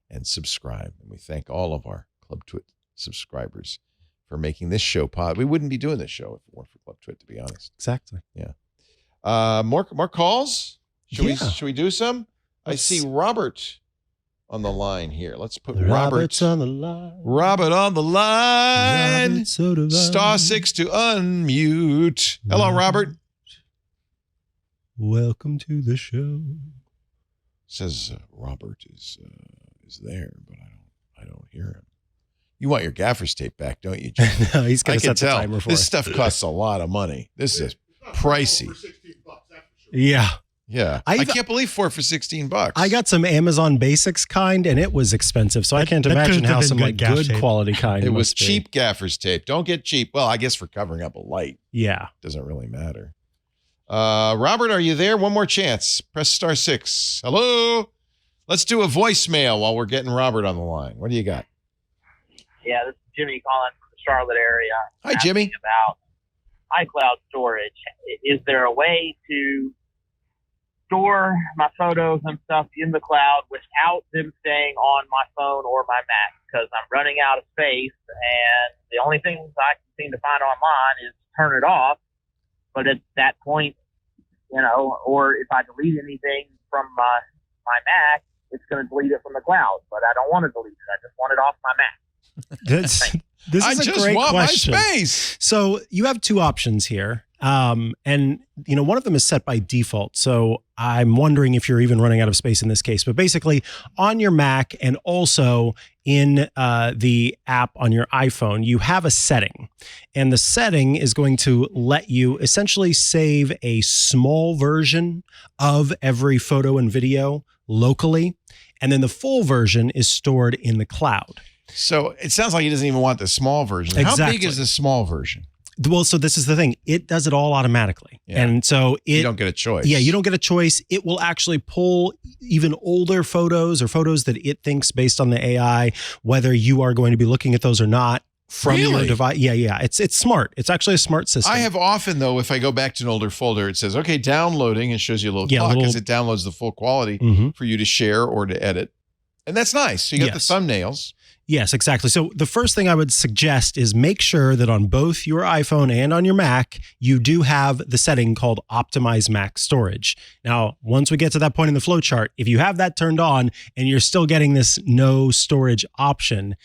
and subscribe. And we thank all of our Club TWiT subscribers for making this show pod. We wouldn't be doing this show if it weren't for Club TWiT, to be honest. Exactly. Yeah. More calls? Should we do some? I see Robert on the line here. Let's put Robert's on the line. Robert on the line. Robert, so do I. *6 to unmute. Hello, Robert. Welcome to the show. Says Robert is there, but I don't hear him. You want your gaffer's tape back, don't you, Jim? No, he's going to set the timer for this us. stuff costs a lot of money. This is pricey. Yeah. Yeah. I can't believe 4 for $16. I got some Amazon Basics kind, and it was expensive. So I can't imagine how some like good quality kind. It was cheap gaffer's tape. Don't get cheap. Well, I guess for covering up a light. Yeah. Doesn't really matter. Robert, are you there? One more chance. Press *6. Hello. Let's do a voicemail while we're getting Robert on the line. What do you got? Yeah, this is Jimmy calling from the Charlotte area. Hi, Jimmy. About iCloud storage. Is there a way to store my photos and stuff in the cloud without them staying on my phone or my Mac? Because I'm running out of space, and the only things I can seem to find online is turn it off. But at that point, or if I delete anything from my Mac, it's going to delete it from the cloud. But I don't want to delete it. I just want it off my Mac. This is a great question. My space. So you have two options here. And one of them is set by default. So I'm wondering if you're even running out of space in this case, but basically on your Mac and also in the app on your iPhone, you have a setting. And the setting is going to let you essentially save a small version of every photo and video locally. And then the full version is stored in the cloud. So it sounds like he doesn't even want the small version. Exactly. How big is the small version? Well, so this is the thing. It does it all automatically. Yeah. And so You don't get a choice. Yeah, you don't get a choice. It will actually pull even older photos or photos that it thinks based on the AI, whether you are going to be looking at those or not from your device. Yeah. It's smart. It's actually a smart system. I have often, though, if I go back to an older folder, it says, okay, downloading, and shows you a little clock as it downloads the full quality for you to share or to edit. And that's nice. So you got the thumbnails. Yes, exactly. So the first thing I would suggest is make sure that on both your iPhone and on your Mac, you do have the setting called Optimize Mac Storage. Now, once we get to that point in the flowchart, if you have that turned on and you're still getting this no storage option,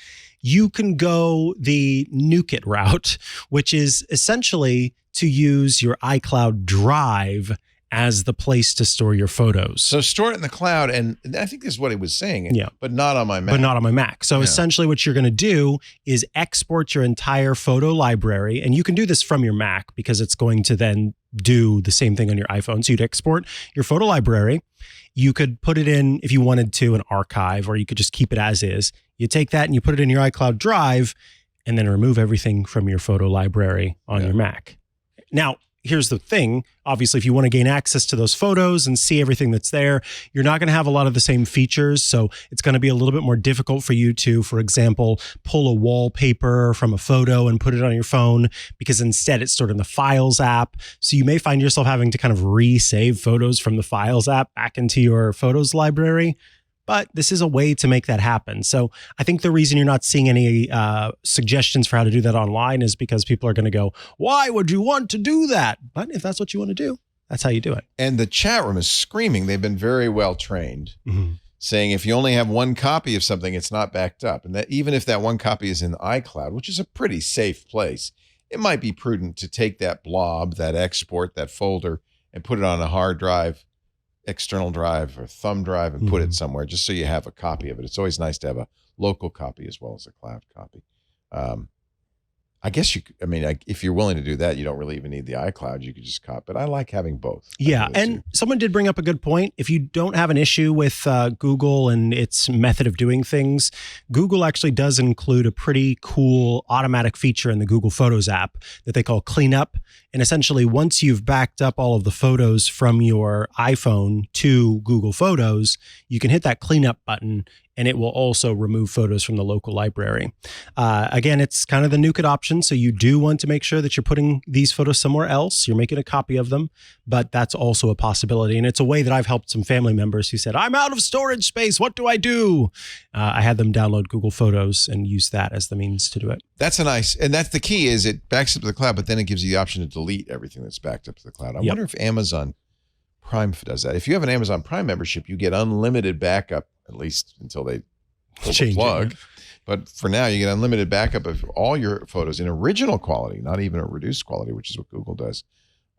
you can go the Nuke It route, which is essentially to use your iCloud Drive as the place to store your photos. So store it in the cloud, and I think this is what he was saying, but not on my Mac. But not on my Mac. So essentially what you're going to do is export your entire photo library, and you can do this from your Mac because it's going to then do the same thing on your iPhone. So you'd export your photo library. You could put it in, if you wanted to, an archive, or you could just keep it as is. You take that and you put it in your iCloud Drive, and then remove everything from your photo library on your Mac. Now, here's the thing. Obviously, if you want to gain access to those photos and see everything that's there, you're not going to have a lot of the same features. So it's going to be a little bit more difficult for you to, for example, pull a wallpaper from a photo and put it on your phone, because instead it's stored in the Files app. So you may find yourself having to kind of re-save photos from the Files app back into your photos library. But this is a way to make that happen. So I think the reason you're not seeing any suggestions for how to do that online is because people are going to go, why would you want to do that? But if that's what you want to do, that's how you do it. And the chat room is screaming. They've been very well trained, saying if you only have one copy of something, it's not backed up. And that even if that one copy is in iCloud, which is a pretty safe place, it might be prudent to take that blob, that export, that folder, and put it on a hard drive, external drive or thumb drive, and put it somewhere just so you have a copy of it. It's always nice to have a local copy as well as a cloud copy. I guess if you're willing to do that, you don't really even need the iCloud. You could just copy, but I like having both. Yeah. And someone did bring up a good point. If you don't have an issue with Google and its method of doing things, Google actually does include a pretty cool automatic feature in the Google Photos app that they call Cleanup. And essentially, once you've backed up all of the photos from your iPhone to Google Photos, you can hit that cleanup button and it will also remove photos from the local library. Again, it's kind of the Nuke It option. So you do want to make sure that you're putting these photos somewhere else. You're making a copy of them, but that's also a possibility. And it's a way that I've helped some family members who said, I'm out of storage space. What do I do? I had them download Google Photos and use that as the means to do it. That's and that's the key is it backs up to the cloud, but then it gives you the option to delete everything that's backed up to the cloud. I wonder if Amazon Prime does that. If you have an Amazon Prime membership, you get unlimited backup, at least until they pull the plug. But for now, you get unlimited backup of all your photos in original quality, not even a reduced quality, which is what Google does.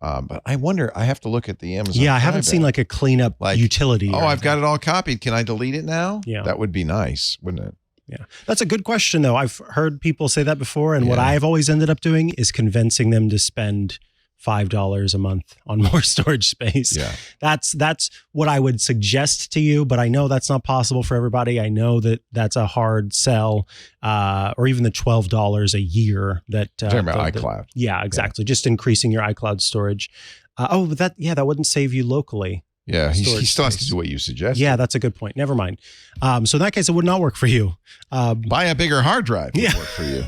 But I wonder, I have to look at the Amazon. Yeah, I haven't seen like a cleanup utility. Oh, I've got it all copied. Can I delete it now? Yeah. That would be nice, wouldn't it? Yeah. That's a good question, though. I've heard people say that before. And what I've always ended up doing is convincing them to spend $5 a month on more storage space. Yeah. That's what I would suggest to you, but I know that's not possible for everybody. I know that that's a hard sell, or even the $12 a year that talking about iCloud. Yeah, exactly. Just increasing your iCloud storage. But that wouldn't save you locally. Yeah, he still has to do what you suggest. Yeah, that's a good point. Never mind. So in that case, it would not work for you. Buy a bigger hard drive would work for you.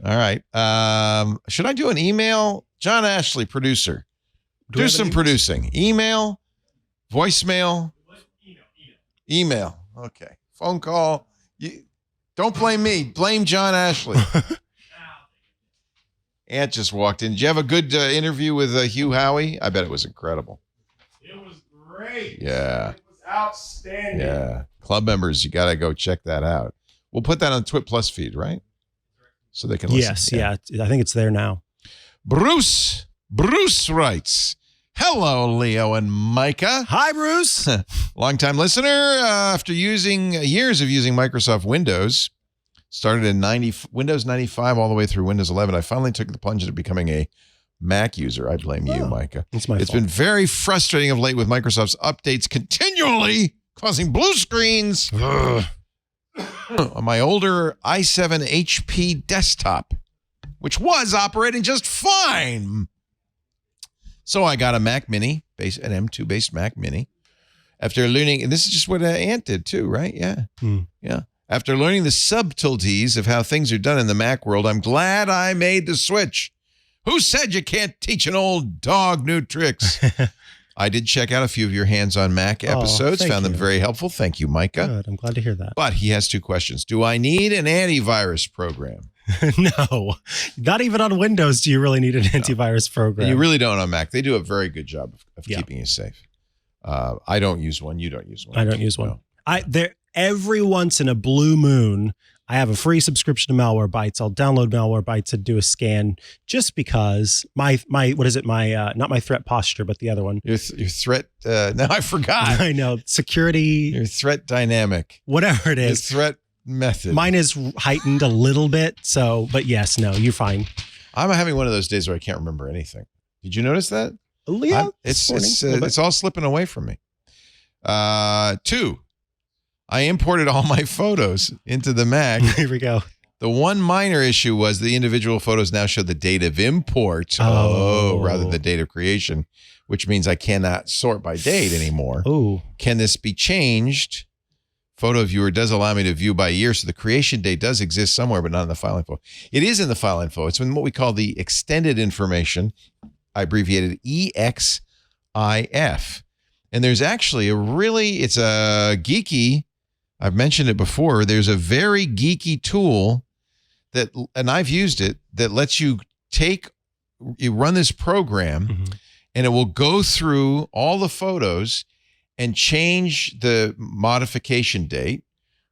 All right. Should I do an email? John Ashley, producer. Do some producing. Email, voicemail, email. Okay. Phone call. Don't blame me. Blame John Ashley. Ant just walked in. Did you have a good interview with Hugh Howey? I bet it was incredible. It was great. Yeah. It was outstanding. Yeah. Club members, you got to go check that out. We'll put that on the TWiT Plus feed, right? So they can listen. Yes. Yeah. I think it's there now. Bruce writes, Hello, Leo and Mikah. Hi, Bruce. Longtime listener. After using years of using Microsoft Windows, started in Windows 95 all the way through Windows 11, I finally took the plunge into becoming a Mac user. I blame you, Mikah. It's my fault. Been very frustrating of late with Microsoft's updates continually causing blue screens on my older i7 HP desktop, which was operating just fine. So I got a Mac Mini, an M2 based Mac Mini. After learning, and this is just what Ant did too, right? Yeah. Yeah. After learning the subtleties of how things are done in the Mac world, I'm glad I made the switch. Who said you can't teach an old dog new tricks? I did check out a few of your hands-on Mac episodes, found them very helpful. Thank you, Mikah. Good. I'm glad to hear that. But he has two questions. Do I need an antivirus program? No, not even on Windows do you really need an antivirus program. And you really don't on Mac. They do a very good job of keeping you safe. I don't use one. You don't use one. I don't use one. Every once in a blue moon, I have a free subscription to Malwarebytes. I'll download Malwarebytes and do a scan just because my not my threat posture, but the other one. Your threat. Now I forgot. I know security. Your threat dynamic. Whatever it is. Your threat method. Mine is heightened a little bit. So, but yes, no, you're fine. I'm having one of those days where I can't remember anything. Did you notice that? Yeah, it's all slipping away from me. 2. I imported all my photos into the Mac. Here we go. The one minor issue was the individual photos now show the date of import rather than the date of creation, which means I cannot sort by date anymore. Oh, can this be changed? Photo viewer does allow me to view by year, so the creation date does exist somewhere, but not in the file info. It is in the file info. It's in what we call the extended information, abbreviated EXIF. And there's actually it's a geeky, I've mentioned it before, there's a very geeky tool and I've used it, that lets you run this program and it will go through all the photos and change the modification date,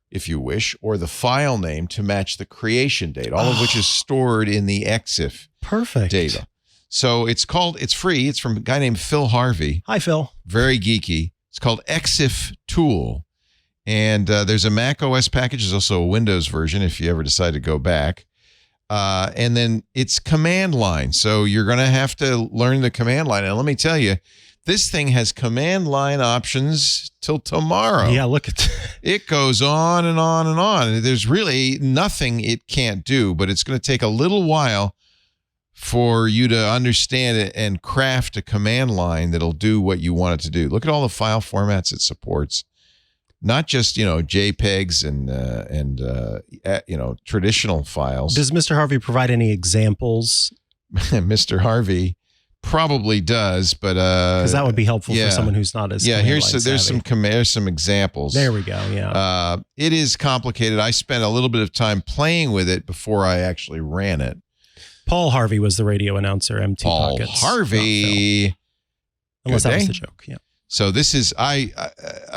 if you wish, or the file name to match the creation date, all of which is stored in the EXIF data. So it's free. It's from a guy named Phil Harvey. Hi, Phil. Very geeky. It's called EXIF Tool. And there's a Mac OS package. There's also a Windows version if you ever decide to go back. And then it's command line. So you're going to have to learn the command line. And let me tell you, this thing has command line options till tomorrow. Yeah, look at that. It goes on and on and on. There's really nothing it can't do, but it's going to take a little while for you to understand it and craft a command line that'll do what you want it to do. Look at all the file formats it supports. Not just, JPEGs and traditional files. Does Mr. Harvey provide any examples? Mr. Harvey probably does, but because that would be helpful for someone who's not as there's some examples. There we go. Yeah, it is complicated. I spent a little bit of time playing with it before I actually ran it. Paul Harvey was the radio announter. Empty Paul Pockets. Harvey. Unless that was the joke. Yeah. So this is I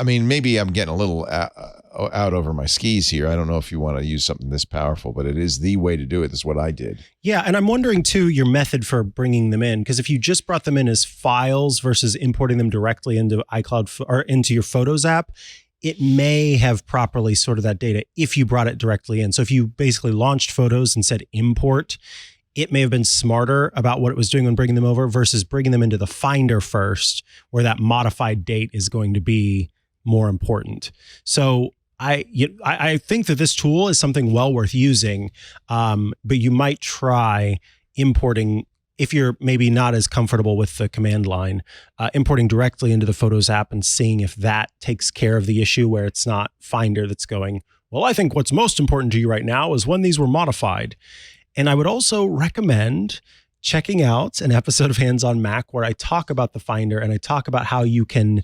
mean, maybe I'm getting a little out over my skis here. I don't know if you want to use something this powerful, but it is the way to do it. That's what I did. Yeah, and I'm wondering too your method for bringing them in, because if you just brought them in as files versus importing them directly into iCloud or into your Photos app, it may have properly sorted that data if you brought it directly in. So if you basically launched Photos and said import, it may have been smarter about what it was doing when bringing them over versus bringing them into the Finder first, where that modified date is going to be more important. So I think that this tool is something well worth using, but you might try importing, if you're maybe not as comfortable with the command line, importing directly into the Photos app and seeing if that takes care of the issue where it's not Finder that's going, well, I think what's most important to you right now is when these were modified. And I would also recommend checking out an episode of Hands on Mac where I talk about the Finder and I talk about how you can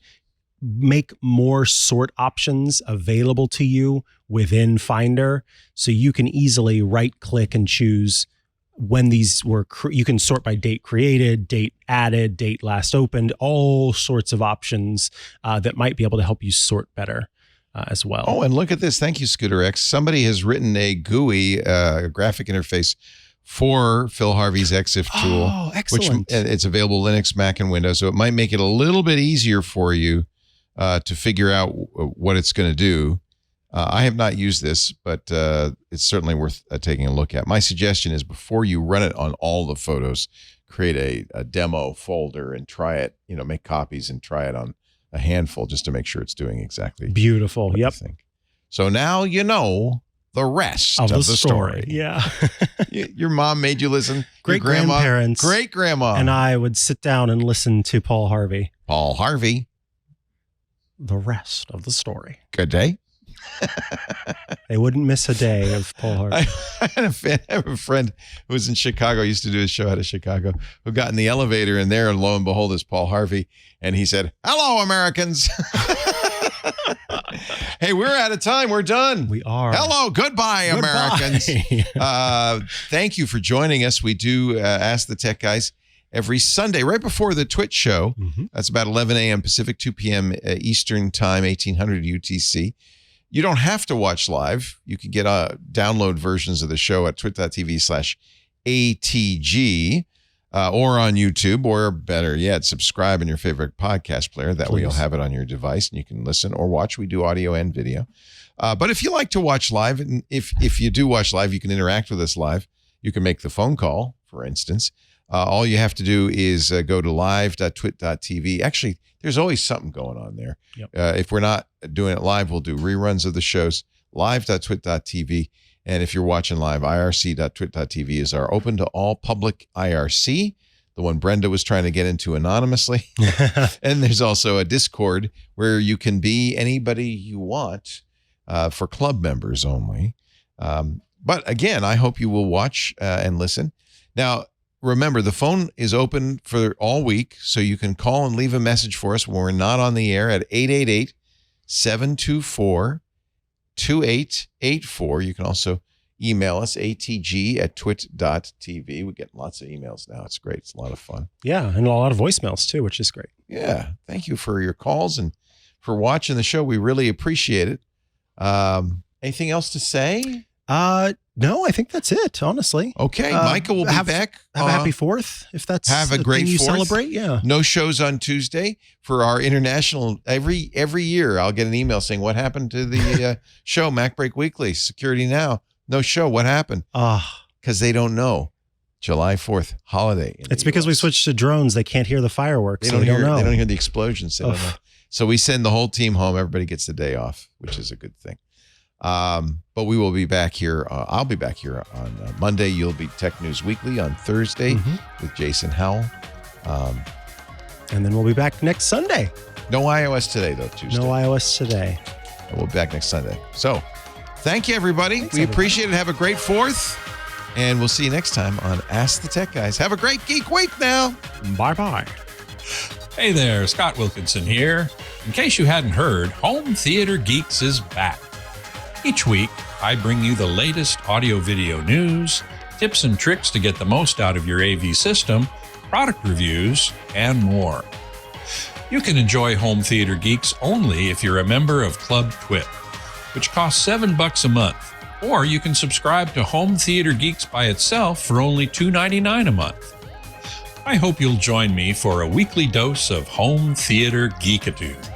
make more sort options available to you within Finder. So you can easily right click and choose when these were, you can sort by date created, date added, date last opened, all sorts of options that might be able to help you sort better. As well. Oh, and look at this. Thank you, Scooter X. Somebody has written a GUI, graphic interface, for Phil Harvey's EXIF tool. Oh, excellent. Which it's available Linux, Mac, and Windows. So it might make it a little bit easier for you to figure out what it's going to do. I have not used this, but it's certainly worth taking a look at. My suggestion is before you run it on all the photos, create a demo folder and try it, make copies and try it on a handful just to make sure it's doing exactly beautiful. What you think. So now you know the rest of the story. Yeah. Your mom made you listen. Great-grandparents. Great-grandma. And I would sit down and listen to Paul Harvey. Paul Harvey. The rest of the story. Good day. They wouldn't miss a day of Paul Harvey. I have a friend who was in Chicago, used to do a show out of Chicago, who got in the elevator, and there, and lo and behold, is Paul Harvey. And he said, "Hello, Americans." Hey, we're out of time. We're done. We are. Hello. Goodbye, Americans. Thank you for joining us. We do Ask the Tech Guys every Sunday, right before the TWiT show. Mm-hmm. That's about 11 a.m. Pacific, 2 p.m. Eastern Time, 1800 UTC. You don't have to watch live. You can get download versions of the show at twit.tv/ATG or on YouTube, or better yet, subscribe in your favorite podcast player. That way you'll have it on your device and you can listen or watch. We do audio and video. But if you like to watch live, and if you do watch live, you can interact with us live. You can make the phone call, for instance. All you have to do is go to live.twit.tv. Actually, there's always something going on there. Yep. If we're not doing it live, we'll do reruns of the shows, live.twit.tv. And if you're watching live, irc.twit.tv is our open to all public IRC, the one Brenda was trying to get into anonymously. And there's also a Discord where you can be anybody you want for club members only. But again, I hope you will watch and listen. Now, remember, the phone is open for all week, so you can call and leave a message for us when we're not on the air at 888-724-2884. You can also email us, atg@twit.tv. We get lots of emails now. It's great. It's a lot of fun. Yeah, and a lot of voicemails, too, which is great. Yeah. Thank you for your calls and for watching the show. We really appreciate it. Anything else to say? No, I think that's it, honestly. Okay, Mikah will be back. Have a happy 4th, if that's have a great thing you 4th. Celebrate. Yeah. No shows on Tuesday for our international. Every year, I'll get an email saying, "What happened to the show, MacBreak Weekly, Security Now? No show. What happened?" Because they don't know. July 4th, holiday. It's because we switched to drones. They can't hear the fireworks. They don't know. They don't hear the explosions. They don't know. So we send the whole team home. Everybody gets the day off, which is a good thing. But we will be back here. I'll be back here on Monday. You'll be Tech News Weekly on Thursday with Jason Howell. And then we'll be back next Sunday. No iOS today, though, Tuesday. No iOS today. And we'll be back next Sunday. So thank you, everybody. Thanks, we appreciate it. Have a great 4th. And we'll see you next time on Ask the Tech Guys. Have a great Geek Week now. Bye-bye. Hey there, Scott Wilkinson here. In case you hadn't heard, Home Theater Geeks is back. Each week, I bring you the latest audio-video news, tips and tricks to get the most out of your AV system, product reviews, and more. You can enjoy Home Theater Geeks only if you're a member of Club TWiT, which costs $7 a month, or you can subscribe to Home Theater Geeks by itself for only $2.99 a month. I hope you'll join me for a weekly dose of home theater geekitude.